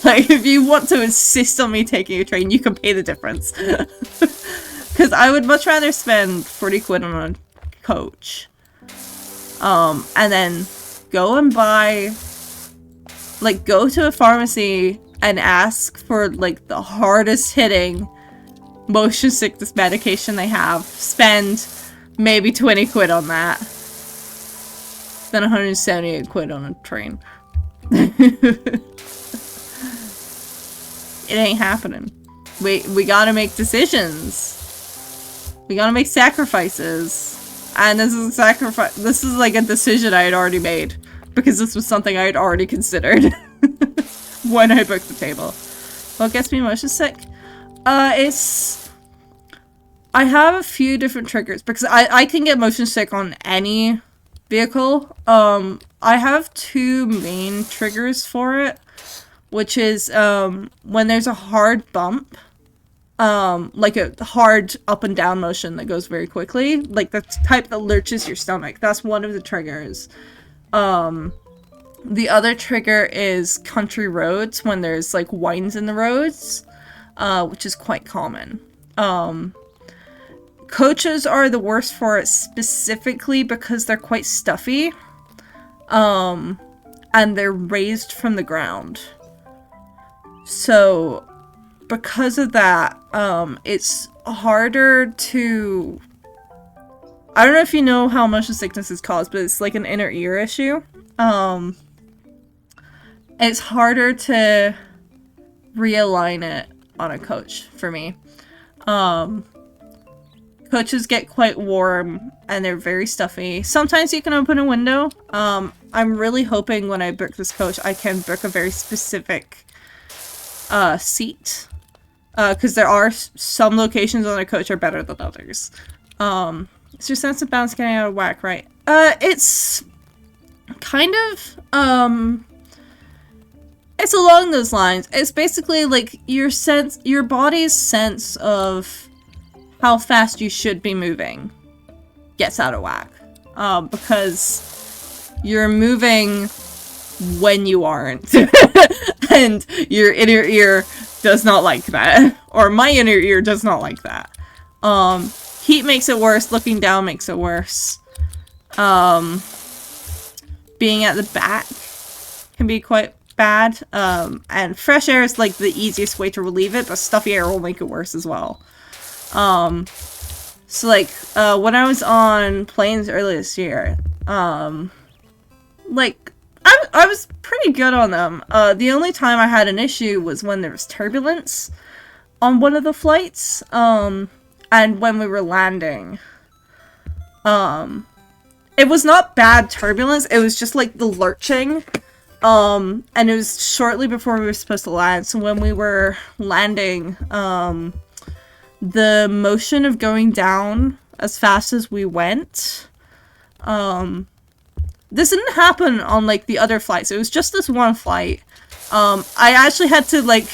Like, if you want to insist on me taking a train, you can pay the difference. Because I would much rather spend 40 quid on a coach. And then go and buy, like, go to a pharmacy and ask for, like, the hardest hitting motion sickness medication they have. Spend maybe 20 quid on that. Then 178 quid on a train. It ain't happening. We gotta make decisions. We gotta make sacrifices. And this is a sacrifice. This is like a decision I had already made. Because this was something I had already considered. When I booked the table. What gets me motion sick? It's... I have a few different triggers. Because I can get motion sick on any vehicle. I have two main triggers for it, which is when there's a hard bump, like a hard up and down motion that goes very quickly, like the type that lurches your stomach. That's one of the triggers. The other trigger is country roads, when there's like winds in the roads, which is quite common. Coaches are the worst for it specifically because they're quite stuffy. And they're raised from the ground. So, because of that, it's harder to... I don't know if you know how motion sickness is caused, but it's like an inner ear issue. It's harder to realign it on a coach for me. Coaches get quite warm and they're very stuffy. Sometimes you can open a window. I'm really hoping when I book this coach, I can book a very specific seat. Because there are some locations on a coach are better than others. It's your sense of balance getting out of whack, right? It's kind of, it's along those lines. It's basically like your body's sense of how fast you should be moving gets out of whack. Because you're moving when you aren't. And your inner ear does not like that. Or my inner ear does not like that. Heat makes it worse. Looking down makes it worse. Being at the back can be quite bad. And fresh air is like the easiest way to relieve it, but stuffy air will make it worse as well. So like, when I was on planes earlier this year, like, I was pretty good on them. The only time I had an issue was when there was turbulence on one of the flights, and when we were landing. It was not bad turbulence, it was just like the lurching And it was shortly before we were supposed to land. So when we were landing, the motion of going down as fast as we went, this didn't happen on, like, the other flights. It was just this one flight. I actually had to, like,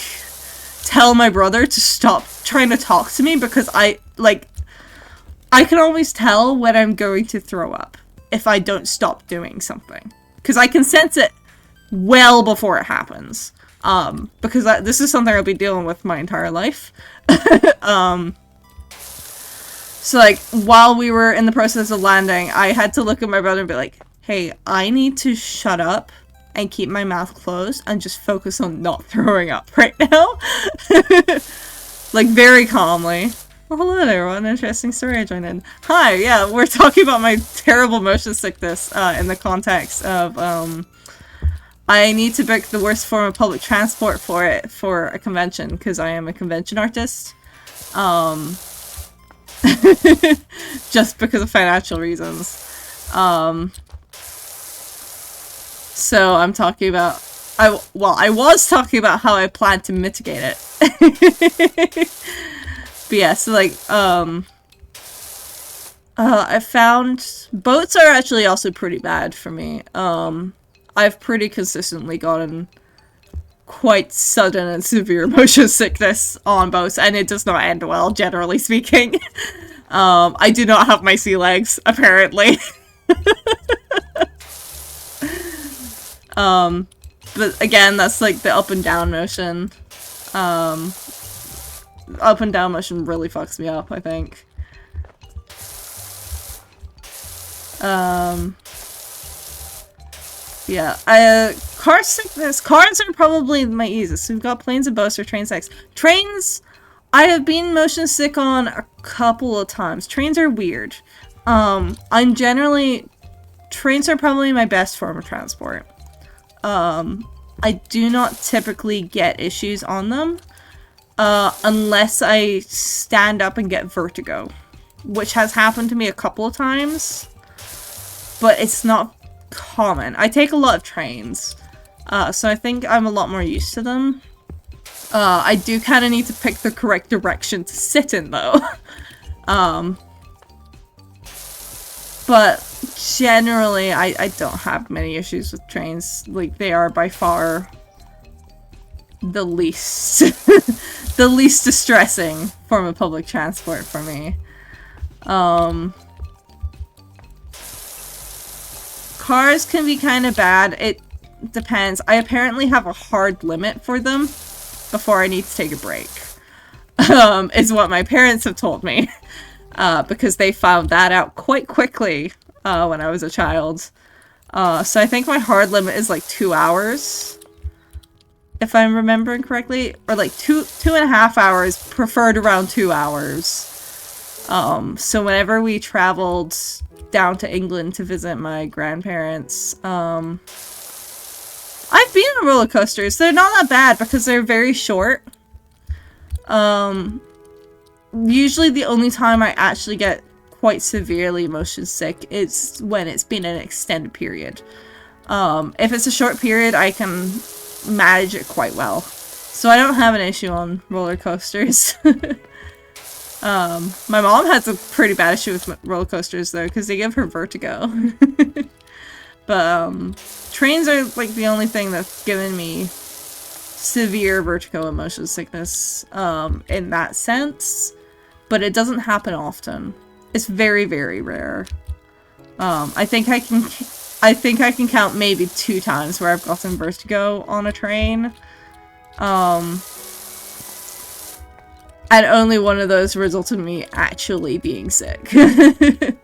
tell my brother to stop trying to talk to me because I can always tell when I'm going to throw up if I don't stop doing something. Because I can sense it well before it happens. Because this is something I'll be dealing with my entire life. So, like, while we were in the process of landing, I had to look at my brother and be like, hey, I need to shut up and keep my mouth closed and just focus on not throwing up right now. Like, very calmly. Well, hello there, what an interesting story I joined in. Hi, yeah, we're talking about my terrible motion sickness in the context of, I need to book the worst form of public transport for a convention, because I am a convention artist. Just because of financial reasons. So I'm talking about, I was talking about how I plan to mitigate it. But yeah, so like, I found boats are actually also pretty bad for me. I've pretty consistently gotten quite sudden and severe motion sickness on boats, and it does not end well, generally speaking. I do not have my sea legs, apparently. But again, that's like the up and down motion. Up and down motion really fucks me up, I think. Yeah, car sickness. Cars are probably my easiest. We've got planes and boats or train sex. Trains, I have been motion sick on a couple of times. Trains are weird. Trains are probably my best form of transport. I do not typically get issues on them, unless I stand up and get vertigo, which has happened to me a couple of times, but it's not common. I take a lot of trains, so I think I'm a lot more used to them. I do kind of need to pick the correct direction to sit in, though. But generally, I don't have many issues with trains. Like, they are by far the least the least distressing form of public transport for me. Cars can be kind of bad. It depends. I apparently have a hard limit for them before I need to take a break. Is what my parents have told me. Because they found that out quite quickly when I was a child. So I think my hard limit is like 2 hours, if I'm remembering correctly, or like 2.5 hours, preferred around 2 hours. So whenever we traveled down to England to visit my grandparents, I've been on roller coasters. They're not that bad because they're very short. Usually the only time I actually get quite severely motion sick is when it's been an extended period. If it's a short period, I can manage it quite well. So I don't have an issue on roller coasters. My mom has a pretty bad issue with roller coasters, though, because they give her vertigo. But trains are like the only thing that's given me severe vertigo and motion sickness in that sense. But it doesn't happen often. It's very, very rare. I think I can count maybe 2 times where I've gotten vertigo on a train. And only one of those resulted in me actually being sick. Okay,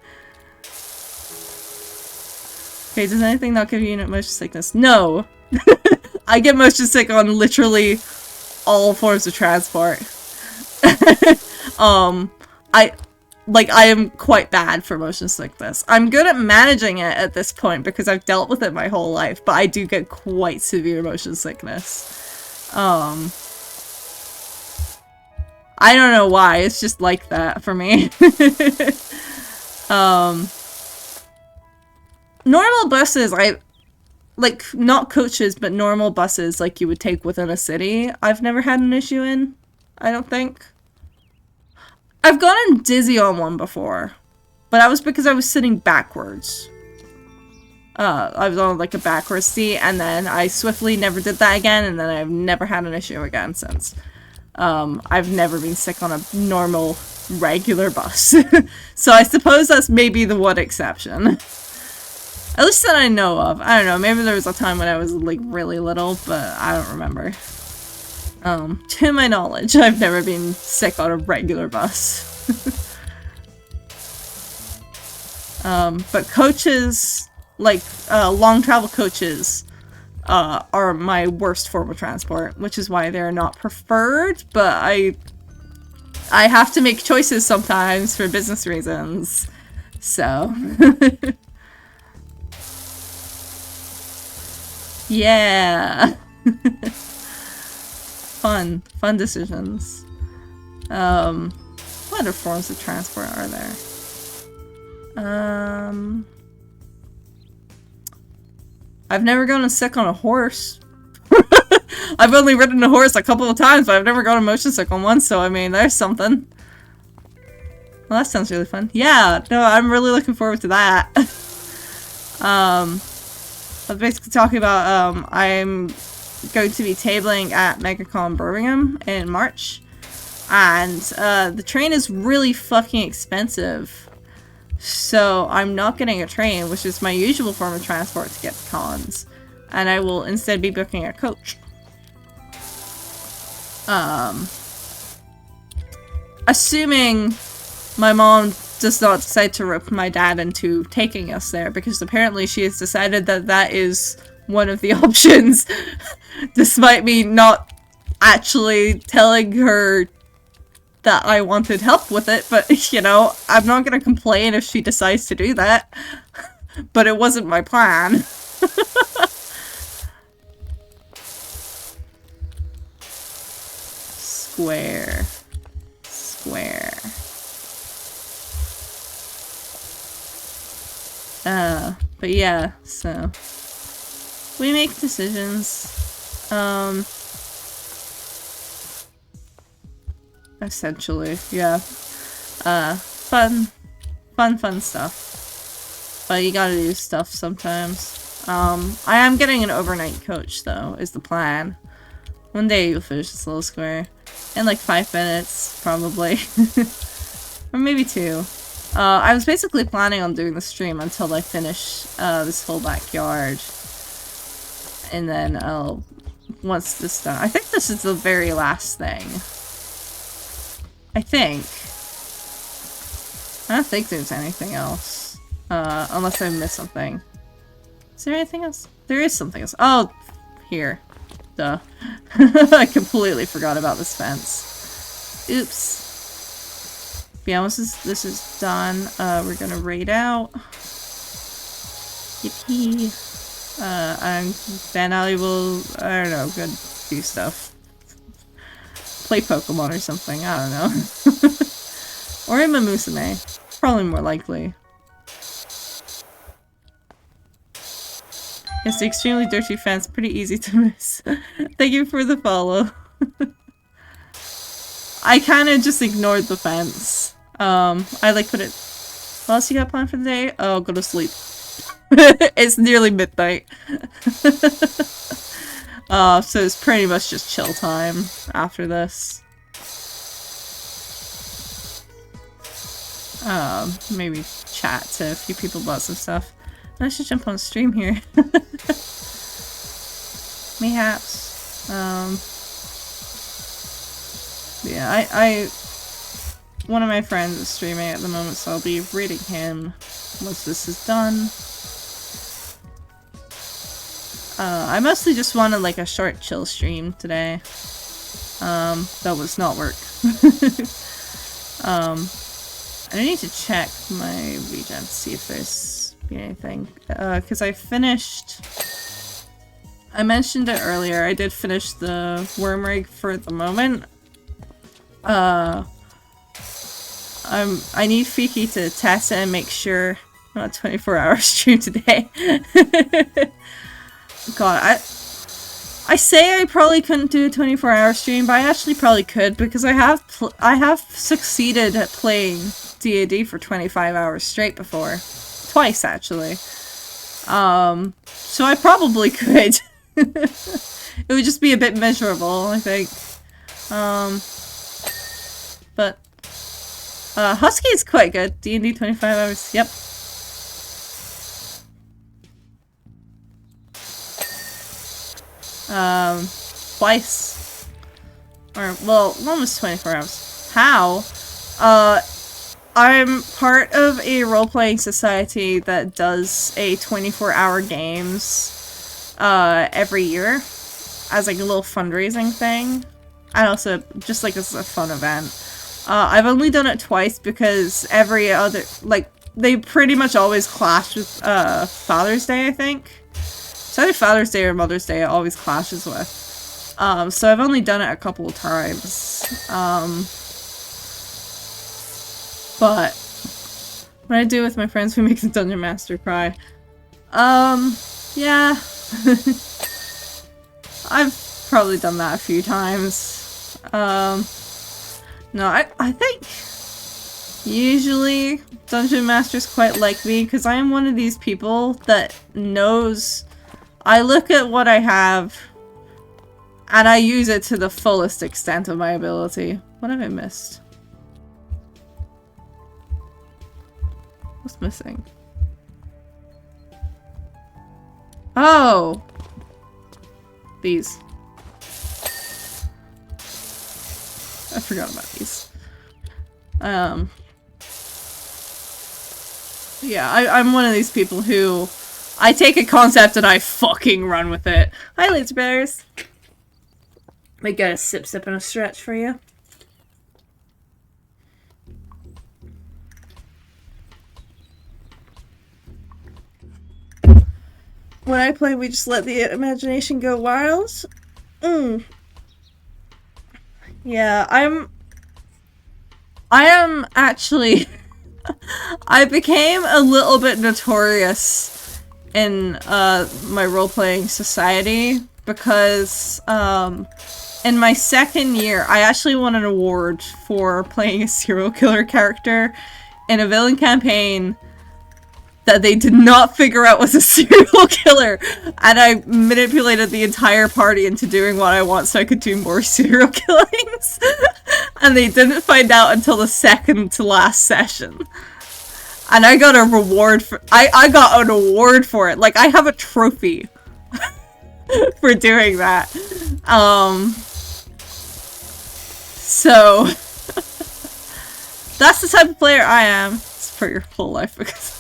does anything not give you motion sickness? No! I get motion sick on literally all forms of transport. I am quite bad for motion sickness. I'm good at managing it at this point because I've dealt with it my whole life, but I do get quite severe motion sickness. I don't know why, it's just like that for me. Normal buses, like, not coaches, but normal buses like you would take within a city, I've never had an issue in, I don't think. I've gotten dizzy on one before, but that was because I was sitting backwards. I was on like a backwards seat, and then I swiftly never did that again, and then I've never had an issue again since. I've never been sick on a normal, regular bus. So I suppose that's maybe the one exception. At least that I know of. I don't know, maybe there was a time when I was like really little, but I don't remember. To my knowledge, I've never been sick on a regular bus. But coaches, like, long travel coaches, are my worst form of transport, which is why they're not preferred, but I have to make choices sometimes for business reasons, so. Yeah! Fun decisions. What other forms of transport are there? I've never gone sick on a horse. I've only ridden a horse a couple of times, but I've never gone motion sick on one, so I mean, there's something. Well, that sounds really fun. Yeah, no, I'm really looking forward to that. I was basically talking about, I'm going to be tabling at MegaCon Birmingham in March, and the train is really fucking expensive. So I'm not getting a train, which is my usual form of transport to get to cons, and I will instead be booking a coach. Assuming my mom does not decide to rope my dad into taking us there, because apparently she has decided that that is one of the options, despite me not actually telling her that I wanted help with it, but, you know, I'm not gonna complain if she decides to do that. But it wasn't my plan. Square. But yeah, so we make decisions. Essentially, yeah. Fun stuff. But you gotta do stuff sometimes. I am getting an overnight coach, though, is the plan. One day you'll finish this little square. In like 5 minutes, probably. Or maybe 2. I was basically planning on doing the stream until I finish this whole backyard. And then I'll... once this is done... I think this is the very last thing. I think. I don't think there's anything else. Unless I missed something. Is there anything else? There is something else. Oh! Here. Duh. I completely forgot about this fence. Oops. But yeah, once this is done, we're gonna raid out. Yippee. And then I will, I don't know, go do stuff. Play Pokemon or something, I don't know. Or in Musume. Probably more likely. Yes, the extremely dirty fence, pretty easy to miss. Thank you for the follow. I kinda just ignored the fence. I like put it... What else you got planned for the day? Oh, go to sleep. It's nearly midnight. So it's pretty much just chill time after this. Maybe chat to a few people about some stuff. I should jump on stream here. Mayhaps. Yeah, one of my friends is streaming at the moment, so I'll be reading him once this is done. I mostly just wanted like a short chill stream today. That was not work. I need to check my regen to see if there's been anything. Cause I finished... I mentioned it earlier, I did finish the worm rig for the moment. I need Fiki to test it and make sure I'm not 24-hour stream today. God, I say I probably couldn't do a 24-hour stream, but I actually probably could because I have succeeded at playing DAD for 25 hours straight before. Twice, actually. So I probably could. It would just be a bit miserable, I think. But Husky is quite good. D&D 25 hours. Yep. Twice. Or, well, almost 24 hours. How? I'm part of a role-playing society that does a 24-hour games every year as like a little fundraising thing. And also just like as a fun event. I've only done it twice because every other, like, they pretty much always clash with Father's Day, I think. So either Father's Day or Mother's Day it always clashes with. So I've only done it a couple of times. But what I do with my friends, we make the Dungeon Master cry. Yeah. I've probably done that a few times. No, I think usually Dungeon Masters quite like me because I am one of these people that knows I look at what I have and I use it to the fullest extent of my ability. What have I missed? What's missing? Oh! These. I forgot about these. Yeah, I'm one of these people who I take a concept and I fucking run with it. Hi, Laser Bears. Might get a sip and a stretch for you. When I play, we just let the imagination go wild. Yeah, I am actually I became a little bit notorious in my role-playing society because in my second year I actually won an award for playing a serial killer character in a villain campaign that they did not figure out was a serial killer, and I manipulated the entire party into doing what I want so I could do more serial killings. And they didn't find out until the second to last session. And I got a reward for- I got an award for it. Like, I have a trophy for doing that. So that's the type of player I am. It's for your whole life because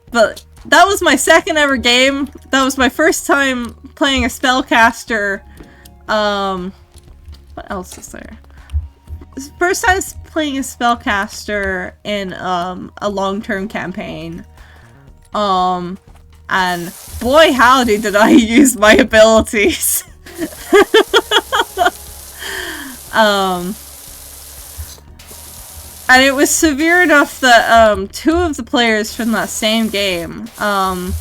but that was my second ever game. That was my first time playing a spellcaster. What else is there? First time playing a spellcaster in a long-term campaign. And boy howdy did I use my abilities. And it was severe enough that two of the players from that same game, one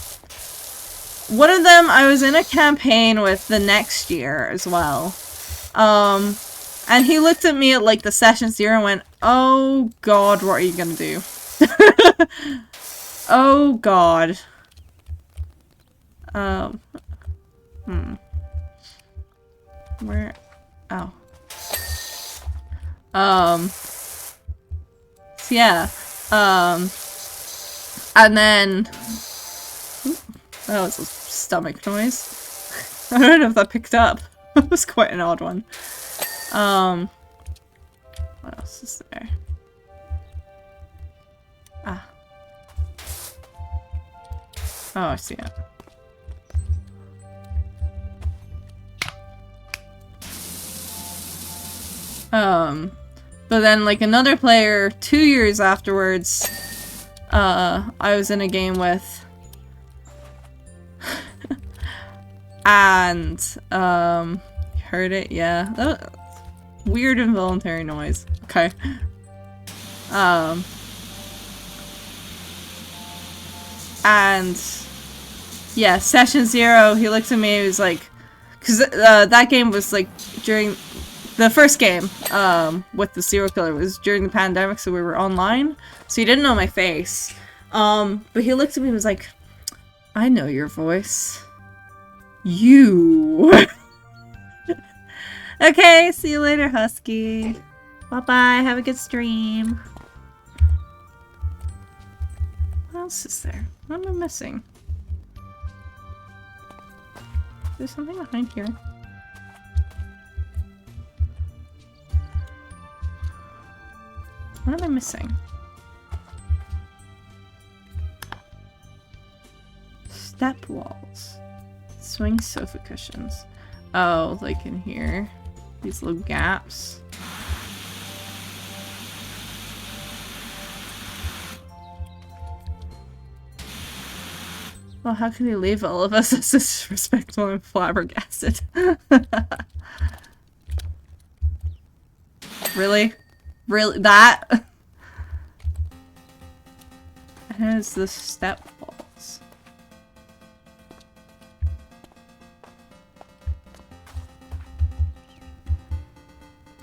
of them I was in a campaign with the next year as well. And he looked at me at like the session 0 and went, "Oh god, what are you gonna do?" Oh god. Where? Oh. So yeah. And then that was a stomach noise. I don't know if that picked up. It was quite an odd one. What else is there? Ah. Oh, I see it. But then, like, another player, 2 years afterwards, I was in a game with, and, heard it, yeah. That weird involuntary noise. Okay. And yeah, session 0, he looked at me, he was like, because that game was like during the first game with the serial killer was during the pandemic, so we were online, so he didn't know my face. But he looked at me and was like, I know your voice. You. Okay, see you later, Husky. Bye-bye, have a good stream. What else is there? What am I missing? There's something behind here. What am I missing? Step walls. Swing sofa cushions. Oh, like in here. These little gaps. Well, how can he leave all of us as disrespectful and flabbergasted? Really? Really? That? And it's the step walls.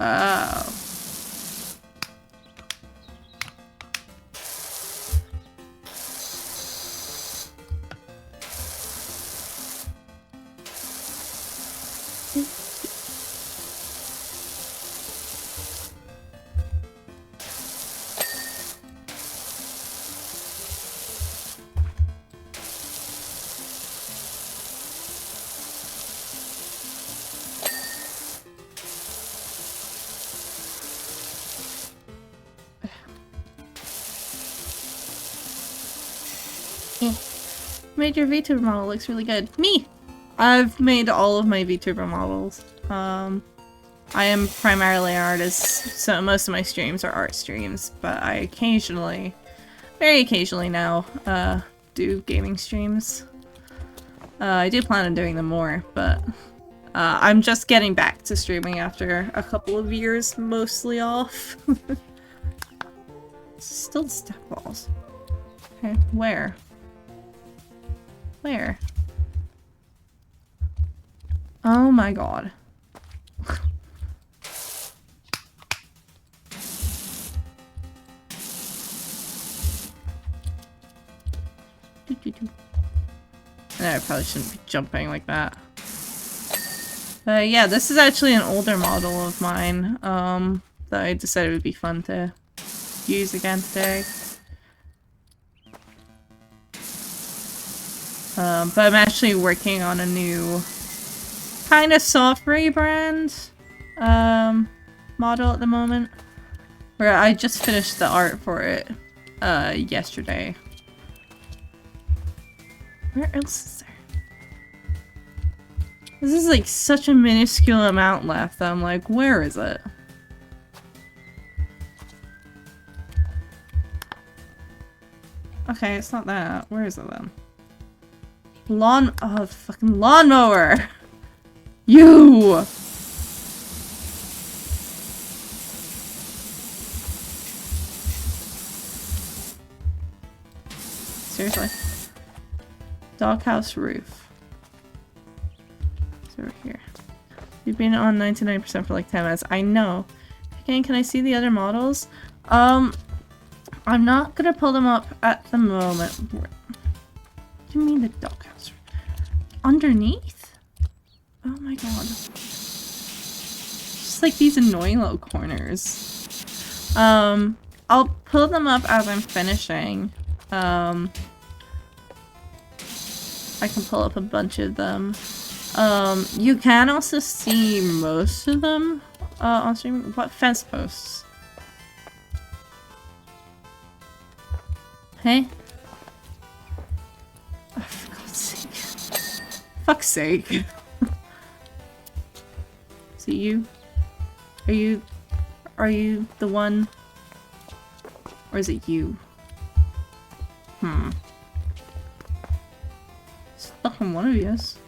Oh. Made your VTuber model, looks really good. Me! I've made all of my VTuber models. I am primarily an artist, so most of my streams are art streams, but I occasionally, very occasionally now, do gaming streams. I do plan on doing them more, but I'm just getting back to streaming after a couple of years mostly off. Still step walls. Okay, where? Where? Oh my god. I probably shouldn't be jumping like that. Yeah, this is actually an older model of mine, that I decided would be fun to use again today. But I'm actually working on a new kind of soft rebrand model at the moment, where I just finished the art for it yesterday. Where else is there? This is like such a minuscule amount left that I'm like, where is it? Okay, it's not that. Where is it then? Oh, fucking lawnmower! You! Seriously. Doghouse roof. It's over here. You've been on 99% for like 10 minutes. I know. Okay, can I see the other models? I'm not gonna pull them up at the moment. What do you mean the doghouse? Underneath? Oh my god. Just like these annoying little corners. I'll pull them up as I'm finishing. I can pull up a bunch of them. You can also see most of them on stream. What fence posts? Hey? Oh, for God's sake. Fuck's sake. Is it you? Are you the one? Or is it you? Stuck on one of yous.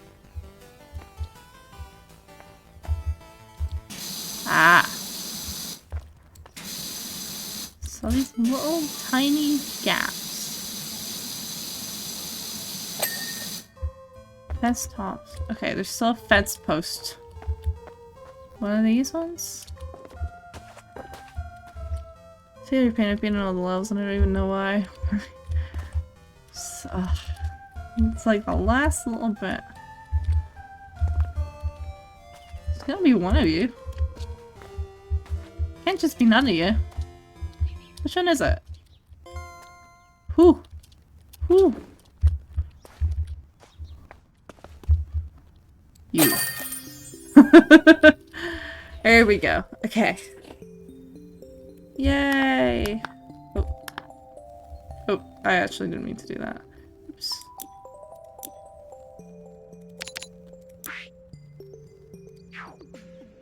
Ah. So these little tiny gaps. Fence tops. Okay, there's still a fence post. One of these ones? Failure paint painted all the levels and I don't even know why. So, it's like the last little bit. It's gonna be one of you. Can't just be none of you. Which one is it? Whew. Whew. You. There we go. Okay. Yay! Oh. Oh, I actually didn't mean to do that. Oops.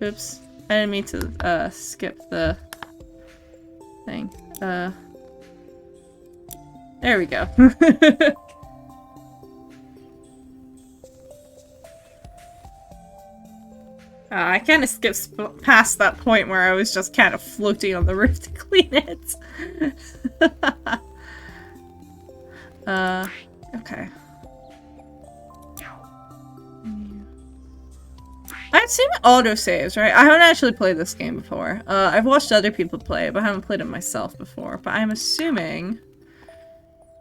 Oops. I didn't mean to, skip the thing. There we go. I kind of skipped past that point where I was just kind of floating on the roof to clean it. Okay. I assume it auto-saves, right? I haven't actually played this game before. I've watched other people play it, but I haven't played it myself before. But I'm assuming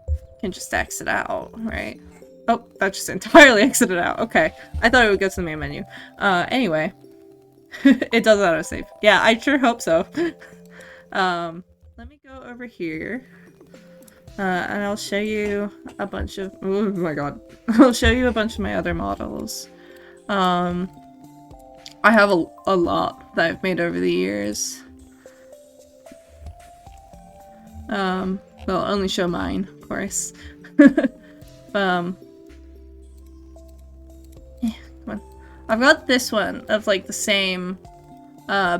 I can just exit out, right? Oh, that just entirely exited out. Okay. I thought it would go to the main menu. Anyway. It does autosave. Yeah, I sure hope so. Let me go over here. And I'll show you a bunch of- oh my god. I'll show you a bunch of my other models. I have a lot that I've made over the years. Well, I'll only show mine, of course. Yeah, come on. I've got this one of like the same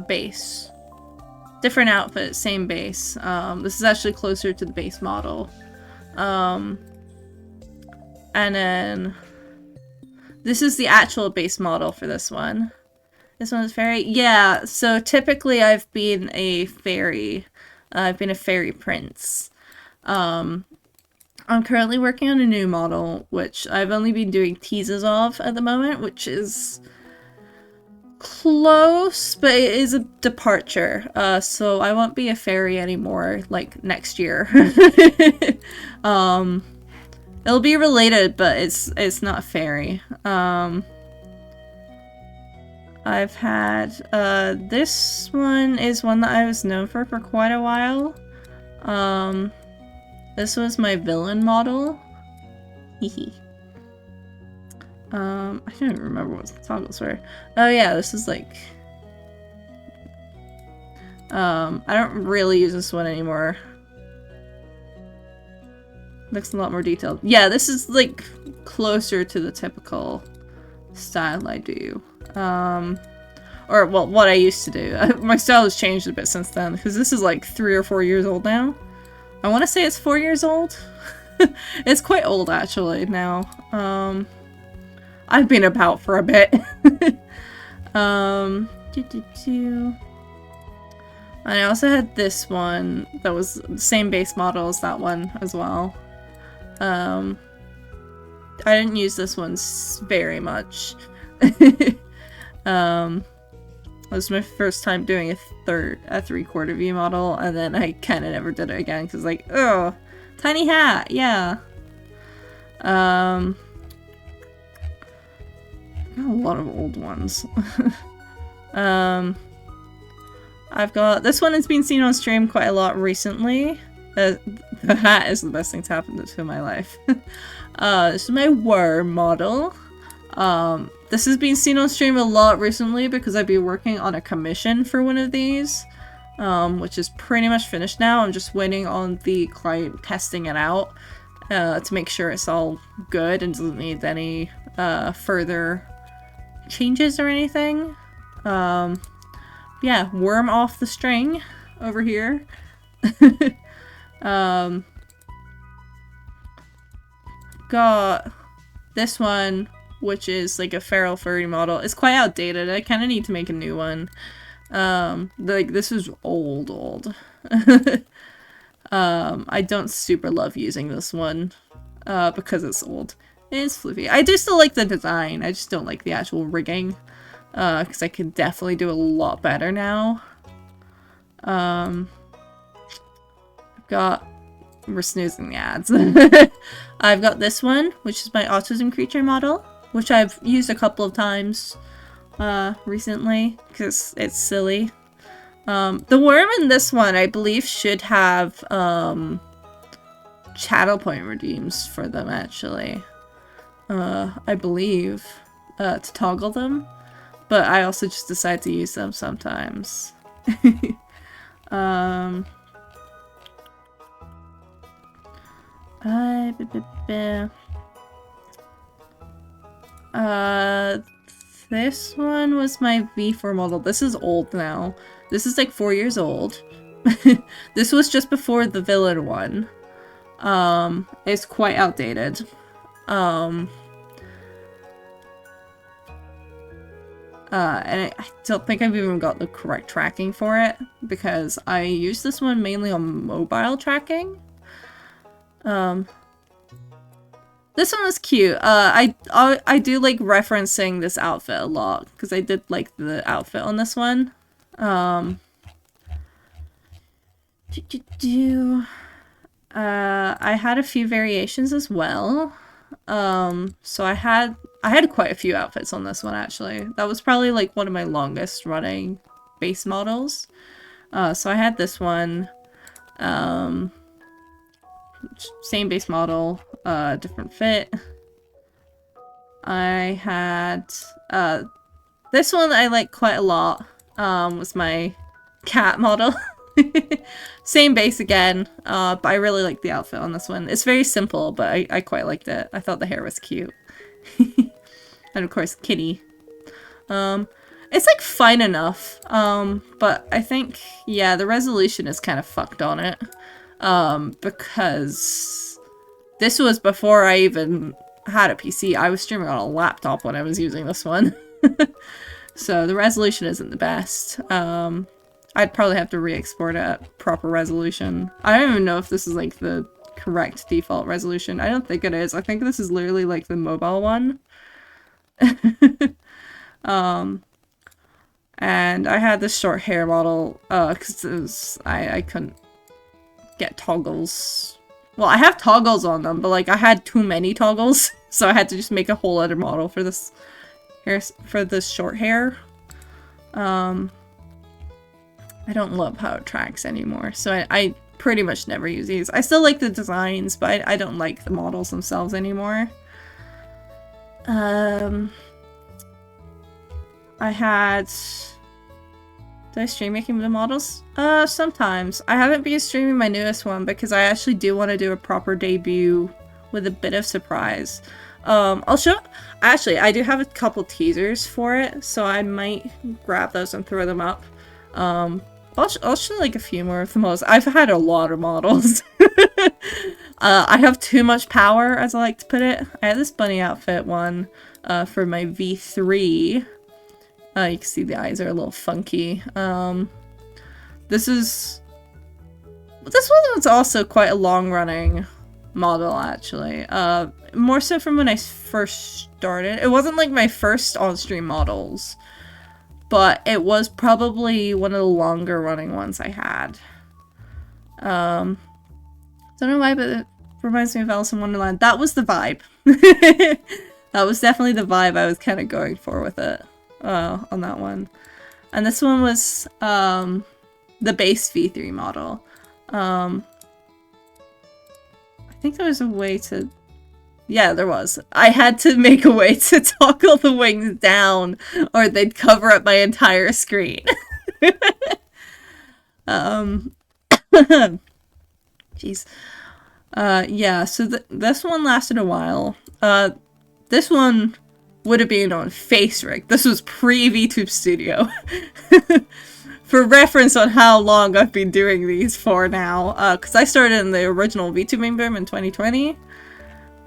base. Different outfit, same base. This is actually closer to the base model. And then this is the actual base model for this one. This one is fairy? Yeah, so typically I've been a fairy. I've been a fairy prince. I'm currently working on a new model, which I've only been doing teases of at the moment, which is close, but it is a departure. So I won't be a fairy anymore, like, next year. It'll be related, but it's not fairy. I've had, this one is one that I was known for quite a while. This was my villain model. Hehe. I can't even remember what the toggles were. Oh yeah, this is like... I don't really use this one anymore. Looks a lot more detailed. Yeah, this is like closer to the typical style I do. Or, well, what I used to do. My style has changed a bit since then, because this is like 3 or 4 years old now. I want to say it's 4 years old. It's quite old, actually, now. I've been about for a bit. And I also had this one that was the same base model as that one as well. I didn't use this one very much. It was my first time doing a 3/4 view model, and then I kind of never did it again because, like, oh, tiny hat, yeah. A lot of old ones. I've got this one has been seen on stream quite a lot recently. The hat is the best thing to happen to my life. This is my worm model. This has been seen on stream a lot recently because I've been working on a commission for one of these, which is pretty much finished now. I'm just waiting on the client testing it out to make sure it's all good and doesn't need any further changes or anything. Yeah, worm off the string over here. Got this one, which is like a feral furry model. It's quite outdated. I kind of need to make a new one. Like, this is old. I don't super love using this one, because it's old. It is floofy. I do still like the design. I just don't like the actual rigging. Because I could definitely do a lot better now. I've got... We're snoozing the ads. I've got this one, which is my autism creature model, which I've used a couple of times recently, because it's silly. The worm in this one, I believe, should have channel point redeems for them, actually. I believe, to toggle them. But I also just decide to use them sometimes. This one was my V4 model. This is old now. This is like 4 years old. This was just before the villain one. It's quite outdated. And I don't think I've even got the correct tracking for it, because I use this one mainly on mobile tracking. This one was cute. I do like referencing this outfit a lot, because I did like the outfit on this one. I had a few variations as well. So I had quite a few outfits on this one, actually. That was probably like one of my longest running base models. So I had this one, same base model, different fit. I had, this one I like quite a lot, was my cat model. Same base again, but I really like the outfit on this one. It's very simple, but I quite liked it. I thought the hair was cute. And of course, Kitty. It's like fine enough, but I think, yeah, the resolution is kind of fucked on it. Because this was before I even had a PC. I was streaming on a laptop when I was using this one. So the resolution isn't the best. I'd probably have to re-export it at proper resolution. I don't even know if this is like the correct default resolution. I don't think it is. I think this is literally like the mobile one. And I had this short hair model, because I couldn't get toggles. Well, I have toggles on them, but like I had too many toggles, so I had to just make a whole other model for this hair, for this short hair. I don't love how it tracks anymore, so I pretty much never use these. I still like the designs, but I don't like the models themselves anymore. I had... Did I stream making the models? Sometimes. I haven't been streaming my newest one because I actually do want to do a proper debut with a bit of surprise. I'll show... Actually, I do have a couple teasers for it, so I might grab those and throw them up. I'll show like a few more of the models. I've had a lot of models. I have too much power, as I like to put it. I had this bunny outfit one for my V3. You can see the eyes are a little funky. This one was also quite a long-running model, actually. More so from when I first started. It wasn't like my first on-stream models, but it was probably one of the longer-running ones I had. Don't know why, but it reminds me of Alice in Wonderland. That was the vibe. That was definitely the vibe I was kind of going for with it. On that one. And this one was the base V3 model. I think there was a way to... Yeah, there was. I had to make a way to toggle the wings down or they'd cover up my entire screen. Jeez. Yeah, so this one lasted a while. This one would have been on Face Rig. This was pre-VTube Studio. For reference on how long I've been doing these for now, because I started in the original VTubing boom in 2020.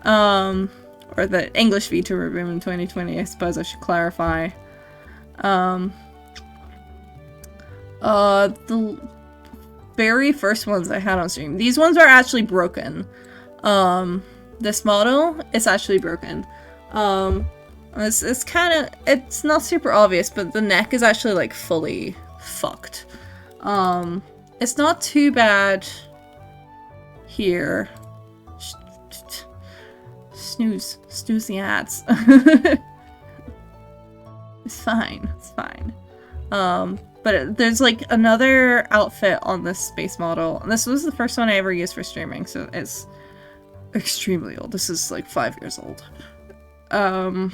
Or the English VTuber boom in 2020, I suppose I should clarify. The very first ones I had on stream. These ones are actually broken. this model is actually broken. It's kind of, it's not super obvious, but the neck is actually like fully fucked. It's not too bad here. Snooze the ads. It's fine, it's fine. But there's like another outfit on this space model. And this was the first one I ever used for streaming, so it's extremely old. This is like 5 years old. I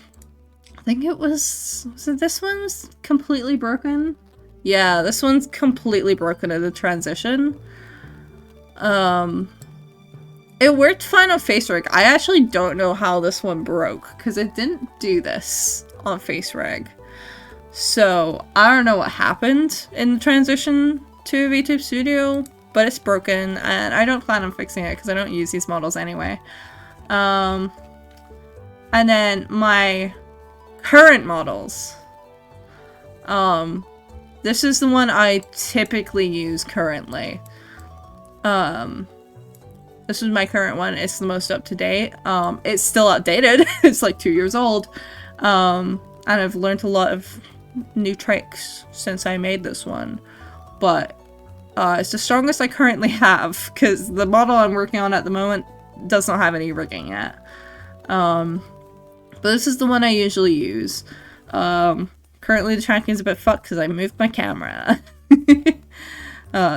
think it was it this one's completely broken? Yeah, this one's completely broken at the transition. It worked fine on face rig. I actually don't know how this one broke, because it didn't do this on face rig. So, I don't know what happened in the transition to VTube Studio, but it's broken, and I don't plan on fixing it because I don't use these models anyway. And then my current models. This is the one I typically use currently. This is my current one. It's the most up to date. It's still outdated. It's like 2 years old. And I've learned a lot of new tricks since I made this one. But it's the strongest I currently have, because the model I'm working on at the moment does not have any rigging yet. But this is the one I usually use. Currently the tracking's a bit fucked because I moved my camera.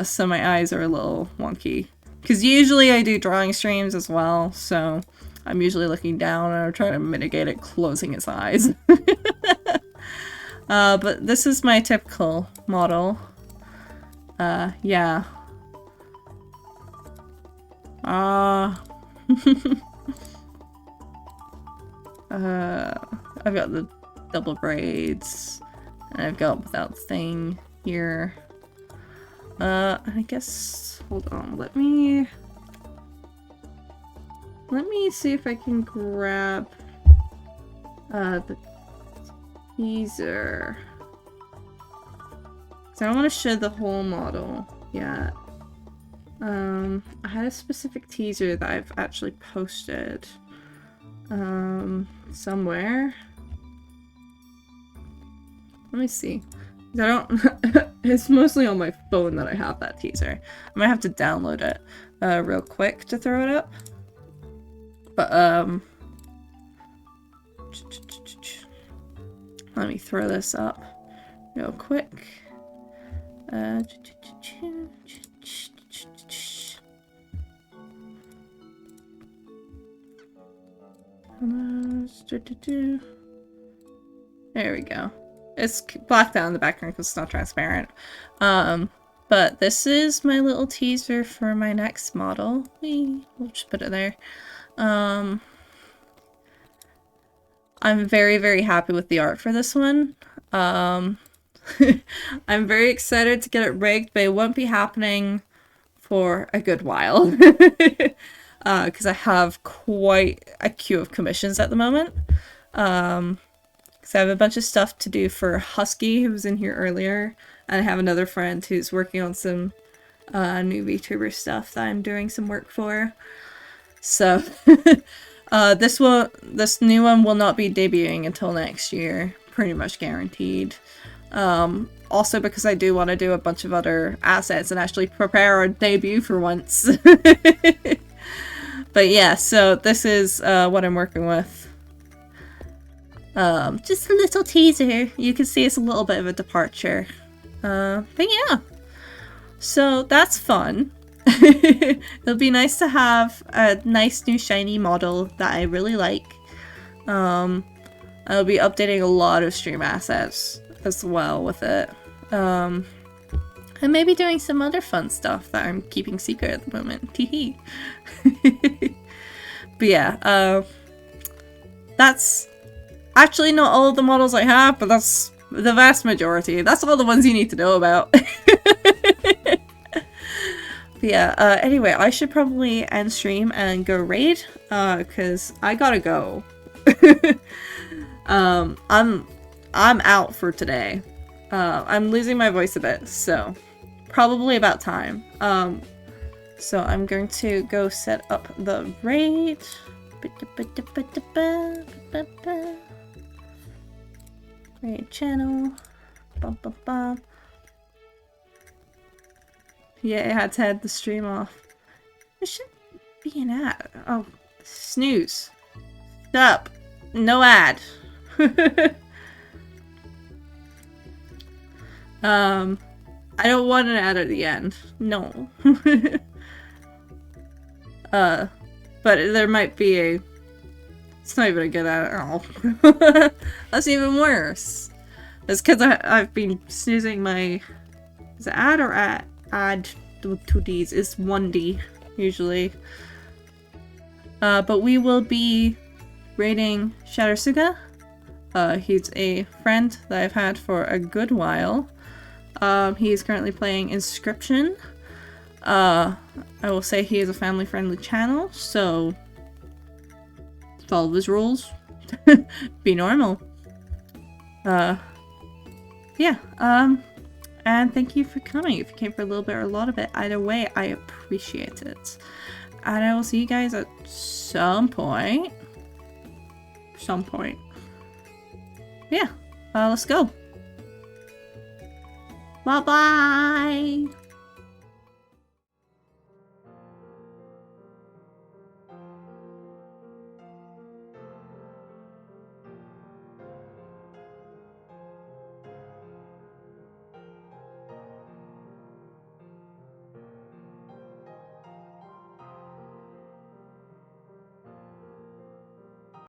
So my eyes are a little wonky. Because usually I do drawing streams as well, so I'm usually looking down and I'm trying to mitigate it closing its eyes. But this is my typical model. Yeah. I've got the double braids, and I've got without the thing here. I guess, hold on, let me see if I can grab, the teaser. So I don't want to show the whole model yet. I had a specific teaser that I've actually posted, somewhere. Let me see. I don't. It's mostly on my phone that I have that teaser. I might have to download it real quick to throw it up. But let me throw this up real quick. There we go. It's blacked out in the background because it's not transparent. But this is my little teaser for my next model. We'll just put it there. I'm very, very happy with the art for this one. I'm very excited to get it rigged, but it won't be happening for a good while. Because I have quite a queue of commissions at the moment. Because I have a bunch of stuff to do for Husky, who was in here earlier, and I have another friend who's working on some new VTuber stuff that I'm doing some work for. So this new one will not be debuting until next year, pretty much guaranteed. Also because I do want to do a bunch of other assets and actually prepare our debut for once. But yeah, so this is what I'm working with. Just a little teaser. You can see it's a little bit of a departure. But yeah. So that's fun. It'll be nice to have a nice new shiny model that I really like. I'll be updating a lot of stream assets as well with it. And maybe doing some other fun stuff that I'm keeping secret at the moment. Teehee. But yeah, that's actually not all of the models I have, but that's the vast majority. That's all the ones you need to know about. But yeah, anyway, I should probably end stream and go raid, because I gotta go. I'm out for today. I'm losing my voice a bit, so probably about time. So I'm going to go set up the raid. Create channel. Bum, bum, bum. Yeah, it had to head the stream off. There should be an ad. Oh, snooze. Stop. No ad. I don't want an ad at the end. No. But there might be a... It's not even a good ad at all. That's even worse. It's because I've been snoozing my... Is it ad or ad? Ad with 2 Ds. It's 1D, usually. But we will be raiding Shattersuga. He's a friend that I've had for a good while. He's currently playing Inscription. I will say he is a family-friendly channel, so follow his rules. Be normal. Yeah, and thank you for coming. If you came for a little bit or a lot of it, either way, I appreciate it. And I will see you guys at some point. Yeah, let's go. Bye-bye!